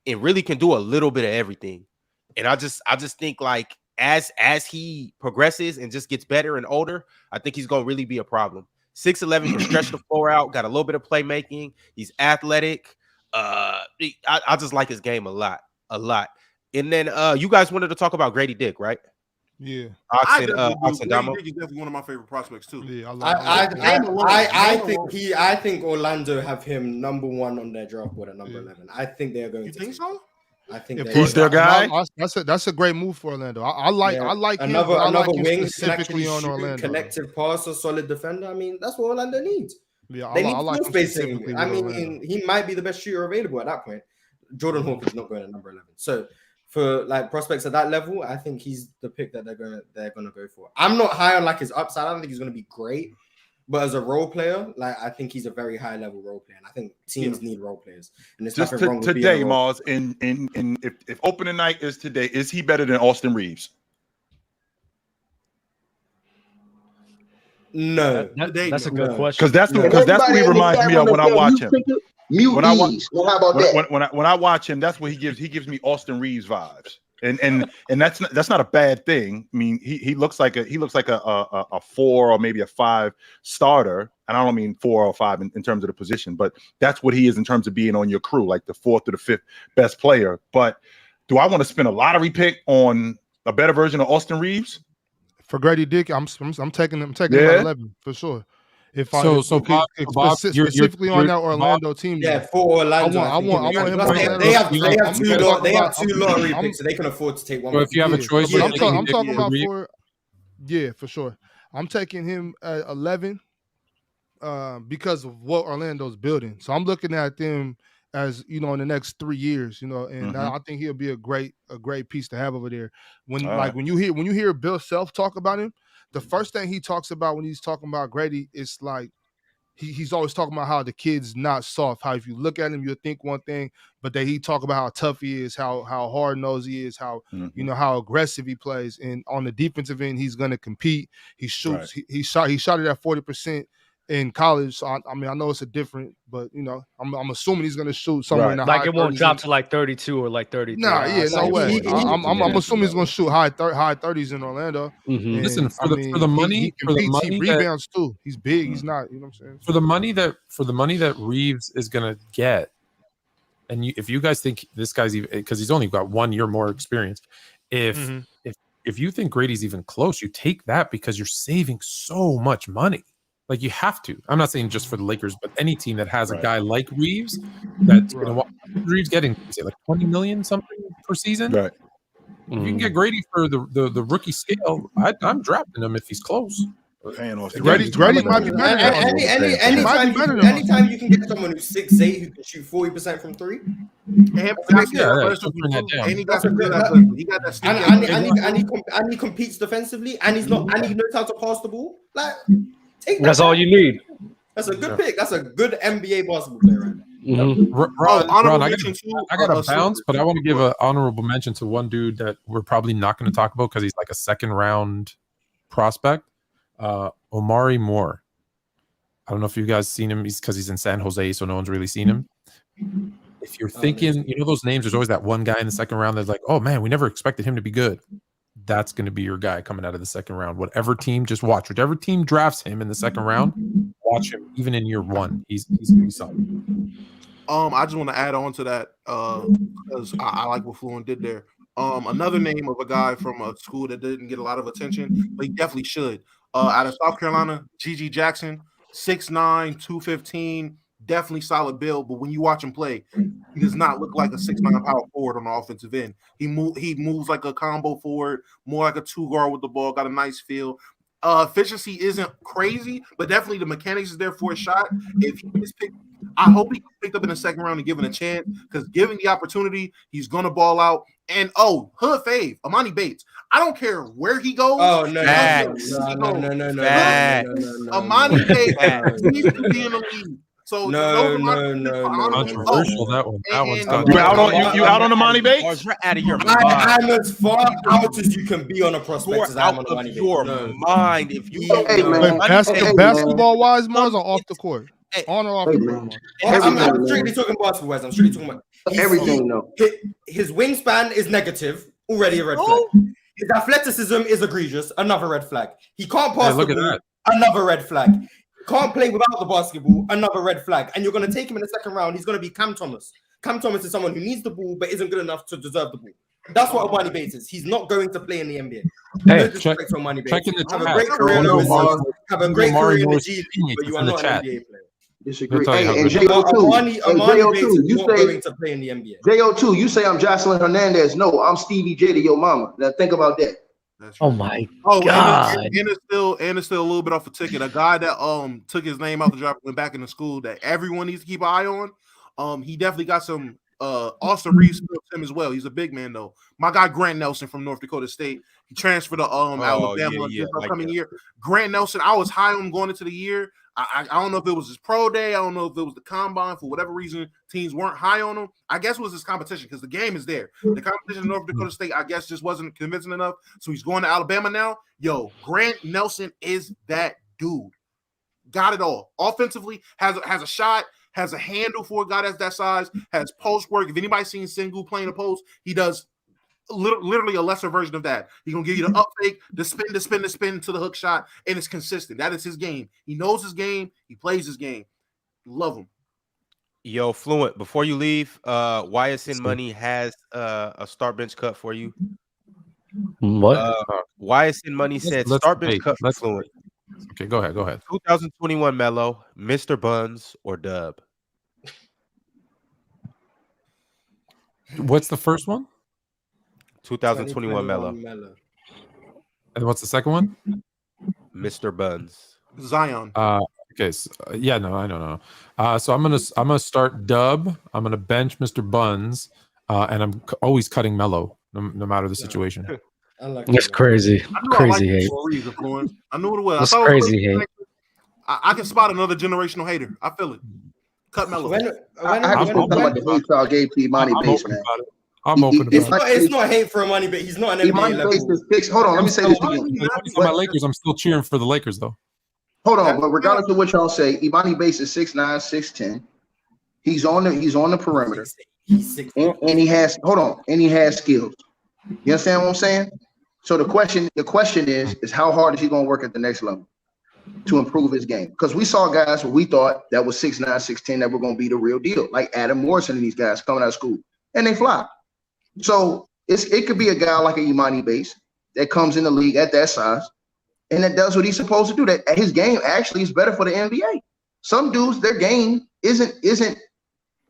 and really can do a little bit of everything. And I just think like as he progresses and just gets better and older, I think he's gonna really be a problem. 6'11" can stretch the floor out, got a little bit of playmaking. He's athletic. I just like his game a lot. And then you guys wanted to talk about Grady Dick, right? Yeah. Grady Dick is definitely one of my favorite prospects too. Yeah, I think Orlando have him number 1 on their draft board at number 11. I think they are going to. You think so? I think if he's their guy. That's a great move for Orlando. I like another him wing specifically on Orlando. Connective passer, solid defender. I mean, that's what Orlando needs. Yeah, they need I like spacing. I mean, he might be the best shooter available at that point. Jordan Hawkins not going at number 11. So for like prospects at that level, I think he's the pick that they're gonna go for. I'm not high on like his upside. I don't think he's gonna be great. But as a role player, like I think he's a very high level role player, and I think teams need role players. And just today, Mars, if opening night is today, is he better than Austin Reeves? No, that's a good question. Because that's what he reminds me of when I watch him. When I watch him, that's what he gives me Austin Reeves vibes. And that's not a bad thing. I mean, he looks like a 4 or maybe a 5 starter, and I don't mean 4 or 5 in terms of the position, but that's what he is in terms of being on your crew, like the 4th or the 5th best player. But do I want to spend a lottery pick on a better version of Austin Reeves for Grady Dick? I'm taking him at 11 for sure. Specifically on that Orlando team. Yeah, for Orlando, I want him. They have two lottery picks, so they can afford to take one. But if you have a choice, I'm talking about for sure. I'm taking him at 11 because of what Orlando's building. So I'm looking at them as in the next 3 years, and I think he'll be a great piece to have over there. When you hear Bill Self talk about him, the first thing he talks about when he's talking about Grady is like he's always talking about how the kid's not soft. How if you look at him, you'll think one thing, but he talk about how tough he is, how hard nosed he is, how how aggressive he plays. And on the defensive end, he's gonna compete. He shoots. Right. He shot it at 40% in college. So I mean, I know it's a different, but I'm assuming he's gonna shoot somewhere in the high 30s. It won't drop to like 32 or like 33. Nah, no way. I'm assuming he's gonna shoot high 30s in Orlando. Mm-hmm. Listen, for the money, he rebounds too. He's big. He's not. You know what I'm saying? For the money that Reeves is gonna get, and if you guys think this guy's even, because he's only got 1 year more experience, if you think Grady's even close, you take that because you're saving so much money. Like you have to. I'm not saying just for the Lakers, but any team that has a guy like Reeves, that's going to watch Reeves getting like 20 million something per season. Right. If you can get Grady for the rookie scale, I'm drafting him if he's close. Grady might be better. Anytime you can get someone who's 6'8" who can shoot 40% from 3. And he competes defensively, and he knows how to pass the ball. Like. That's all you need. That's a good pick. That's a good NBA basketball player right now. Mm-hmm. Ron, I got to bounce, but I want to give an honorable mention to one dude that we're probably not going to talk about because he's like a 2nd round prospect, Omari Moore. I don't know if you guys seen him. He's because he's in San Jose, so no one's really seen him. If you're thinking, those names, there's always that one guy in the 2nd round that's like, oh man, we never expected him to be good. that's going to be your guy coming out of the second round. Whatever team, just watch. Whichever team drafts him in the second round, watch him. Even in year one, he's going to be solid. I just want to add on to that because I like what Fluent did there. Another name of a guy from a school that didn't get a lot of attention, but he definitely should. Out of South Carolina, G.G. Jackson, 6'9", 215, definitely solid build. But when you watch him play, he does not look like a 6'9" power forward on the offensive end. He moves like a combo forward, more like a 2-guard with the ball, got a nice feel. Efficiency isn't crazy, but definitely the mechanics is there for a shot. If he is picked, I hope he picked up in the second round and given a chance, because given the opportunity, he's gonna ball out. And hood fave, Amani Bates. I don't care where he goes. Oh no, Amani Bates needs to be in the league. So controversial that one. That one's got you out on Amani Bates? You're out of your mind. I'm as far out as you can be on a prospect as I'm on Amani Bates. Your mind. If you basketball wise, Mars are off the court. On or off the court. I'm strictly talking basketball wise. I'm strictly talking about everything. No, his wingspan is negative. Already a red flag. His athleticism is egregious. Another red flag. He can't pass the ball. Another red flag. Can't play without the basketball. Another red flag. And you're going to take him in the second round. He's going to be Cam Thomas. Cam Thomas is someone who needs the ball but isn't good enough to deserve the ball. That's what Amani Bates is. He's not going to play in the NBA. Hey, check in the have a great career overseas. Have a great career in the G League, but you are not an NBA player. Disagree. Hey, and JO2, you say going to play in the NBA. JO2, you say I'm Jocelyn Hernandez. No, I'm Stevie J to your mama. Now think about that. Oh my God! And it's still a little bit off a ticket. A guy that took his name out the draft, went back into school that everyone needs to keep an eye on. He definitely got some Austin Reeves him as well. He's a big man though. My guy Grant Nelson from North Dakota State. He transferred to Alabama this upcoming year. Grant Nelson, I was high on him going into the year. I don't know if it was his pro day. I don't know if it was the combine. For whatever reason, teams weren't high on him. I guess it was his competition because the game is there. The competition in North Dakota State, I guess, just wasn't convincing enough. So he's going to Alabama now. Yo, Grant Nelson is that dude. Got it all. Offensively, has a shot, has a handle for a guy that's that size, has post work. If anybody's seen Sengun playing a post, he does literally a lesser version of that. He's gonna give you the up fake, the spin to the hook shot, and it's consistent. That is his game. He knows his game. He plays his game. Love him. Yo, Fluent. Before you leave, YSN Money has a start bench cut for you. What? YSN Money said start bench cut for Fluent. Okay, go ahead. 2021 Melo, Mr. Buns or Dub. What's the first one? 2021 Melo. And what's the second one? Mr. Buns. Zion. Okay. So, I know. So I'm gonna start Dub. I'm gonna bench Mr. Buns, and I'm always cutting Melo, no matter the situation. That's crazy. Crazy hate. I knew it was. That's crazy hate. I can spot another generational hater. I feel it. Cut Melo. I have to talk about the hate y'all gave to Imani Bates, man. I'm open about it. It's not hate for Imani Bates. He's not an NBA level. Hold on, let me say this again. For my Lakers, I'm still cheering for the Lakers, though. Hold on, but regardless of what y'all say, Imani Bates is 6'9", 6'10". He's on the perimeter. And he has skills. You understand what I'm saying? So the question is how hard is he going to work at the next level to improve his game? Because we saw guys who we thought that was 6'9", 6'10" that were going to be the real deal, like Adam Morrison and these guys coming out of school, and they fly. So it could be a guy like a Imani Bates that comes in the league at that size and that does what he's supposed to do. That his game actually is better for the NBA. Some dudes, their game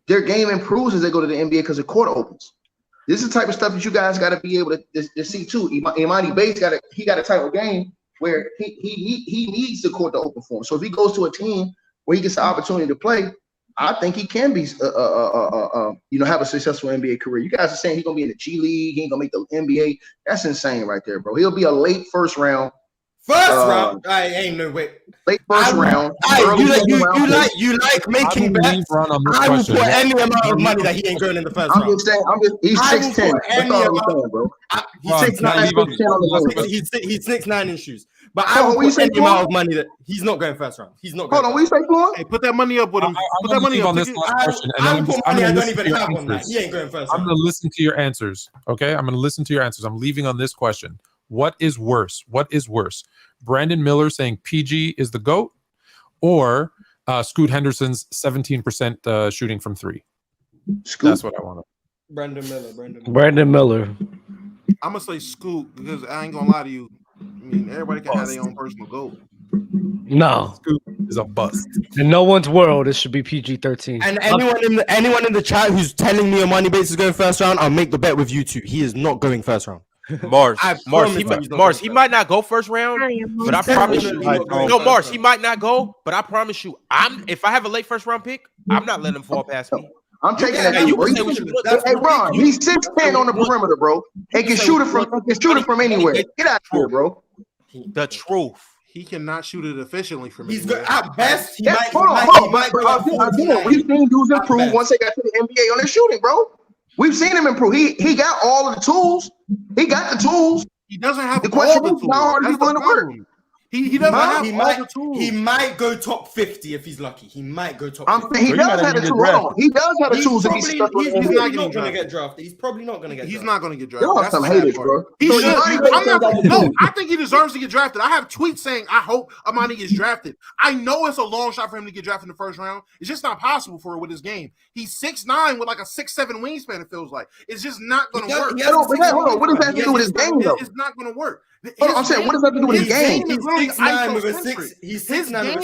their game improves as they go to the NBA because the court opens. This is the type of stuff that you guys got to be able to see too. Imani Bates got a type of game where he needs the court to open for him. So if he goes to a team where he gets the opportunity to play, I think he can be, have a successful NBA career. You guys are saying he's gonna be in the G League, he ain't gonna make the NBA. That's insane, right there, bro. He'll be a late first round. Round? I ain't no way. Late first round. You like making bets. I will put any amount of money that he ain't going in the first round. I'm just saying. He's 6'10". That's all I'm saying, bro. He's 6'9" in shoes. But I will put any amount of money that he's not going first round. He's not going. Hold on, what you say, Floyd? Hey, put that money up with him. Put that money up on this last question. I will put money I don't even have on that. He ain't going first round. I'm going to listen to your answers. Okay, I'm going to listen to your answers. I'm leaving on this question. What is worse? Brandon Miller saying PG is the GOAT, or Scoot Henderson's 17% shooting from three? Scoot. That's what I want to. Brandon Miller. I'm gonna say Scoot because I ain't gonna lie to you. I mean, everybody can have their own personal goal. No, Scoot is a bust. in no one's world, it should be PG-13. And anyone in the chat who's telling me Amani Bates is going first round, I'll make the bet with you two. He is not going first round. Mars, he might not go first round, but I promise you. No, Mars, he might not go, but I promise you, if I have a late first round pick, I'm not letting him fall past me. I'm taking that. Hey, Ron, he's 6'10" on the perimeter, bro. He can shoot it from anywhere. Get out of here, bro. The truth. He cannot shoot it efficiently from He's anywhere. good at best. He might We've seen dudes improve once they got to the NBA on their shooting, bro. We've seen him improve. He got all of the tools. He got the tools. He doesn't have the question all the is tools. how hard is he going to work? He doesn't have all the tools. He might go top 50 if he's lucky. He might go top 50. He does have the tools. He does have the tools. He's not going to get drafted. He's probably not going to get drafted. He's not going to get drafted. Y'all are some haters, bro. He should. I think he deserves to get drafted. I have tweets saying I hope Amani gets drafted. I know it's a long shot for him to get drafted in the first round. It's just not possible for it with his game. He's 6'9" with like a 6'7" wingspan, it feels like. It's just not going to work. Hold on. What does that have to do with his game, though? It's not going to work. I'm saying, what does that have to do with his game? His game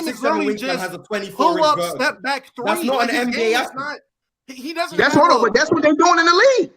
is literally just has a 24 pull up, step back three. That's not an NBA athlete. He doesn't. But that's what they're doing in the league.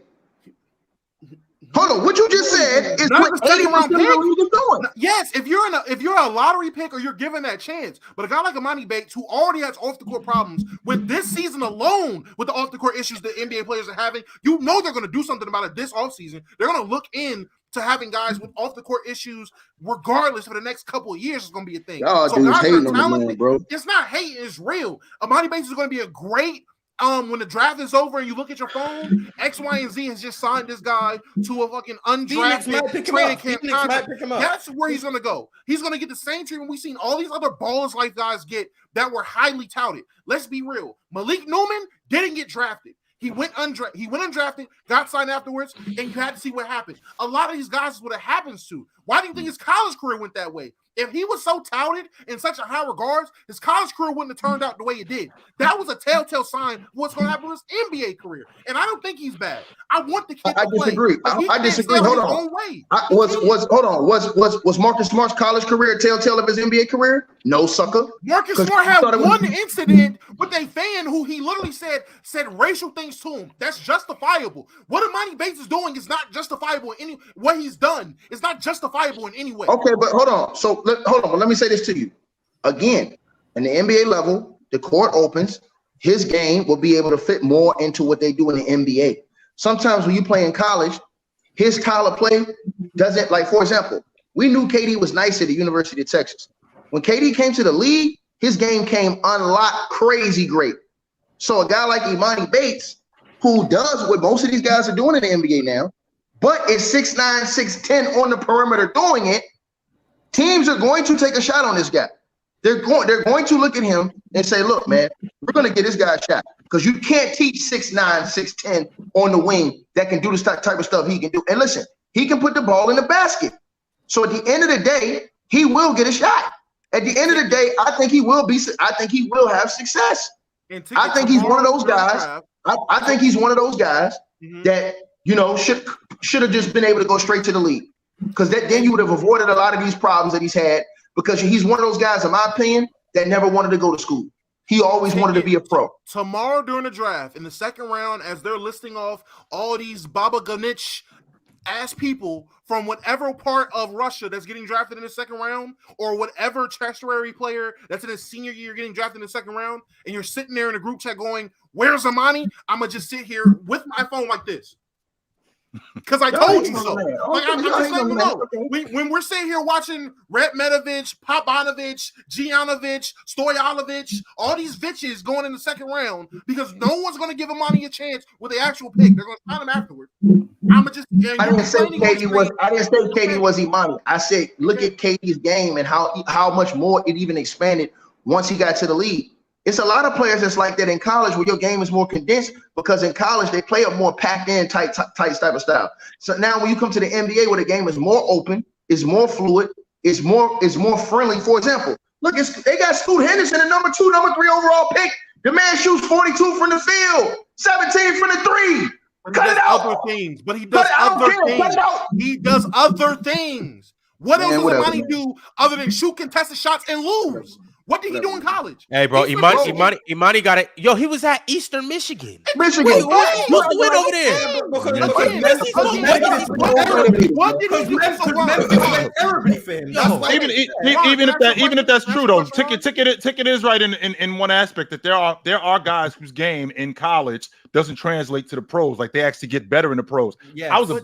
Hold on, what you just said is what 80% of the league is doing. Yes, if you're a lottery pick or you're given that chance, but a guy like Amani Bates who already has off the court problems with this season alone, with the off the court issues the NBA players are having, you know they're going to do something about it this offseason. They're going to look in to having guys with off the court issues, regardless for the next couple of years, is going to be a thing. So guys are talented, bro. It's not hating, it's real. Amani Bates is going to be a great. When the draft is over and you look at your phone, X, Y, and Z has just signed this guy to a fucking undrafted training camp contract. That's where he's going to go. He's going to get the same treatment we've seen all these other ballers like guys get that were highly touted. Let's be real. Malik Newman didn't get drafted. He went undrafted, got signed afterwards, and you had to see what happened. A lot of these guys is what it happens to. Why do you think his college career went that way? If he was so touted in such a high regards, his college career wouldn't have turned out the way it did. That was a telltale sign of what's going to happen with his NBA career. And I don't think he's bad. I want the kid to disagree. play. I disagree. Hold on. Was Marcus Smart's college career a telltale of his NBA career? No, sucker. Marcus Smart had one incident with a fan who he literally said racial things to him. That's justifiable. What Amani Bates is doing is not justifiable in any what he's done. It's not justifiable in any way. Okay, but hold on. So let me say this to you. Again, in the NBA level, the court opens, his game will be able to fit more into what they do in the NBA. Sometimes when you play in college, his style of play doesn't, like, for example, we knew KD was nice at the University of Texas. When KD came to the league, his game came unlocked crazy great. So a guy like Imani Bates, who does what most of these guys are doing in the NBA now, but is 6'9", 6'10" on the perimeter doing it, teams are going to take a shot on this guy. They're going to look at him and say, look, man, we're going to get this guy a shot because you can't teach 6'9", 6'10" on the wing that can do this type of stuff he can do. And listen, he can put the ball in the basket. So at the end of the day, he will get a shot. At the end of the day, I think he will have success. I think he's one of those guys. I think he's one of those guys that, should have just been able to go straight to the league. Because then you would have avoided a lot of these problems that he's had, because he's one of those guys, in my opinion, that never wanted to go to school. He always wanted to be a pro. Tomorrow during the draft, in the second round, as they're listing off all these Baba Ganich ass people from whatever part of Russia that's getting drafted in the second round, or whatever tertiary player that's in his senior year getting drafted in the second round, and you're sitting there in a group chat going, "Where's Amani?" I'm going to just sit here with my phone like this. Because I told you so. Like, I'm just letting you know. When we're sitting here watching Red Medovich, Popanovich, Gianovic, Stoyanovich, all these bitches going in the second round, because no one's going to give Amani a chance with the actual pick. They're going to sign him afterwards. I didn't say KD was Imani. I said look at KD's game and how much more it even expanded once he got to the league. It's a lot of players that's like that in college, where your game is more condensed, because in college they play a more packed in, tight type of style. So now when you come to the NBA, where the game is more open, It's more fluid. It's more friendly. For example, look, they got Scoot Henderson, the number 2, number 3 overall pick. The man shoots 42 from the field, 17 from the 3. Cut it out. Other things, but he does other things. He does other things. What else does Imani do other than shoot contested shots and lose? What did he do in college? Hey, bro, Imani got it. Yo, he was at Eastern Michigan. Wait, what doing over there? What did he do? Even if that's true though, ticket is right in one aspect that there are guys whose game in college doesn't translate to the pros. Like they actually get better in the pros. Yeah, I was a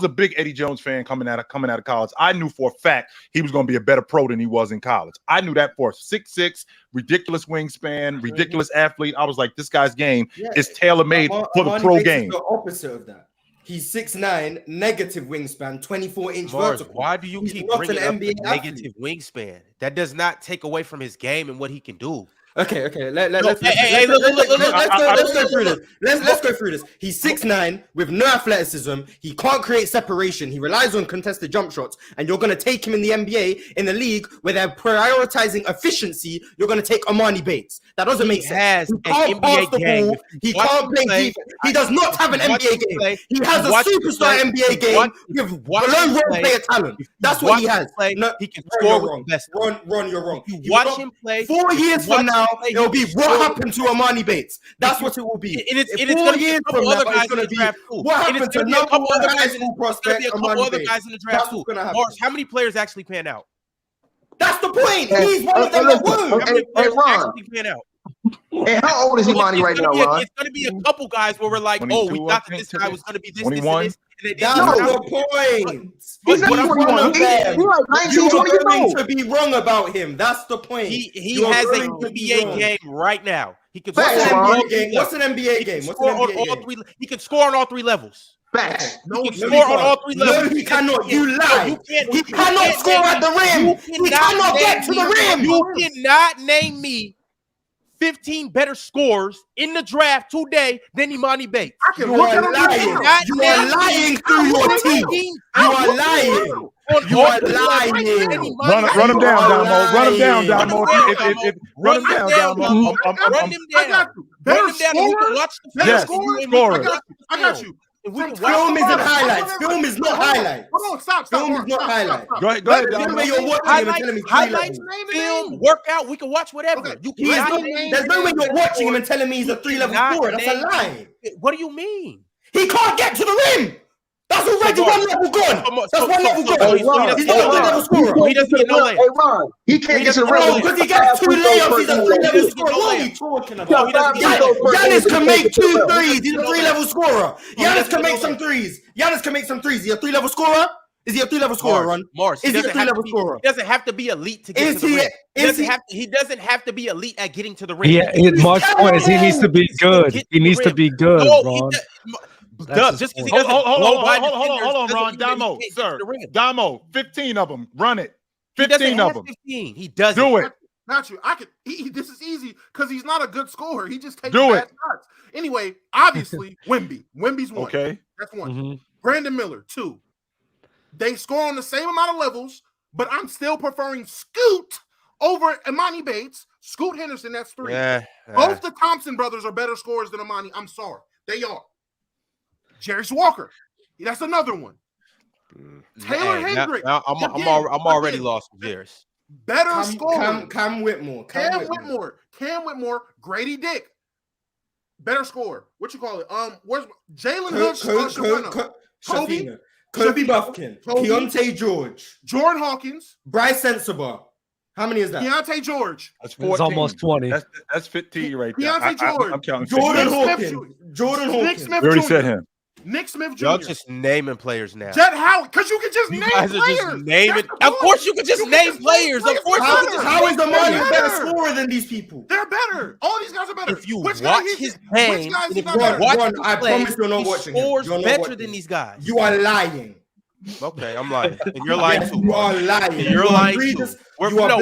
big Eddie Jones fan coming out of college. I knew for a fact he was going to be a better pro than he was in college. I knew that for 6'6", ridiculous wingspan, ridiculous athlete. I was like, this guy's game is tailor-made for the pro game. The opposite of that. He's 6'9", negative wingspan, 24-inch vertical. Why do you keep bringing up the negative wingspan? That does not take away from his game and what he can do. Okay. Let's go through this. Let's go through this. He's 6'9" with no athleticism. He can't create separation. He relies on contested jump shots. And you're going to take him in the NBA, in the league where they're prioritizing efficiency. You're going to take Imani Bates. That doesn't make sense. He can't pass the ball. He can't play defense. He does not have an NBA game. He has a superstar NBA game with below role player talent. That's what he has. He can score with the best. Ron, you're wrong. You watch him play 4 years from now. It'll be what happened to Imani Bates. That's what it will be. It's going to be a couple other guys in the draft too. What happened to number one high school prospect? There'll be a couple other guys in the draft too. Mars, how many players actually pan out? That's the point. He's one of them that won. Hey, Ron. Pan out? And how old is Imani right now, Ron? It's going to be a couple guys where we're like, we thought that this guy was going to be this, 21. this. That's the point. He's like 19, 20 years old. To be wrong about him. That's the point. He has an NBA game right now. He can What's an NBA game? He can score on all 3 levels. Facts. He can score on all 3 levels. No, he cannot. You lie. He cannot score at the rim. He cannot get to the rim. You cannot name me 15 better scores in the draft today than Imani Bates. You are lying. You are lying through your teeth. You are lying. You are lying. Run him down, Damo. Run him down, Damo. Run him down, Damo. Run him down. Run him down. We can watch the Yes, scorer. I got you. Film isn't highlights. Film is not highlights. Hold on, stop. Film is not highlights. Go ahead, Film where you're watching him and telling me highlights, film, workout. We can watch whatever. Okay. There's no way you're watching him and telling me he's a 3-level scorer. That's a lie. What do you mean? He can't get to the rim. That's already one level gone. That's one level gone. He's not a 3-level scorer. He doesn't get no layup. Hey, Ron, he can't get to the rim. Because he gets 2 layups. He's a 3-level scorer. What are you talking about? Giannis can make 2 threes. He's a 3-level scorer. Giannis can make some threes. He's a 3-level scorer. Is he a 3-level scorer, Ron? Mars. Is he a 3-level scorer? He doesn't have to be elite to get to the rim. He doesn't have to be elite at getting to the rim. Yeah, Mark's point is he needs to be good. He needs to be good, Ron. Just because he doesn't hold on, Ron. Damo, sir. Damo, 15 of them. Run it. 15 of them. He doesn't. Do it. Not you. This is easy because he's not a good scorer. He just takes bad shots. Anyway, obviously, Wemby. Wemby's 1. Okay. That's 1. Brandon Miller, 2. They score on the same amount of levels, but I'm still preferring Scoot over Imani Bates. Scoot Henderson, that's 3. Both the Thompson brothers are better scorers than Imani. I'm sorry. They are. Jarius Walker, that's another one. Taylor Hendricks. I'm already lost with Jarius. Better scorer. Cam Whitmore. Cam Whitmore. Grady Dick. Better scorer. What you call it? Where's Jalen Hood? Kobe Buffkin. Keontae George. Jordan Hawkins. Bryce Sensabaugh. How many is that? Keontae George. That's 14. It's almost 20. That's 15 right there. Keontae George. I'm counting. Jordan Hawkins. Nick Smith. We already said him. Nick Smith Jr. Y'all just naming players now. Jet Howard, because you can just name players. Of course, you can just name players. Of course, how is Imani a better scorer than these people? They're better. All these guys are better. If you watch his game, I promise you're not watching him. Scores better than these guys. You are lying. Okay, I'm lying. And you're lying too. You are lying. You're lying too. We're both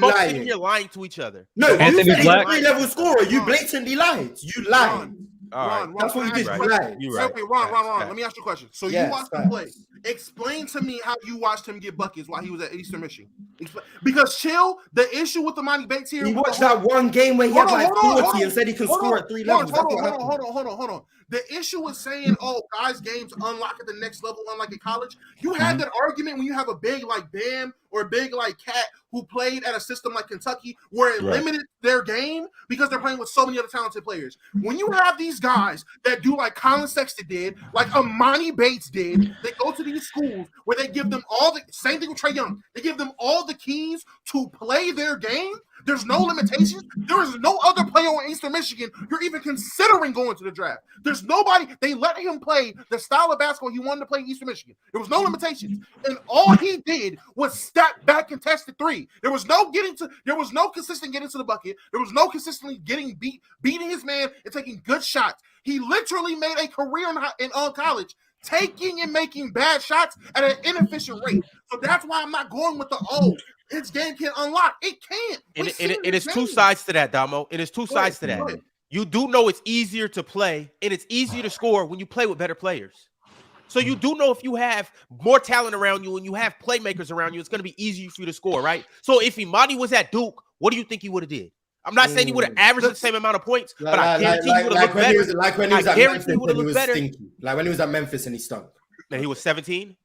lying. sitting here lying to each other. No, you said he's a 3-level scorer. You blatantly lied. You lied. Ron, that's what you did. You're right. Okay, Ron. Let me ask you a question. So you watched him play. Explain to me how you watched him get buckets while he was at Eastern Michigan. Because chill, the issue with Amani Bates here. He watched that one game where he had like 40 and said he can score at 3 levels. Hold on. The issue with saying, guys' games unlock at the next level, unlike in college. You had that argument when you have a big like Bam or a big like Cat who played at a system like Kentucky where it limited their game because they're playing with so many other talented players. When you have these guys that do like Colin Sexton did, like Amani Bates did, they go to these schools where they give them all the same thing with Trae Young. They give them all the keys to play their game. There's no limitations. There is no other player on Eastern Michigan you're even considering going to the draft. There's nobody. They let him play the style of basketball he wanted to play in Eastern Michigan. There was no limitations. And all he did was step back and test the three. There was no consistent getting to the bucket. There was no consistently beating his man and taking good shots. He literally made a career in college taking and making bad shots at an inefficient rate. So that's why I'm not going with his game can unlock. It can't. It is two sides to that, Damo. It is two sides to that. You do know it's easier to play and it's easier to score when you play with better players. So you do know if you have more talent around you and you have playmakers around you, it's going to be easier for you to score, right? So if Imani was at Duke, what do you think he would have did? I'm not saying he would have averaged the same amount of points, but I guarantee he would have looked better. Like when he was at Memphis, he was stinky. Like when he was at Memphis and he stunk. And he was 17.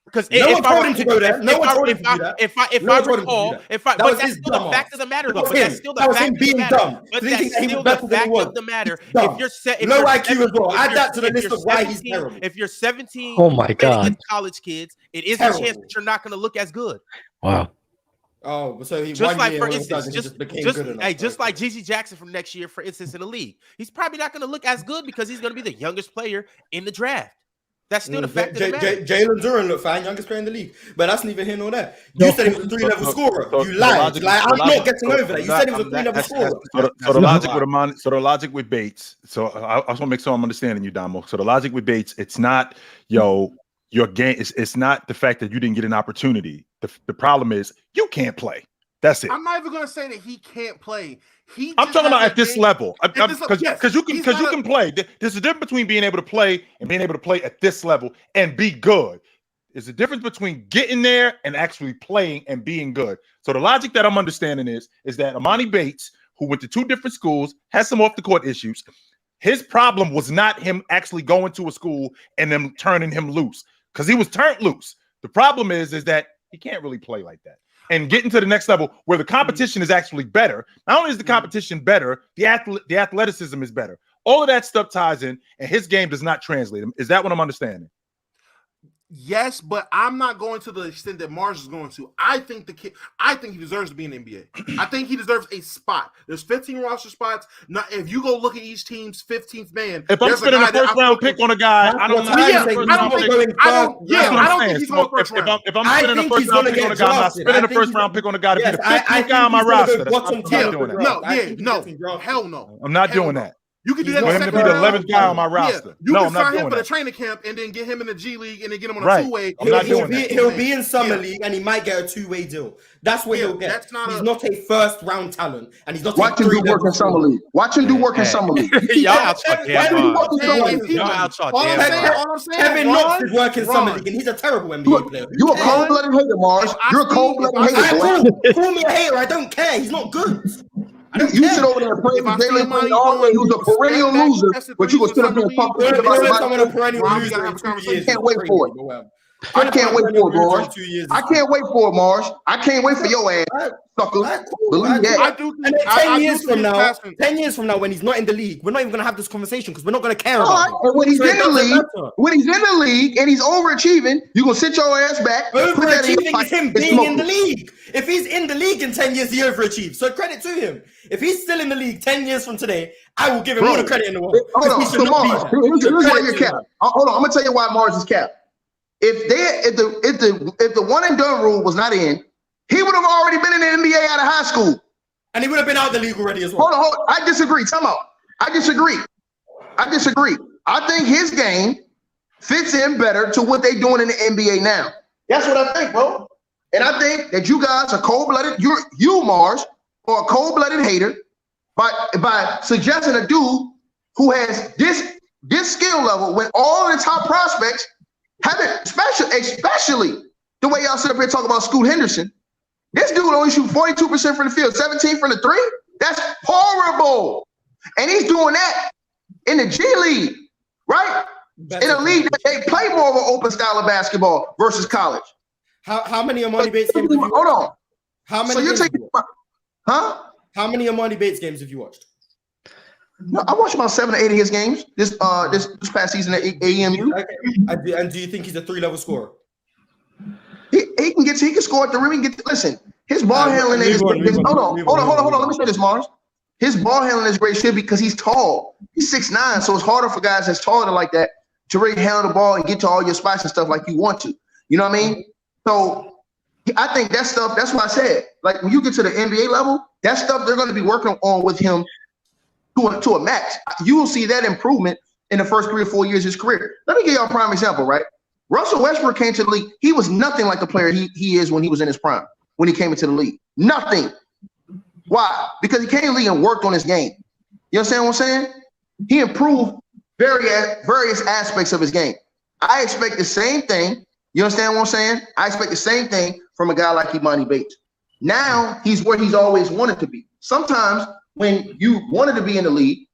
Because no one told him to go there. No one told him to do that. If I recall, but that's still the fact of the matter, though. But that's still the fact of the matter. But that's still the fact of the matter. If you're set, no IQ as well. Add that to the list of why he's terrible. If you're 17, oh my God, college kids, it is a chance that you're not going to look as good. Wow. Oh, so he just like, for instance, just like Gigi Jackson from next year, for instance, in the league, he's probably not going to look as good because he's going to be the youngest player in the draft. That's still the fact of the matter. Jalen Duren looked fine, youngest player in the league, but that's neither here nor there. You said he was a 3-level scorer. You lied. I'm not getting over that. You said he was a 3-level scorer. So the logic with Bates. So I just want to make sure I'm understanding you, Damo. So the logic with Bates, it's not your game. It's not the fact that you didn't get an opportunity. The problem is you can't play. That's it. I'm not even going to say that he can't play. I'm talking about at this level, because you can play. There's a difference between being able to play and being able to play at this level and be good. There's a difference between getting there and actually playing and being good. So the logic that I'm understanding is that Amani Bates, who went to 2 different schools, has some off the court issues. His problem was not him actually going to a school and them turning him loose, because he was turned loose. The problem is that he can't really play like that. And getting to the next level where the competition is actually better. Not only is the competition better, the athleticism is better. All of that stuff ties in, and his game does not translate. Is that what I'm understanding? Yes, but I'm not going to the extent that Mars is going to. I think he deserves to be in the NBA. I think he deserves a spot. There's 15 roster spots. Now, if you go look at each team's 15th man, if I'm spending a first round pick on a guy, I don't think he's going first round. If I'm spending a first round pick on a guy, I'm not spending a first round pick on a guy to be the 15th guy on my roster. I'm not doing that. Hell no. I'm not doing that. You can do that. For him to be the 11th guy on my roster. You can sign him for the training camp and then get him in the G League and then get him on a 2-way. He'll be in summer league and he might get a 2-way deal. That's what he'll get. He's not a first round talent, and he's not. Watch him do work in summer league. Watch him do work in summer league. Y'all outshot Kevin Knox did work in summer league, and he's a terrible NBA player. You're a cold-blooded hater, Mars. You're a cold-blooded hater. Call me a hater. I don't care. He's not good. You sit over there and play with Jalen Money all the way, who's a perennial loser, but you will sit up here and pump I can't wait for it. I can't wait for it, Mars. I can't wait for it, Mars. I can't wait for your ass, sucker. Believe that. 10 years from now, when he's not in the league, we're not even going to have this conversation because we're not going to care about him. And when he's in the league, and he's overachieving, you're going to sit your ass back. Overachieving is him being in the league. If he's in the league in 10 years, he overachieved. So credit to him. If he's still in the league 10 years from today, I will give him all the credit in the world. Hold on, so Mars, here's why you're capped. Hold on, I'm going to tell you why Mars is capped. If the one and done rule was not in, he would have already been in the NBA out of high school. And he would have been out the league already as well. Hold on. I disagree. Time out. I disagree. I think his game fits in better to what they're doing in the NBA now. That's what I think, bro. And I think that you guys are cold-blooded. You, Mars, are a cold-blooded hater by suggesting a dude who has this skill level when all of the top prospects haven't, especially the way y'all sit up here talking about Scoot Henderson. This dude only shoot 42% from the field, 17 from the three. That's horrible. And he's doing that in the G League, right? In a league that they play more of an open style of basketball versus college. How many Amani Bates games have you watched? Hold on. How many? So you're taking, huh? How many Amani Bates games have you watched? No, I watched about 7 or 8 of his games this past season at AEMU. Okay. And do you think he's a 3-level scorer? He can score at the rim. Listen, his ball handling is. Hold on. Let me say this, Mars. His ball handling is great shit because he's tall. He's 6'9", so it's harder for guys that's taller like that to really handle the ball and get to all your spots and stuff like you want to. You know what I mean? So I think that stuff. That's what I said. Like when you get to the NBA level, that stuff they're going to be working on with him to a max. You will see that improvement in the first 3 or 4 years of his career. Let me give y'all a prime example, right? Russell Westbrook came to the league. He was nothing like the player he is when he was in his prime, when he came into the league. Nothing. Why? Because he came in the league and worked on his game. You understand what I'm saying? He improved various aspects of his game. I expect the same thing. You understand what I'm saying? I expect the same thing from a guy like Imani Bates. Now he's where he's always wanted to be. Sometimes when you wanted to be in the league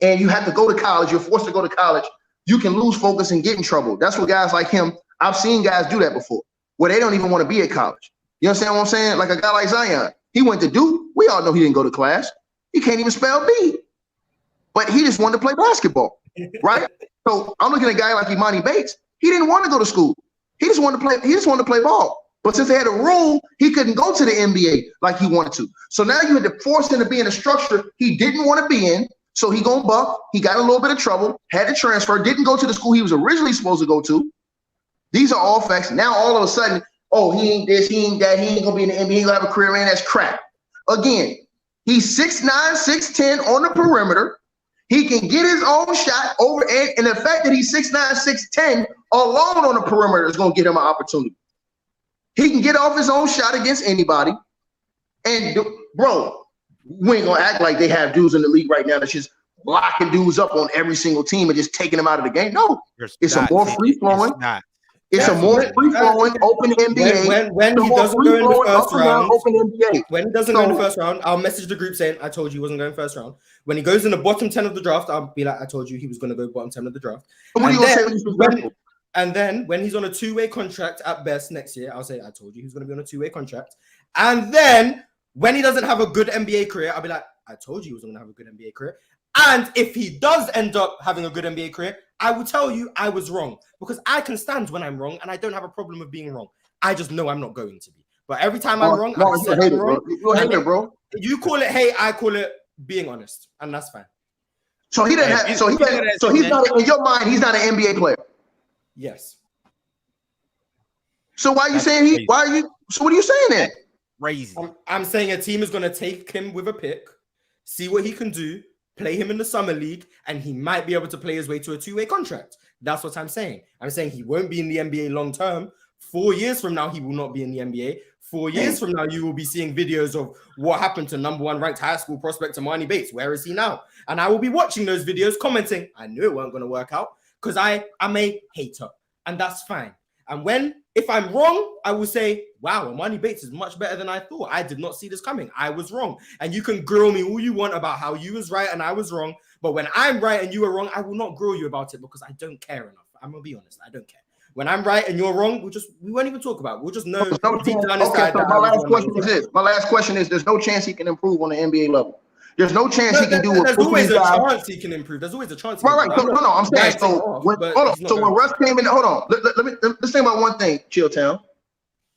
and you have to go to college, you're forced to go to college, you can lose focus and get in trouble. That's what guys like him, I've seen guys do that before, where they don't even want to be at college. You understand what I'm saying? Like a guy like Zion, he went to Duke. We all know he didn't go to class. He can't even spell B, but he just wanted to play basketball, right? So I'm looking at a guy like Imani Bates. He didn't want to go to school. He just wanted to play. He just wanted to play ball. But since they had a rule, he couldn't go to the NBA like he wanted to. So now you had to force him to be in a structure he didn't want to be in. So he gonna buck. He got a little bit of trouble, had to transfer, didn't go to the school he was originally supposed to go to. These are all facts. Now all of a sudden, oh, he ain't this, he ain't that, he ain't gonna be in the NBA, he ain't gonna have a career, man. That's crap. Again, he's 6'9", 6'10" on the perimeter. He can get his own shot over, and the fact that he's 6'9", 6'10" alone on the perimeter is gonna get him an opportunity. He can get off his own shot against anybody. And bro, we ain't gonna act like they have dudes in the league right now that's just locking dudes up on every single team and just taking them out of the game. No, it's a more free flowing. It's a more free flowing open NBA. When he doesn't go in the first round, when he doesn't go in the first round, I'll message the group saying, "I told you he wasn't going first round." When he goes in the bottom 10 of the draft, I'll be like, "I told you he was going to go bottom 10 of the draft." And then when he's on a 2-way contract at best next year, I'll say, "I told you he was going to be on a 2-way contract." And then when he doesn't have a good NBA career, I'll be like, "I told you he was going to have a good NBA career." And if he does end up having a good NBA career, I will tell you I was wrong, because I can stand when I'm wrong and I don't have a problem with being wrong. I just know I'm not going to be. But every time I'm wrong, I'm wrong. You're a hater, bro. You call it hate, I call it being honest, and that's fine. So he doesn't have. So he's not in your mind. He's not an NBA player. Yes. So why are you saying he? Why are you? So what are you saying then? Crazy. I'm saying a team is going to take him with a pick, see what he can do, play him in the summer league, and he might be able to play his way to a 2-way contract. That's what I'm saying. I'm saying he won't be in the NBA long term. 4 years from now, he will not be in the NBA. 4 years from now, you will be seeing videos of what happened to #1 ranked high school prospect Imani Bates. Where is he now? And I will be watching those videos, commenting, I knew it wasn't going to work out, because I'm a hater, and that's fine. And if I'm wrong, I will say, wow, Imani Bates is much better than I thought. I did not see this coming. I was wrong. And you can grill me all you want about how you was right and I was wrong. But when I'm right and you were wrong, I will not grill you about it, because I don't care enough. I'm going to be honest. I don't care. When I'm right and you're wrong, we won't even talk about it. We'll just know deep down inside. So my last question is, there's no chance he can improve on the NBA level. There's no chance he can do what. There's always a chance he can improve. There's always a chance. Right. No. I'm saying. So when Russ came in, hold on. Let's think about one thing, Chilltown.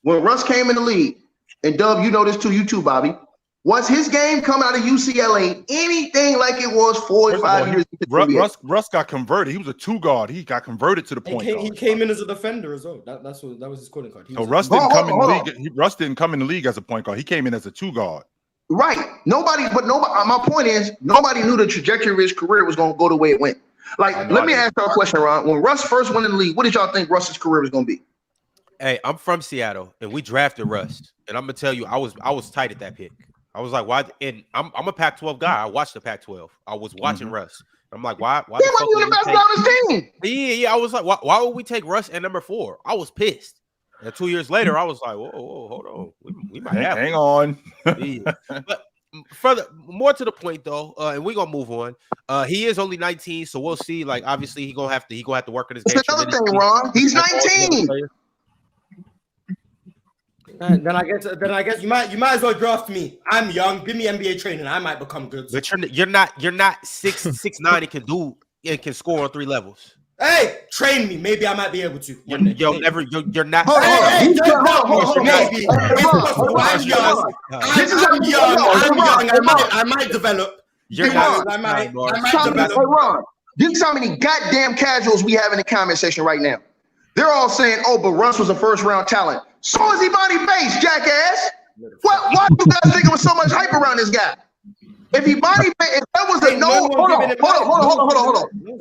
When Russ came in the league, and Dub, you know this too. You too, Bobby. Was his game coming out of UCLA anything like it was 4 or 5 years ago? Russ got converted. He was a 2 guard. He got converted to the point guard. He came in as a defender as well. That was his calling card. So Russ didn't come in the league. Russ didn't come in the league as a point guard. He came in as a 2 guard. Right. Nobody. My point is, nobody knew the trajectory of his career was going to go the way it went. Like, let me ask y'all a question, Ron. When Russ first went in the league, what did y'all think Russ's career was going to be? Hey, I'm from Seattle, and we drafted Russ. And I'm gonna tell you, I was tight at that pick. I was like, why? And I'm a Pac-12 guy. I watched the Pac-12. I was watching Russ, I'm like, why He might be the best player on his team. Yeah. I was like, why would we take Russ at number 4? I was pissed. And 2 years later, I was like, whoa, hold on. We might have hang on. Yeah. But more to the point though, and we're gonna move on. He is only 19, so we'll see. Like, obviously, he gonna have to work on his game. That's another thing, Ron. He's 19. Then I guess you might as well draft me. I'm young. Give me NBA training. I might become good. But you're not 6'9" and can score on 3 levels. Hey, train me. Maybe I might be able to. You're not. I'm young. I might develop. I might develop. Hey, Ron, this is how many goddamn casuals we have in the comment section right now. They're all saying, "Oh, but Russ was a first-round talent." So is Imani Bates, jackass. Why do you guys think there was so much hype around this guy? If there was a hold on.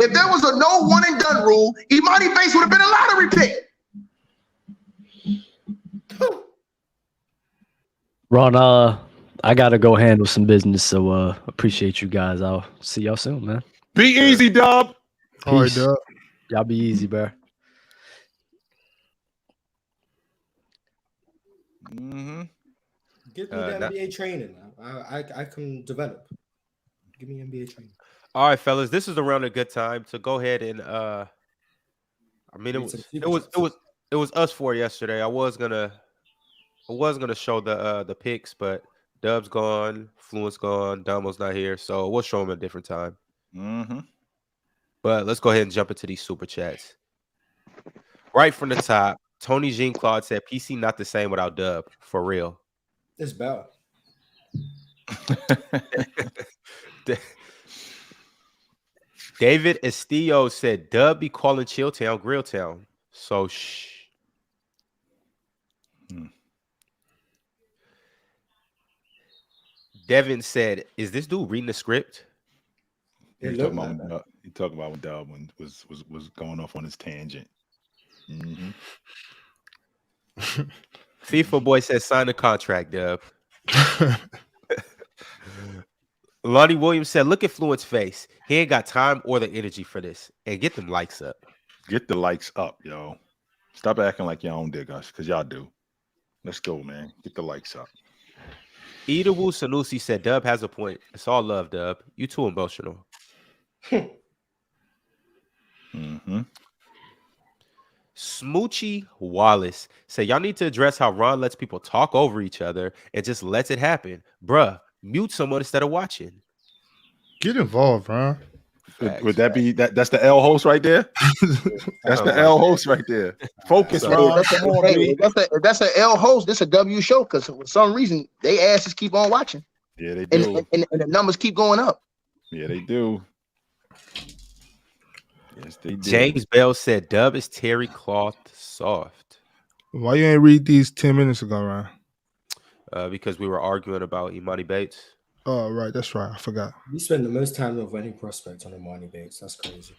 If there was a no one and done rule, Imani Bates would have been a lottery pick. Ron, I gotta go handle some business, so appreciate you guys. I'll see y'all soon, man. Be easy, Dub. All right, Dub. Y'all be easy, bro. Mm-hmm. Give me the NBA training. I can develop. Give me NBA training. All right, fellas, this is around a good time to go ahead and I mean it was us 4 yesterday. I was gonna show the picks, but Dub's gone, Fluent's gone, Damo's not here, so we'll show them a different time. Mm-hmm. But let's go ahead and jump into these super chats. Right from the top, Tony Jean Claude said, "PC not the same without Dub, for real." It's bad. David Estillo said, "Dub be calling Chilltown Grilltown." So shh. Devin said, "Is this dude reading the script?" He talking about when Dub was going off on his tangent. Mm-hmm. FIFA boy says, "Sign the contract, Dub." Lonnie Williams said, "Look at Fluent's face. He ain't got time or the energy for this. And get them likes up." Get the likes up, yo. Stop acting like y'all don't dig us, because y'all do. Let's go, man. Get the likes up. Idawu Sanusi said, "Dub has a point. It's all love, Dub. You too emotional." Mm-hmm. Smoochie Wallace said, "Y'all need to address how Ron lets people talk over each other and just lets it happen. Bruh, mute someone instead of watching." Get involved, Ron. Would that be that's the L host right there? That's the L host right there. Focus, Ron. That's an L host. This a W show because for some reason they asses keep on watching. Yeah, they do. And the numbers keep going up. Yeah, they do. Yes, they do. James Bell said, "Dub is terry cloth soft." Why you ain't read these 10 minutes ago, Ron? Because we were arguing about Imani Bates. Oh, right. That's right. I forgot. We spend the most time of any prospect on Imani Bates. That's crazy.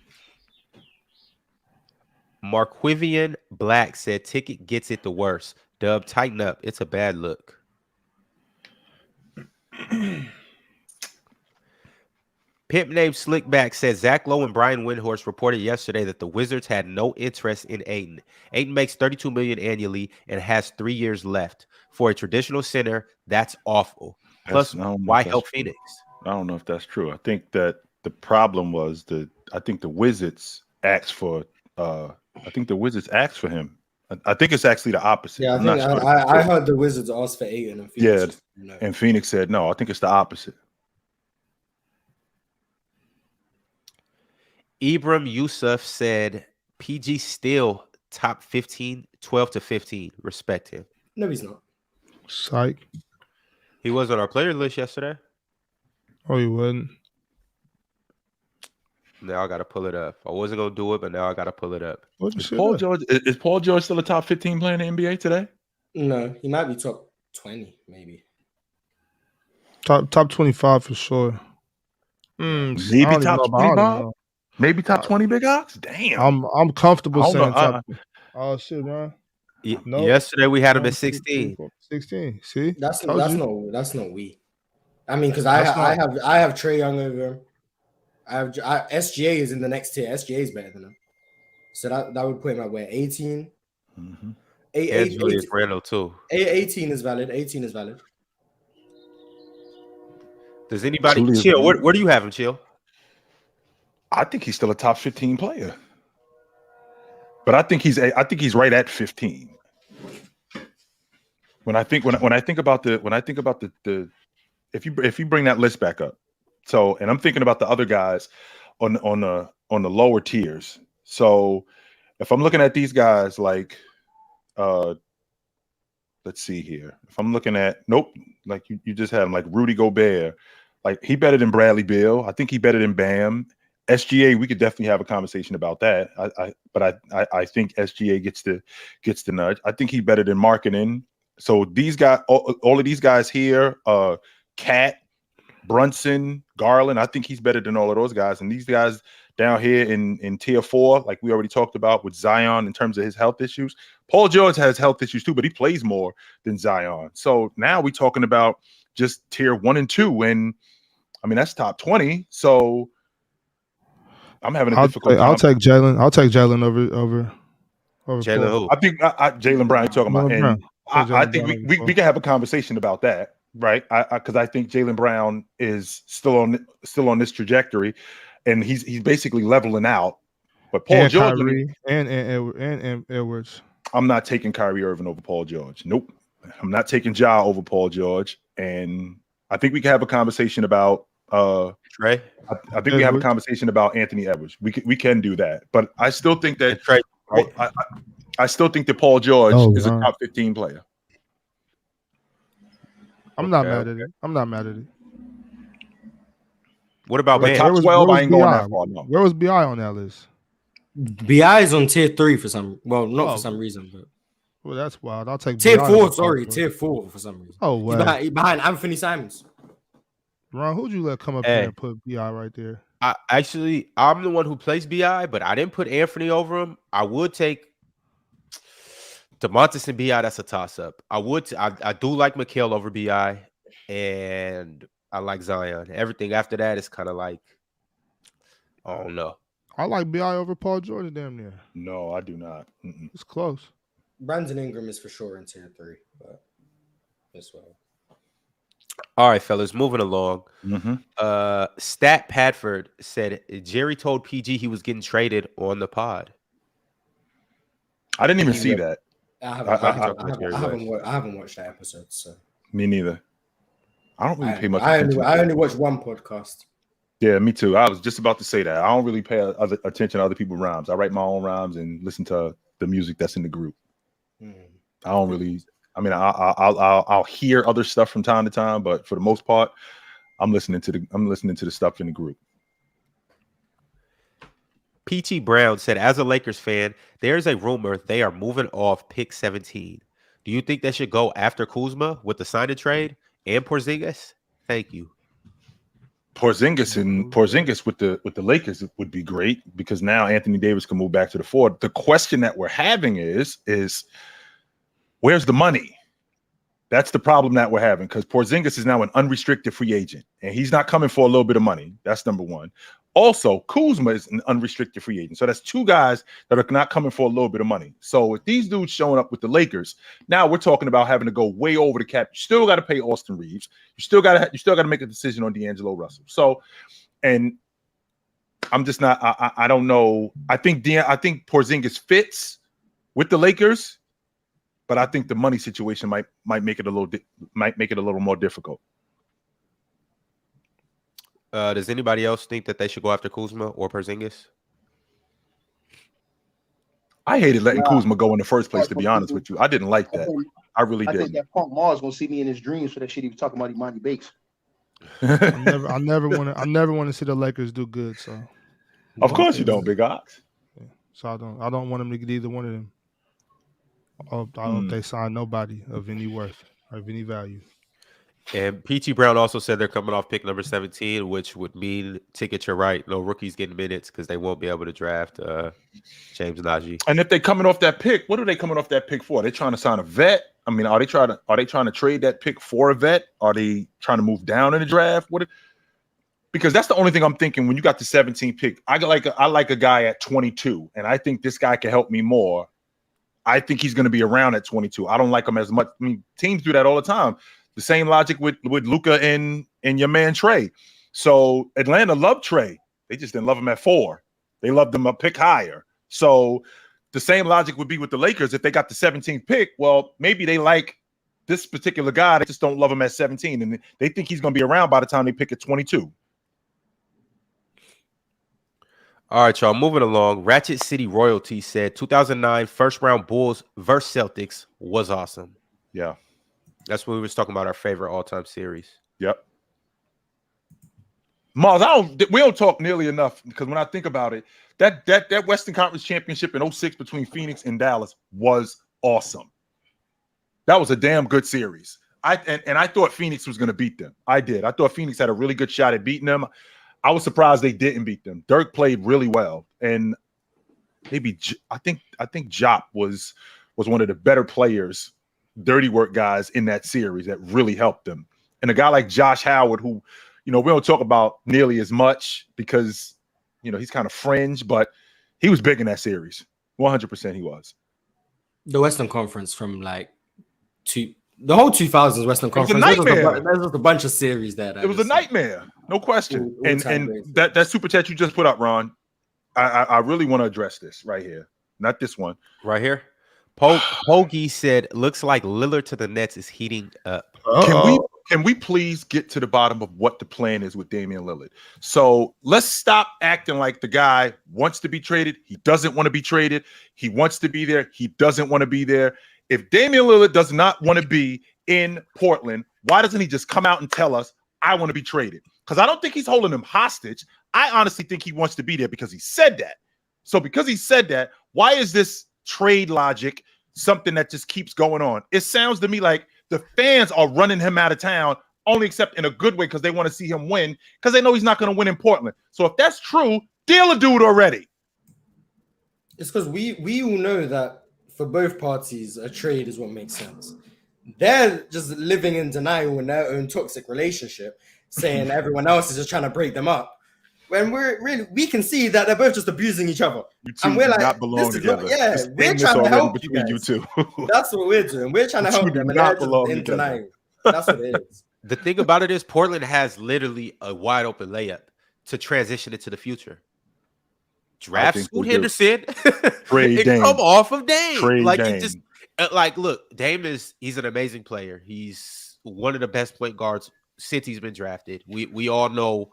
Marquivian Black said, "Ticket gets it the worst. Dub, tighten up. It's a bad look." Pimp named Slickback said, "Zach Lowe and Brian Windhorst reported yesterday that the Wizards had no interest in Ayton. Ayton makes $32 million annually and has 3 years left. For a traditional center, that's awful. Plus, why help Phoenix?" I don't know if that's true. I think that the problem was I think the Wizards asked for him. I think it's actually the opposite. Yeah, I heard the Wizards asked for Ayton and Phoenix. Yeah, and Phoenix said no. I think it's the opposite. Ibram Yusuf said, "PG still top 15, 12 to 15. Respect him." No, he's not. Psych. He was on our player list yesterday. Oh, he wasn't. Now I got to pull it up. I wasn't going to do it, but now I got to pull it up. Is Paul George still a top 15 player in the NBA today? No, he might be top 20, maybe. Top 25 for sure. Maybe top 20. Maybe top 20 big ox? Damn. I'm comfortable saying top. Oh shit, man. No. Yesterday we had him at 16. 16. See? That's no we. I mean, because I have Trae Young over him. SGA is in the next tier. SGA is better than him. So that would put him at where 18. And Julius Randle too. 18 is valid. 18 is valid. Does anybody Chill? Where do you have him, Chill? I think he's still a top 15 player, but I think he's right at 15. When I think about the if you bring that list back up, so and I'm thinking about the other guys on the lower tiers. So if I'm looking at these guys like let's see here. If I'm looking at like you just had him like Rudy Gobert, like he better than Bradley Beal. I think he better than Bam. SGA, we could definitely have a conversation about that. But I think SGA gets the nudge. I think he's better than Markkanen. So these guys, all of these guys here, Cat, Brunson, Garland, I think he's better than all of those guys. And these guys down here in tier 4, like we already talked about with Zion in terms of his health issues. Paul George has health issues too, but he plays more than Zion. So now we're talking about just tier 1 and 2, and I mean that's top 20. So I'm having a difficult time. I'll take Jalen. I'll take Jalen over Jalen who? I think Jalen Brown. You're talking about, and I think we can have a conversation about that, right? Because I think Jalen Brown is still on this trajectory, and he's basically leveling out. But Paul George Kyrie and Edwards. I'm not taking Kyrie Irving over Paul George. Nope. I'm not taking Ja over Paul George, and I think we can have a conversation about Trey. I think we have a conversation about Anthony Edwards. We can do that, but I still think that Trey. Right. I still think that Paul George is a top 15 player. I'm not mad at it. I'm not mad at it. What about Bam? Top 12? I ain't going that far. No. Where was BI on that list? BI is on tier 3 for some. Well, not for some reason, but. Well, that's wild. I'll take tier 4. Sorry, tier 4 for some reason. Oh, wow. He's behind Anthony Simons. Ron, who'd you let come up here and put BI right there? I'm the one who plays BI, but I didn't put Anthony over him. I would take DeMontis and BI. That's a toss-up. I do like Mikal over BI, and I like Zion. Everything after that is kind of like, I don't know. I like BI over Paul George damn near. No, I do not. It's close. Brandon Ingram is for sure in tier 3, but as well. All right, fellas, moving along. Stat Padford said Jerry told PG he was getting traded on the pod. I didn't even see that. I haven't watched that episode, so me neither. I don't really pay much attention. I only watched one podcast. Yeah, me too. I was just about to say that. I don't really pay attention to other people's rhymes. I write my own rhymes and listen to the music that's in the group. I don't really. I mean, I'll hear other stuff from time to time, but for the most part, I'm listening to the stuff in the group. P.T. Brown said, as a Lakers fan, there's a rumor they are moving off pick 17. Do you think they should go after Kuzma with the sign and trade and Porzingis? Thank you. Porzingis with the Lakers would be great because now Anthony Davis can move back to the 4. The question that we're having is where's the money? That's the problem that we're having because Porzingis is now an unrestricted free agent and he's not coming for a little bit of money. That's number one. Also, Kuzma is an unrestricted free agent. So that's 2 guys that are not coming for a little bit of money. So with these dudes showing up with the Lakers, now we're talking about having to go way over the cap. You still got to pay Austin Reeves. You still got to make a decision on D'Angelo Russell. So, and I'm just not. I don't know. I think Porzingis fits with the Lakers, but I think the money situation might make it a little more difficult. Does anybody else think that they should go after Kuzma or Porzingis? I hated letting Kuzma go in the first place, to be honest with you. I didn't like that. I really didn't. I think that Punk Mars gonna see me in his dreams for that shit he was talking about Imani Bates. I never want to see the Lakers do good. So, of course you don't, Big Ox. Yeah. So I don't want them to get either one of them. I hope they sign nobody of any worth, of any value. And P.T. Brown also said they're coming off pick number 17, which would mean, Ticket, you're right, no rookies getting minutes because they won't be able to draft James Najee. And if they're coming off that pick, what are they coming off that pick for? Are they trying to sign a vet? I mean, are they trying to trade that pick for a vet? Are they trying to move down in the draft? Because that's the only thing I'm thinking when you got the 17th pick. I like a guy at 22, and I think this guy can help me more. I think he's going to be around at 22. I don't like him as much. I mean, teams do that all the time. The same logic with Luka and your man Trey. So Atlanta loved Trey. They just didn't love him at 4. They loved him a pick higher. So the same logic would be with the Lakers. If they got the 17th pick, well, maybe they like this particular guy. They just don't love him at 17, and they think he's going to be around by the time they pick at 22. All right, y'all, moving along. Ratchet City Royalty said 2009 first round Bulls versus Celtics was awesome. Yeah. That's when we was talking about our favorite all-time series. Yep. Mars, we don't talk nearly enough because when I think about it, that Western Conference Championship in 06 between Phoenix and Dallas was awesome. That was a damn good series. I thought Phoenix was going to beat them. I did. I thought Phoenix had a really good shot at beating them. I was surprised they didn't beat them. Dirk played really well, and maybe I think Jop was one of the better players, dirty work guys in that series that really helped them. And a guy like Josh Howard, who we don't talk about nearly as much because he's kind of fringe, but he was big in that series. 100% he was. The Western Conference from the whole 2000s Western Conference. It was a nightmare. There's just a bunch of series there. It was a nightmare, no question. And that super chat you just put up, Ron, I really want to address this right here. Not this one. Right here. Hoagie said, looks like Lillard to the Nets is heating up. Can we please get to the bottom of what the plan is with Damian Lillard? So let's stop acting like the guy wants to be traded. He doesn't want to be traded. He wants to be there. He doesn't want to be there. If Damian Lillard does not want to be in Portland, why doesn't he just come out and tell us, I want to be traded? Because I don't think he's holding him hostage. I honestly think he wants to be there because he said that. So because he said that, why is this trade logic something that just keeps going on? It sounds to me like the fans are running him out of town, only except in a good way because they want to see him win because they know he's not going to win in Portland. So if that's true, deal a dude already. It's because we all know that for both parties, a trade is what makes sense. They're just living in denial in their own toxic relationship, saying everyone else is just trying to break them up. When we can see that they're both just abusing each other. You two and we're like, not belong together. We're trying to help between you two. That's what we're doing. We're trying to help them, and they're just in denial. That's what it is. The thing about it is Portland has literally a wide open layup to transition into the future. Draft Scoot Henderson and come off of Dame. Look, Dame he's an amazing player. He's one of the best point guards since he's been drafted. We all know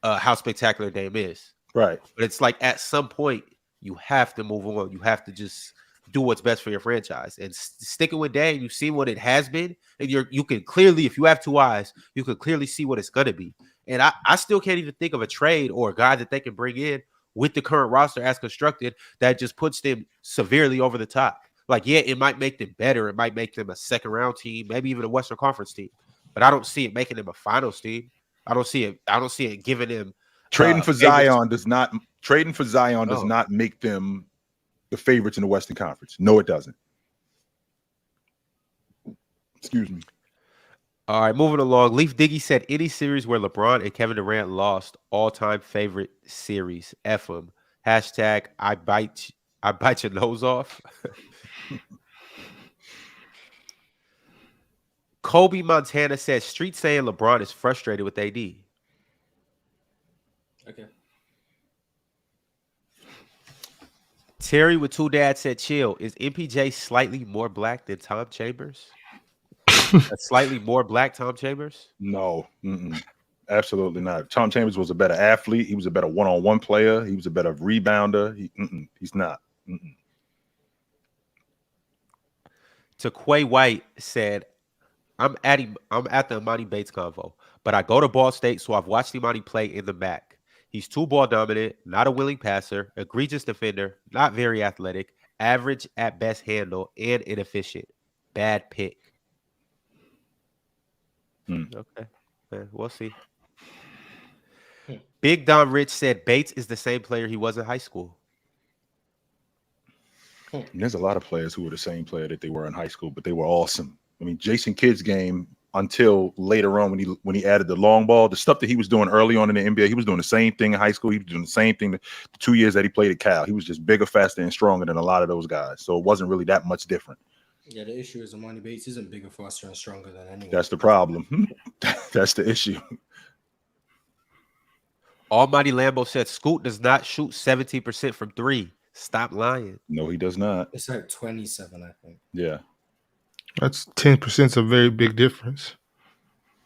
how spectacular Dame is. Right. But it's like at some point you have to move on. You have to just do what's best for your franchise. And sticking with Dame, you've seen what it has been. And you can clearly, if you have two eyes, you can clearly see what it's gonna be. And I still can't even think of a trade or a guy that they can bring in with the current roster as constructed that just puts them severely over the top. Like, yeah, it might make them better. It might make them a second round team, maybe even a Western Conference team. But I don't see it making them a finals team. I don't see it giving them trading for Zion does not make them the favorites in the Western Conference. No, it doesn't. Excuse me. All right, moving along. Leaf Diggy said any series where LeBron and Kevin Durant lost, all-time favorite series. F them. Hashtag I bite your nose off. Kobe Montana said street saying LeBron is frustrated with AD. Okay. Terry with two dads said chill. Is MPJ slightly more black than Tom Chambers? A slightly more black Tom Chambers? No, absolutely not. Tom Chambers was a better athlete. He was a better one-on-one player. He was a better rebounder. He's not. Taquay White said, I'm at the Imani Bates convo, but I go to Ball State, so I've watched Imani play in the MAC. He's two ball dominant, not a willing passer, egregious defender, not very athletic, average at best handle, and inefficient. Bad pick. Okay, we'll see. Big Don Rich said Bates is the same player he was in high school. There's a lot of players who were the same player that they were in high school, but they were awesome. I mean, Jason Kidd's game until later on when he added the long ball. The stuff that he was doing early on in the NBA, he was doing the same thing in high school. He was doing the same thing the 2 years that he played at Cal. He was just bigger, faster, and stronger than a lot of those guys. So it wasn't really that much different. Yeah, the issue is Emoni Bates isn't bigger, faster, and stronger than anyone. That's the problem. That's the issue. Almighty Lambo said Scoot does not shoot 17% from three. Stop lying. No, he does not. It's like 27, I think. Yeah. That's 10% a very big difference.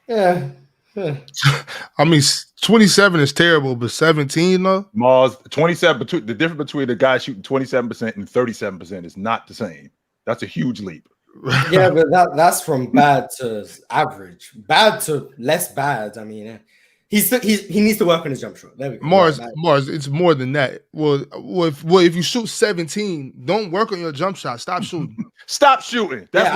Yeah. I mean, 27 is terrible, but 17 though? Mars, 27, the difference between the guy shooting 27% and 37% is not the same. That's a huge leap. Yeah, but that's from bad to average. Bad to less bad. I mean, he needs to work on his jump shot. There we go. Mars, it's more than that. Well, if you shoot 17, don't work on your jump shot. Stop shooting. Stop shooting. That's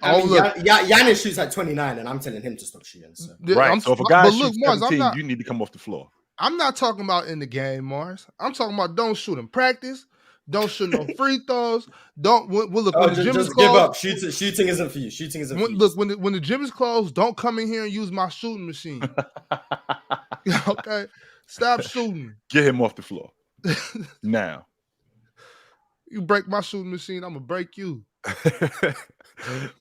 Giannis shoots at 29, and I'm telling him to stop shooting. So. Right. So if a guy shoots 17, you need to come off the floor. I'm not talking about in the game, Mars. I'm talking about don't shoot in practice. Don't shoot no free throws. Don't look when the gym is closed. Give up. Shooting isn't for you. Shooting isn't for you. Look, when the gym is closed, don't come in here and use my shooting machine. Okay, stop shooting. Get him off the floor now. You break my shooting machine, I'm gonna break you.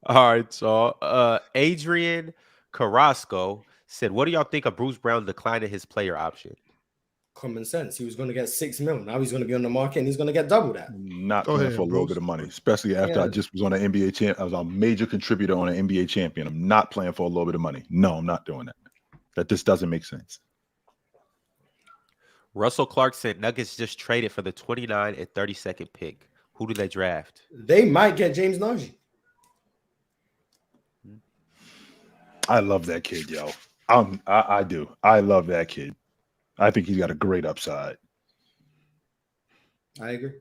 All right, so Adrian Carrasco said, "What do y'all think of Bruce Brown declining his player option?" Common sense. He was going to get $6 million. Now he's going to be on the market and he's going to get double that. Not playing for a little bit of money, especially after I just was on an NBA champ. I was a major contributor on an NBA champion. I'm not playing for a little bit of money. No, I'm not doing that. That just doesn't make sense. Russell Clark said Nuggets just traded for the 29 and 32nd pick. Who do they draft? They might get James Najee. I love that kid, yo. I do. I love that kid. I think he's got a great upside. I agree.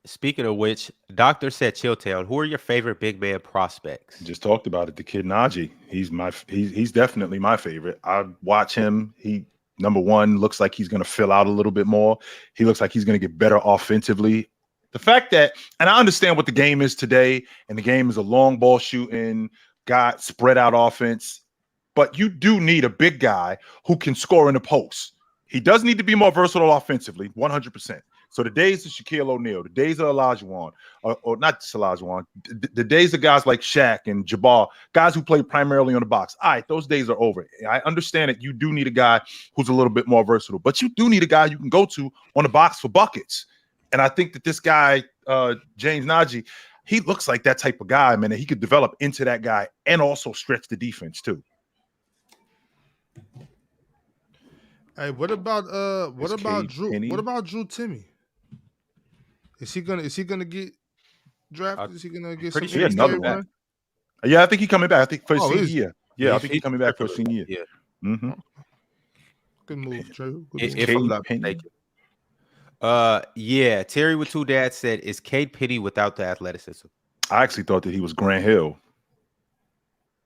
Speaking of which, Doctor said Chilltown. Who are your favorite big man prospects? Just talked about it. The kid Najee. He's definitely my favorite. I watch him. He number one looks like he's going to fill out a little bit more. He looks like he's going to get better offensively. The fact that, and I understand what the game is today, and the game is a long ball shooting, got spread out offense. But you do need a big guy who can score in the post. He does need to be more versatile offensively, 100%. So the days of Shaquille O'Neal, the days of Olajuwon, or not just Olajuwon, the days of guys like Shaq and Jabbar, guys who play primarily on the box. All right, those days are over. I understand that you do need a guy who's a little bit more versatile, but you do need a guy you can go to on the box for buckets. And I think that this guy, James Najee, he looks like that type of guy, man, and he could develop into that guy and also stretch the defense too. Hey, what about Drew? Penny? What about Drew Timmy? Is he gonna get drafted? Is he gonna get pretty sure another back? Yeah, I think he's coming back. I think for his senior year. Yeah, I think he's coming back for his senior year. Yeah. Mm-hmm. Good move, Drew. If I'm not mistaken. Yeah, Terry with two dads said, "Is Cade Penny without the athleticism?" I actually thought that he was Grant Hill.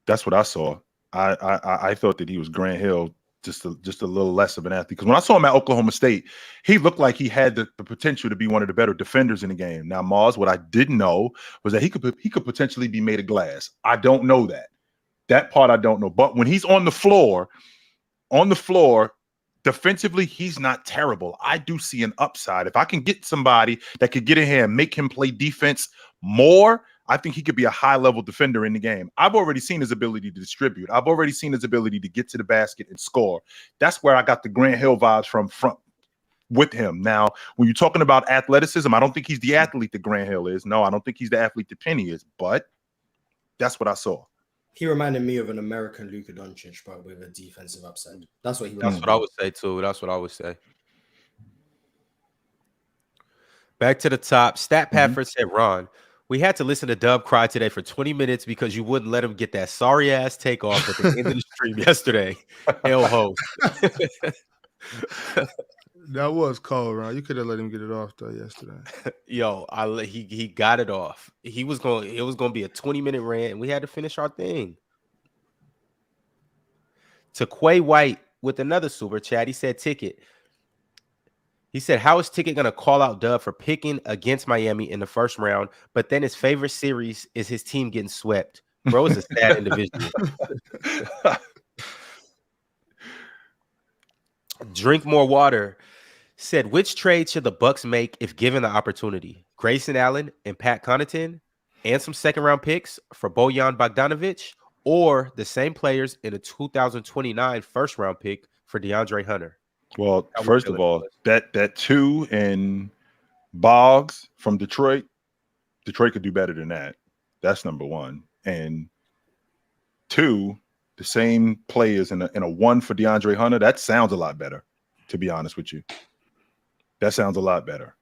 That's what I saw. I thought that he was Grant Hill, just a little less of an athlete. Because when I saw him at Oklahoma State, he looked like he had the potential to be one of the better defenders in the game. Now, Mars, what I didn't know was that he could potentially be made of glass. I don't know that. That part I don't know. But when he's on the floor, defensively, he's not terrible. I do see an upside. If I can get somebody that could get in here and make him play defense more, I think he could be a high-level defender in the game. I've already seen his ability to distribute. I've already seen his ability to get to the basket and score. That's where I got the Grant Hill vibes from with him. Now, when you're talking about athleticism, I don't think he's the athlete that Grant Hill is. No, I don't think he's the athlete that Penny is, but that's what I saw. He reminded me of an American Luka Doncic, but with a defensive upside. That's what he. That's what I would say too. That's what I would say. Back to the top. Stat Padford said, "Ron, we had to listen to Dub cry today for 20 minutes because you wouldn't let him get that sorry ass takeoff at the end of the stream yesterday." Hell ho. That was cold, Ron. You could have let him get it off though yesterday. Yo, he got it off. It was gonna be a 20-minute rant, and we had to finish our thing. To Quay White with another super chat, he said, "Ticket. He said, how is Ticket going to call out Dub for picking against Miami in the first round, but then his favorite series is his team getting swept? Bro is a sad individual. Drink More Water said, which trade should the Bucks make if given the opportunity? Grayson Allen and Pat Connaughton and some second-round picks for Bojan Bogdanovic, or the same players in a 2029 first-round pick for DeAndre Hunter? Well, first of all, that 2 and Boggs from Detroit could do better than that. That's number 1. And 2, the same players in a 1 for DeAndre Hunter. That sounds a lot better, to be honest with you. That sounds a lot better.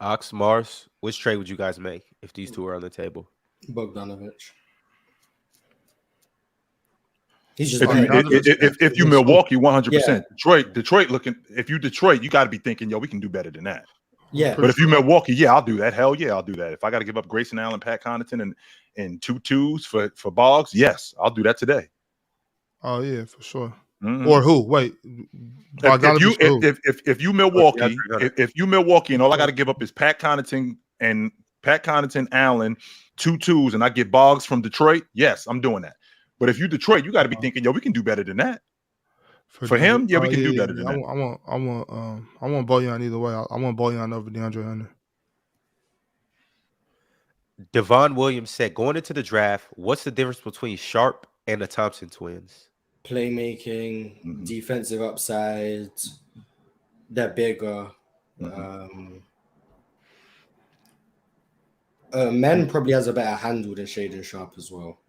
Ox, Mars, which trade would you guys make if these two are on the table? Bogdanovic. He's just if you Milwaukee 100%. Yeah. Detroit looking. If you Detroit, you got to be thinking, yo, we can do better than that. Yeah. But if you Milwaukee, yeah, I'll do that. Hell yeah, I'll do that. If I got to give up Grayson Allen, Pat Connaughton, and 2 2s for Boggs, yes, I'll do that today. Oh yeah, for sure. Mm-hmm. Or who? Wait. If you Milwaukee, and all I got to give up is Pat Connaughton, Allen, 2 2s, and I get Boggs from Detroit, yes, I'm doing that. But if you Detroit, you got to be thinking, yo, we can do better than that. For him, yeah, we can do better than that. I want Bojan either way. I want Bojan over DeAndre Hunter. Devon Williams said, going into the draft, what's the difference between Sharp and the Thompson twins? Playmaking, defensive upside. They're bigger. Men probably has a better handle than Shaedon Sharpe as well.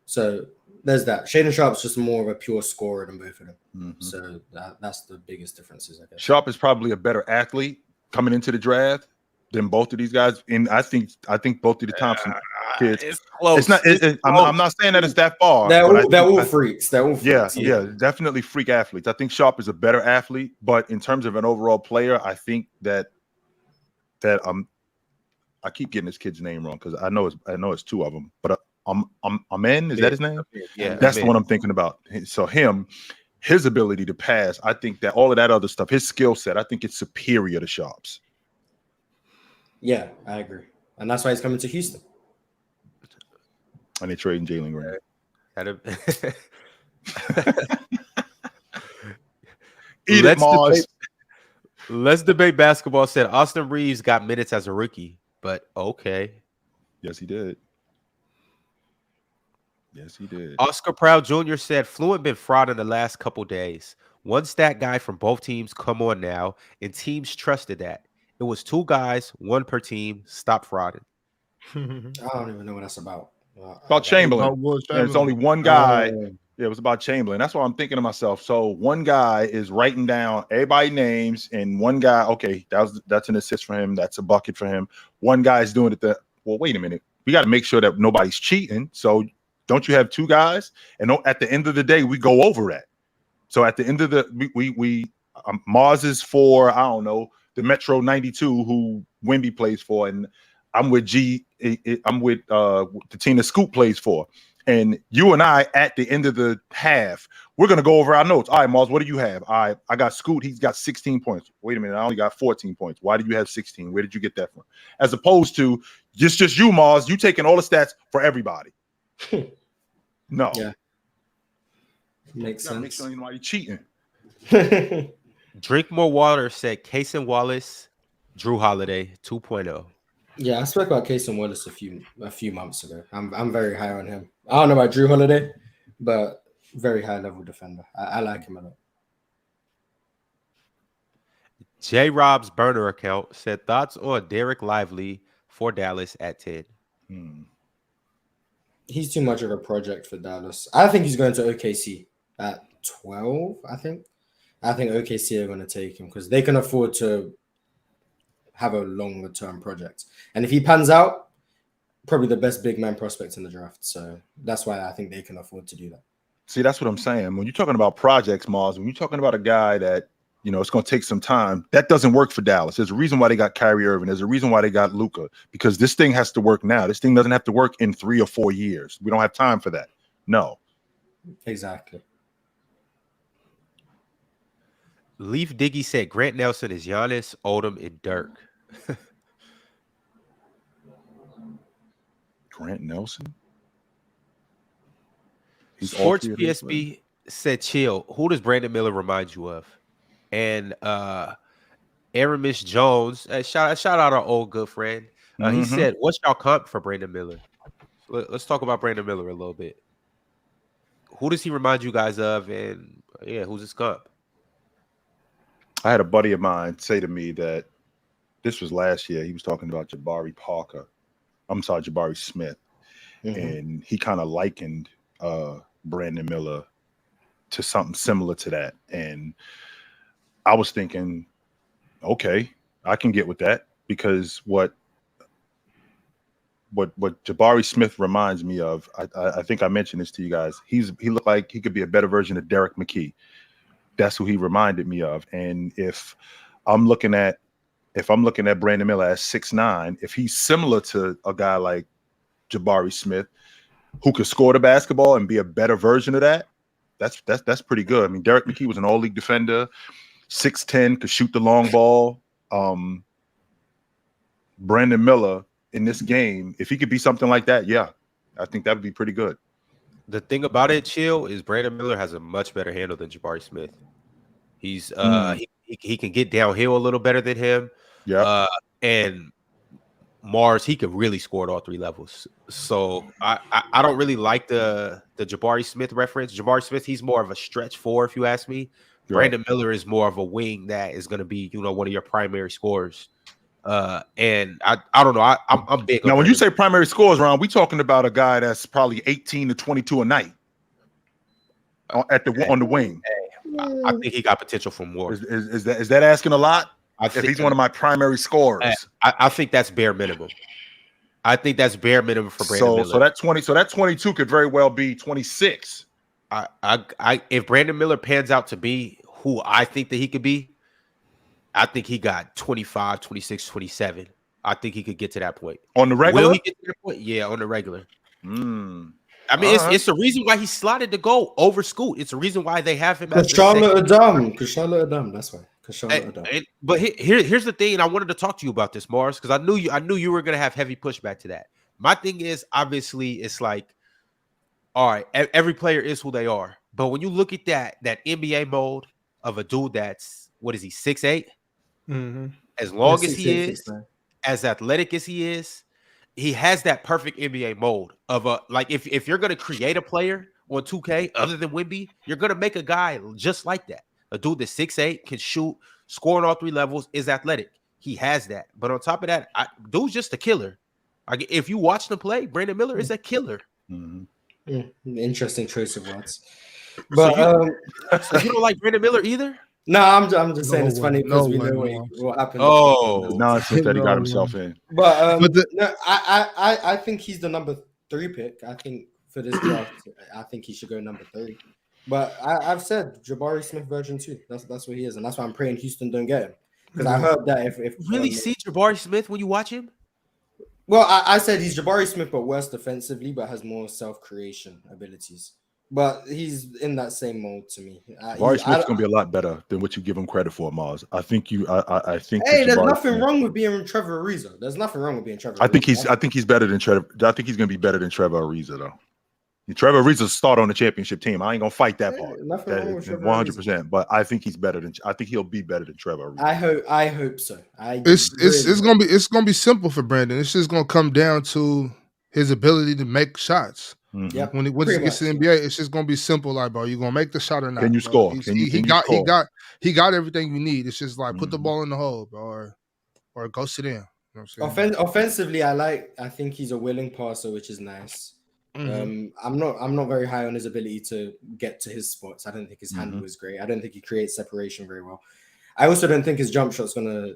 So there's that. Shaedon Sharpe's just more of a pure scorer than both of them. So that's the biggest differences, I guess. Sharpe is probably a better athlete coming into the draft than both of these guys. And I think both of the Thompson kids. It's close. I'm not saying that it's that far. They're all freaks. They're all freaks. Yeah, definitely freak athletes. I think Sharpe is a better athlete, but in terms of an overall player, I think that I keep getting this kid's name wrong because I know it's 2 of them, but Amen, is that his name? Yeah, that's the one I'm thinking about. So his ability to pass, I think that all of that other stuff, his skill set, I think it's superior to Sharpe's. Yeah, I agree, and that's why he's coming to Houston. And they're trading Jalen Green. Let's debate basketball. Said Austin Reeves got minutes as a rookie, but okay. Yes, he did. Yes, he did. Oscar Proud Jr. said Fluent been fraud in the last couple days. One stat guy from both teams come on now, and teams trusted that. It was 2 guys, 1 per team. Stop frauding. I don't even know what that's about. About Chamberlain. And it's only 1 guy. Yeah, it was about Chamberlain. That's what I'm thinking to myself. So 1 guy is writing down everybody's names, and 1 guy, okay, that's an assist for him. That's a bucket for him. 1 guy is doing it. Well, wait a minute. We got to make sure that nobody's cheating. So don't you have 2 guys? And at the end of the day, we go over that. So at the end of the Mars is for, I don't know, the Metro 92 who Wemby plays for, and I'm with I'm with the team that Scoop plays for. And you and I, at the end of the half, we're going to go over our notes. All right, Mars, what do you have? I got Scoot. He's got 16 points. Wait a minute. I only got 14 points. Why do you have 16? Where did you get that from? As opposed to just you, Mars, you taking all the stats for everybody. No. Yeah. Makes sense. Make sure you're cheating. Drink More Water said Cason Wallace, Drew Holiday 2.0. Yeah, I spoke about Cason Wallace a few months ago. I'm very high on him. I don't know about Drew Holiday, but very high level defender. I like him a lot. J Rob's burner account said thoughts on Derek Lively for Dallas at 10. He's too much of a project for Dallas. I think he's going to OKC at 12. I think OKC are going to take him because they can afford to have a longer term project. And if he pans out, probably the best big man prospect in the draft. So that's why I think they can afford to do that. See, that's what I'm saying. When you're talking about projects, Mars, when you're talking about a guy that, it's going to take some time, that doesn't work for Dallas. There's a reason why they got Kyrie Irving. There's a reason why they got Luka, because this thing has to work now. This thing doesn't have to work in 3 or 4 years. We don't have time for that. No. Exactly. Leaf Diggy said Grant Nelson is Giannis, Odom, and Dirk. Grant Nelson? He's Sports PSB said, chill. Who does Brandon Miller remind you of? And Aramis Jones, shout out our old good friend. He said, what's y'all comp for Brandon Miller? Let's talk about Brandon Miller a little bit. Who does he remind you guys of? And yeah, who's his comp? I had a buddy of mine say to me that this was last year. He was talking about Jabari Smith. And he kind of likened Brandon Miller to something similar to that. And I was thinking, okay, I can get with that, because what Jabari Smith reminds me of, I think I mentioned this to you guys. He looked like he could be a better version of Derek McKee. That's who he reminded me of. And if I'm looking at Brandon Miller as 6'9", if he's similar to a guy like Jabari Smith, who could score the basketball and be a better version of that, that's pretty good. I mean, Derek McKee was an all-league defender, 6'10", could shoot the long ball. Brandon Miller in this game, if he could be something like that, yeah, I think that would be pretty good. The thing about it, Chill, is Brandon Miller has a much better handle than Jabari Smith. He's he can get downhill a little better than him. Yeah. And Mars, he could really score at all three levels. So I don't really like the Jabari Smith reference. Jabari Smith, he's more of a stretch four, if you ask me. Right. Brandon Miller is more of a wing that is going to be, one of your primary scorers. And I don't know. I'm big. Now, when you say primary scores, Ron, we talking about a guy that's probably 18 to 22 a night on the wing. I think he got potential for more. Is that asking a lot? If he's one of my primary scorers, I think that's bare minimum. I think that's bare minimum for Brandon Miller. So that 22 could very well be 26. If Brandon Miller pans out to be who I think that he could be, I think he got 25, 26, 27. I think he could get to that point. On the regular? Will he get to that point? Yeah, on the regular. I mean, it's the reason why he slotted to go over Scoot. It's the reason why they have him as Charlotte Adam. That's why. But here's the thing, and I wanted to talk to you about this, Mars, because I knew you were gonna have heavy pushback to that. My thing is, obviously, it's like, all right, every player is who they are. But when you look at that NBA mode of a dude that's, what is he, 6'8"? As long as he is, as athletic as he is, he has that perfect NBA mode of if you're gonna create a player on 2K other than Wemby, you're gonna make a guy just like that. A dude that's 6'8", can shoot, score on all three levels, is athletic. He has that. But on top of that, dude's just a killer. If you watch him play, Brandon Miller is a killer. Interesting choice of words. But so you don't like Brandon Miller either? No, I'm just saying it's funny because we know what happened. Oh, nonsense that he got himself in. But I think he's the number 3 pick. I think for this draft, I think he should go number 3. But I've said Jabari Smith version 2. That's what he is, and that's why I'm praying Houston don't get him. Because I heard that if really see Jabari Smith when you watch him. Well, I said he's Jabari Smith, but worse defensively, but has more self-creation abilities. But he's in that same mode to me. Jabari Smith's gonna be a lot better than what you give him credit for, Mars. I think. Hey, there's nothing wrong with being Trevor Ariza. There's nothing wrong with being Trevor. I think he's better than Trevor. I think he's gonna be better than Trevor Ariza, though. Trevor Ariza start on the championship team. I ain't gonna fight that part. Nothing wrong with Trevor 100%. But I think he's better than. I think he'll be better than Trevor Ariza. I hope so. It's gonna be simple for Brandon. It's just gonna come down to his ability to make shots. Yep. When he gets to the NBA, it's just gonna be simple. Like, bro, you gonna make the shot or not? Can you score? He got everything you need. It's just like put the ball in the hole, bro, or go sit down. You know what I'm saying? Offensively, I think he's a willing passer, which is nice. I'm not very high on his ability to get to his spots. I don't think his handle is great. I don't think he creates separation very well. I also don't think his jump shot's gonna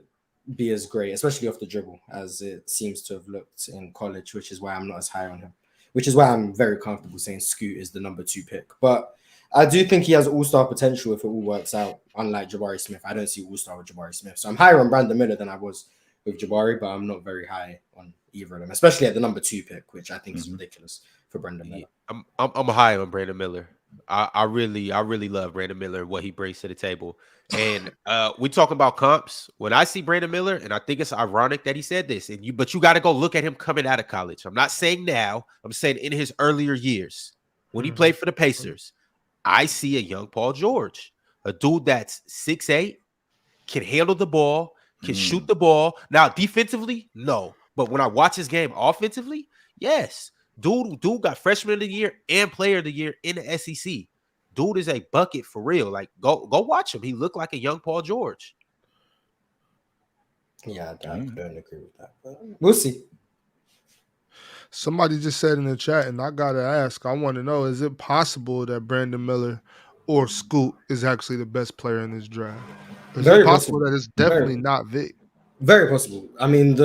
be as great, especially off the dribble, as it seems to have looked in college, which is why I'm not as high on him. Which is why I'm very comfortable saying Scoot is the number 2 pick. But I do think he has all-star potential if it all works out, unlike Jabari Smith. I don't see all-star with Jabari Smith. So I'm higher on Brandon Miller than I was with Jabari, but I'm not very high on either of them, especially at the number 2 pick, which I think is ridiculous for Brandon Miller. I'm high on Brandon Miller. I really love Brandon Miller and what he brings to the table. And we talking about comps. When I see Brandon Miller, and I think it's ironic that he said this, but you got to go look at him coming out of college. I'm not saying now. I'm saying in his earlier years when he played for the Pacers. I see a young Paul George, a dude that's 6'8", can handle the ball, can shoot the ball. Now, defensively, no. But when I watch his game offensively, yes. Dude got freshman of the year and player of the year in the SEC. Dude is a bucket for real. Like, go watch him. He looked like a young Paul George. Yeah, I don't agree with that. But we'll see. Somebody just said in the chat, and I gotta ask, I want to know, is it possible that Brandon Miller or Scoot is actually the best player in this draft? Is it possible that it's definitely not Vic? Very possible. I mean,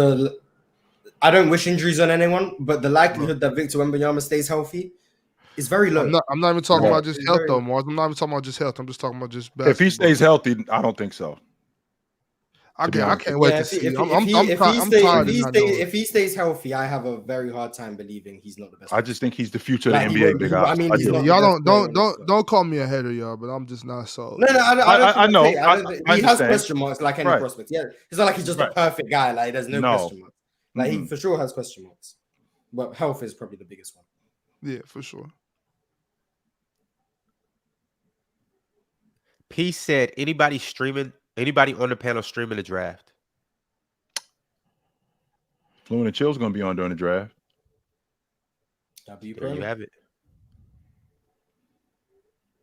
I don't wish injuries on anyone, but the likelihood that Victor Wembanyama stays healthy is very low. I'm not even talking about just health, though, Mars. I'm not even talking about just health. I'm just talking about just basketball. If he stays healthy, I don't think so. I can't wait to see. If he stays healthy, I have a very hard time believing he's not the best. I just think he's the future of the NBA, big I mean, y'all don't call me a hater, y'all, but I'm just not so. No, I know. He has understand. Question marks like any prospect. Yeah, it's not like he's just a perfect guy. Like there's no question marks. Like he for sure has question marks, but health is probably the biggest one. Yeah, for sure. P said, anybody on the panel streaming the draft? Fluent and Chill's going to be on during the draft. There you have it.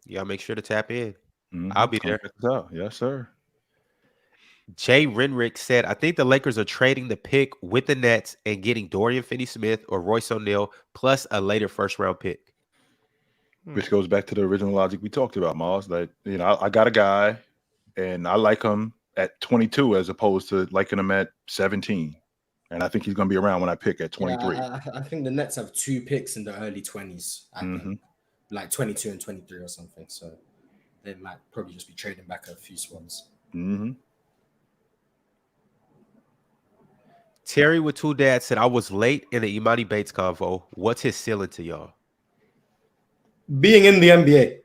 Y'all make sure to tap in. I'll be there. Yes, sir. Jay Renrick said, I think the Lakers are trading the pick with the Nets and getting Dorian Finney-Smith or Royce O'Neal plus a later first-round pick. Which goes back to the original logic we talked about, Mars. Like, I got a guy, and I like him at 22 as opposed to liking him at 17. And I think he's going to be around when I pick at 23. Yeah, I think the Nets have 2 picks in the early 20s. I think, like 22 and 23 or something. So they might probably just be trading back a few spots. Terry with 2 dads said, I was late in the Imani Bates convo. What's his ceiling to y'all? Being in the NBA.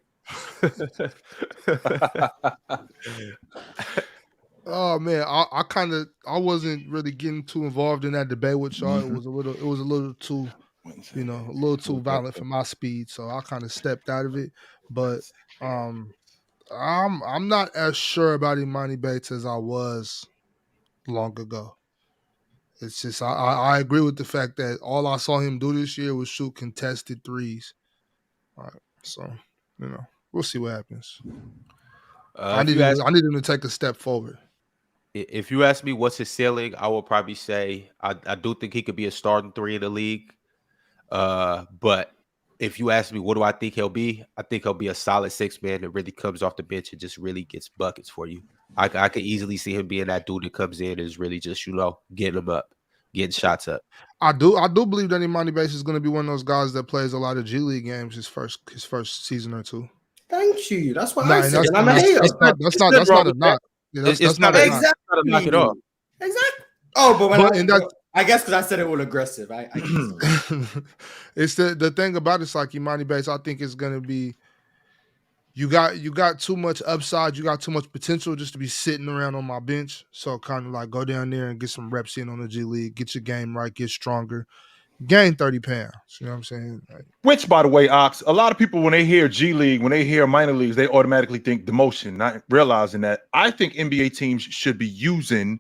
Oh man, I wasn't really getting too involved in that debate with y'all. It was a little too, a little too violent for my speed, so I kind of stepped out of it. But I'm not as sure about Imani Bates as I was long ago. It's just I agree with the fact that all I saw him do this year was shoot contested threes. All right, so we'll see what happens. I need him to take a step forward. If you ask me what's his ceiling, I will probably say I do think he could be a starting 3 in the league. But if you ask me what do I think he'll be, I think he'll be a solid 6-man that really comes off the bench and just really gets buckets for you. I could easily see him being that dude that comes in and is really just getting him up, getting shots up. I do believe that Imani Bates is going to be one of those guys that plays a lot of G League games his first season or 2. Thank you. That's what I said. I'm a hater. That's not a knock. It's not a knock at all. Exactly. Oh, but I guess because I said it all aggressive. I it's the thing about it's like Imani Bates. I think it's going to be you got too much upside. You got too much potential just to be sitting around on my bench. So kind of like go down there and get some reps in on the G League. Get your game right. Get stronger. Gain 30 pounds. You know what I'm saying? Which, by the way, Ox, a lot of people, when they hear G League, when they hear minor leagues, they automatically think demotion, not realizing that I think NBA teams should be using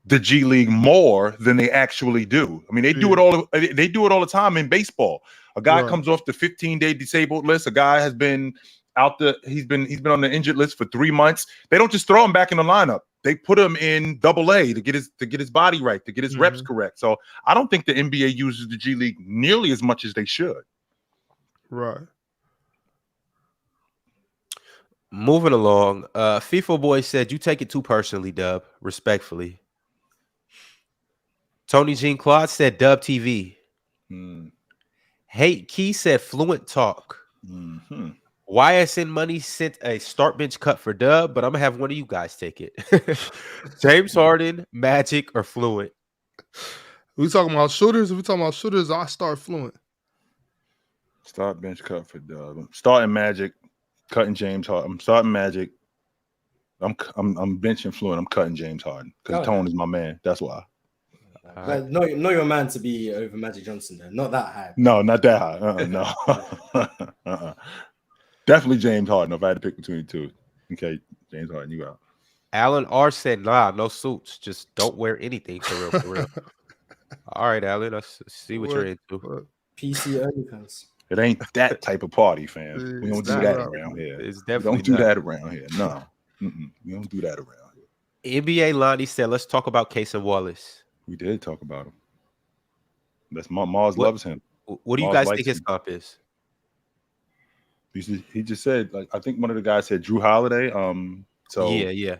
the G League more than they actually do. I mean, they do it all. They do it all the time in baseball. A guy comes off the 15-day disabled list. A guy has been out he's been on the injured list for 3 months. They don't just throw him back in the lineup. They put him in AA to get his body right, to get his reps correct. So I don't think the NBA uses the G League nearly as much as they should. Right. Moving along, FIFA Boy said, you take it too personally, Dub, respectfully. Tony Jean Claude said, Dub TV. Hate Key said, fluent talk. YSN Money sent a start bench cut for Dub, but I'm going to have one of you guys take it. James Harden, Magic, or Fluent? We talking about shooters? If we talking about shooters, I start Fluent. Start bench cut for Dub. I'm starting Magic, cutting James Harden. I'm starting Magic. I'm benching Fluent. I'm cutting James Harden because Tone is my man. That's why. But know your man to be over Magic Johnson though. Not that high. No, not that high. No. Definitely James Harden. If I had to pick between the two. Okay, James Harden, you out. Alan R said, nah, no suits. Just don't wear anything for real, for real. All right, Alan, let's see what you're into. PC early pants. It ain't that type of party, fam. We don't do that around here. It's definitely we don't do that around here. No. We don't do that around here. NBA Lonnie said, let's talk about Case and Wallace. We did talk about him. That's Mars loves him. What do you guys think his comp is? He just said, like, I think one of the guys said Drew Holiday. So yeah.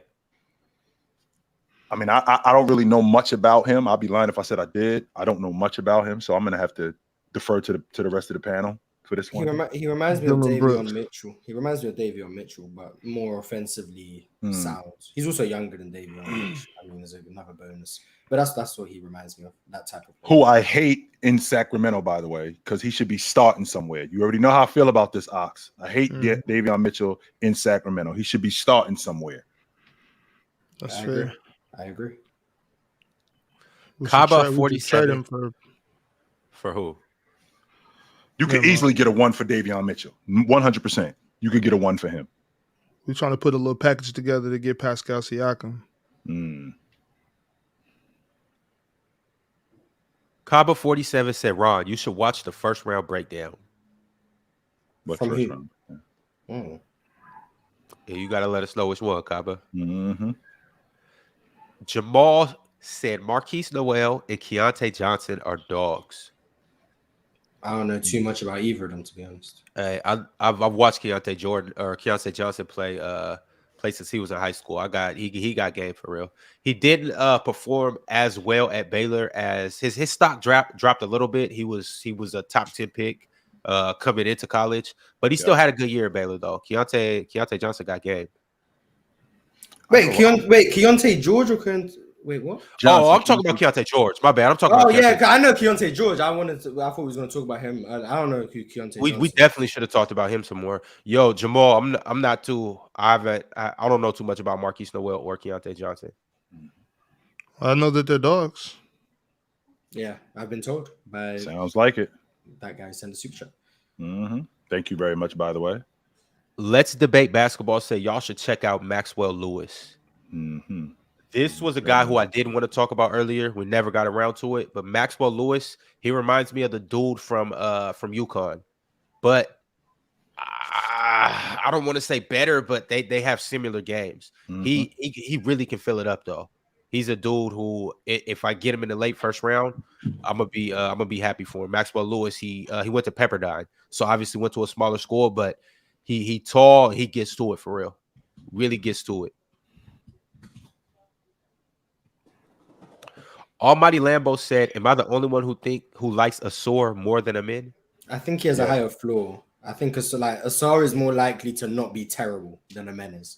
I mean, I don't really know much about him. I'll be lying if I said I did. I don't know much about him, so I'm gonna have to defer to the rest of the panel for this one. He reminds me of Davion Mitchell. He reminds me of Davion Mitchell, but more offensively sound. He's also younger than Davion Mitchell. I mean, there's another bonus. But that's what he reminds me of, that type of player. Who I hate in Sacramento, by the way, because he should be starting somewhere. You already know how I feel about this Ox. I hate Davion Mitchell in Sacramento. He should be starting somewhere. That's fair. I agree. Kaba 47 for who? You could easily get a 1 for Davion Mitchell. 100%. You could get a 1 for him. We're trying to put a little package together to get Pascal Siakam. Kaba 47 said, Ron, you should watch the first round breakdown. What first round? Yeah, you got to let us know which one, Kaba. Jamal said Marquise Noel and Keontae Johnson are dogs. I don't know too much about either of them, to be honest. I've watched Keontae Johnson play since he was in high school. He got game for real. He didn't perform as well at Baylor as his stock dropped a little bit. He was a top 10 pick coming into college, but he still had a good year at Baylor though. Keontae Johnson got game. Keontae George or wait, what? Johnson, I'm talking about Keontae George. My bad. I'm talking about. Yeah, I know Keontae George. I thought we was going to talk about him. I don't know who Keontae. We definitely should have talked about him some more. Yo, Jamal, I'm not too. I don't know too much about Marquise Noel or Keontae Johnson. I know that they're dogs. Yeah, I've been told by. Sounds like it. That guy sent a super chat. Thank you very much, by the way. Let's Debate Basketball said y'all should check out Maxwell Lewis. This was a guy who I didn't want to talk about earlier. We never got around to it. But Maxwell Lewis, he reminds me of the dude from UConn. But I don't want to say better, but they have similar games. He really can fill it up though. He's a dude who, if I get him in the late first round, I'm gonna be happy for him. Maxwell Lewis, he went to Pepperdine, so obviously went to a smaller school, but he tall, he gets to it for real. Really gets to it. Almighty Lambo said, "Am I the only one who likes Asor more than Amin?" I think he has a higher floor. I think Asar is more likely to not be terrible than Amin is.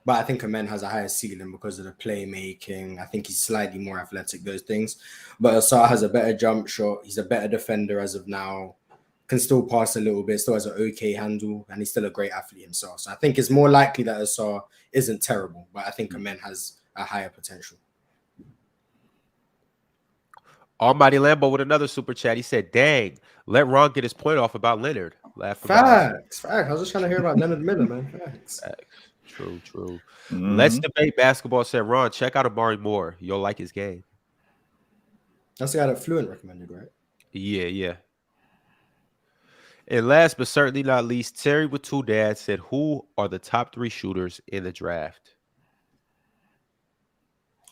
But I think Amin has a higher ceiling because of the playmaking. I think he's slightly more athletic, those things. But Asar has a better jump shot. He's a better defender as of now. Can still pass a little bit, still has an okay handle, and he's still a great athlete himself. So I think it's more likely that Asar isn't terrible, but I think Amin has a higher potential. Almighty Lambo with another super chat. He said, "Dang, let Ron get his point off about Leonard." Facts. I was just trying to hear about Leonard Miller, man. Facts. True. Let's Debate Basketball said, "Ron, check out Amari Moore. You'll like his game." That's the guy that Fluent recommended, right? Yeah. And last but certainly not least, Terry with two dads said, "Who are the top 3 shooters in the draft?"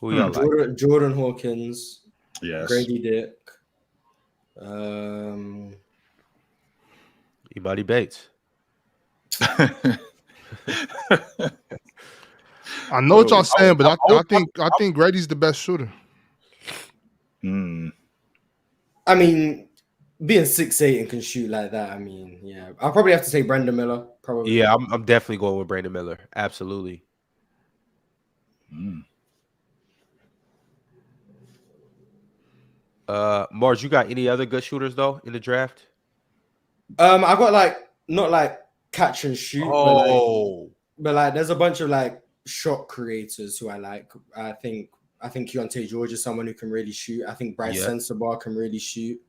Who y'all like? Jordan Hawkins. Yes. Grady Dick. Imani Bates. I know what y'all saying, but I think Grady's the best shooter. I mean, being 6'8" and can shoot like that, I mean, yeah. I'll probably have to say Brandon Miller. Probably. Yeah, I'm definitely going with Brandon Miller. Absolutely. Mars, you got any other good shooters though in the draft? I got like not like catch and shoot, but like there's a bunch of like shot creators who I like. I think Keontae George is someone who can really shoot. I think Bryce Sensabaugh can really shoot.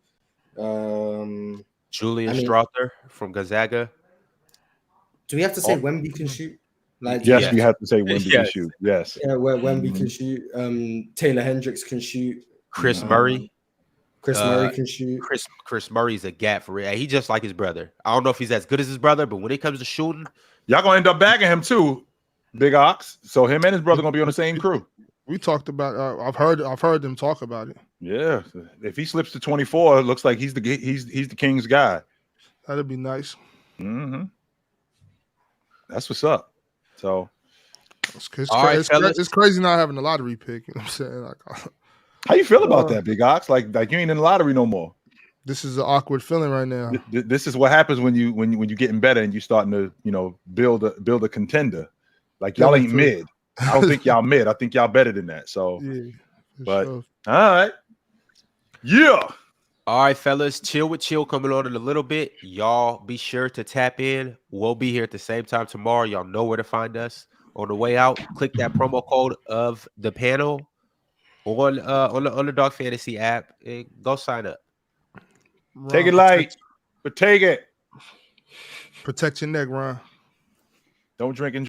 Julian Strawther from Gonzaga. Do we have to say Wemby can shoot? Like, yes, we have to say Wemby can shoot. Yes. Yeah, where Wemby can shoot. Taylor Hendricks can shoot. Chris Murray. Chris Murray can shoot. Chris Murray's a gap for real. He just like his brother. I don't know if he's as good as his brother, but when it comes to shooting, y'all gonna end up bagging him too, Big Ox. So him and his brother gonna be on the same crew. We talked about. I've heard them talk about it. Yeah, if he slips to 24, it looks like he's the King's guy. That'd be nice. Mm-hmm. That's what's up. So it's crazy not having a lottery pick. You know what I'm saying? Like, how you feel about that, Big Ox? Like you ain't in the lottery no more. This is an awkward feeling right now. This is what happens when you're getting better and you starting to build a contender. Like y'all ain't mid. I don't think y'all mid. I think y'all better than that. So, but sure. All right, yeah. All right, fellas, chill with chill coming on in a little bit. Y'all be sure to tap in. We'll be here at the same time tomorrow. Y'all know where to find us. On the way out, click that promo code of the panel on the Underdog Fantasy app and go sign up. Take it light, but take it. Protect your neck, Ron. Don't drink and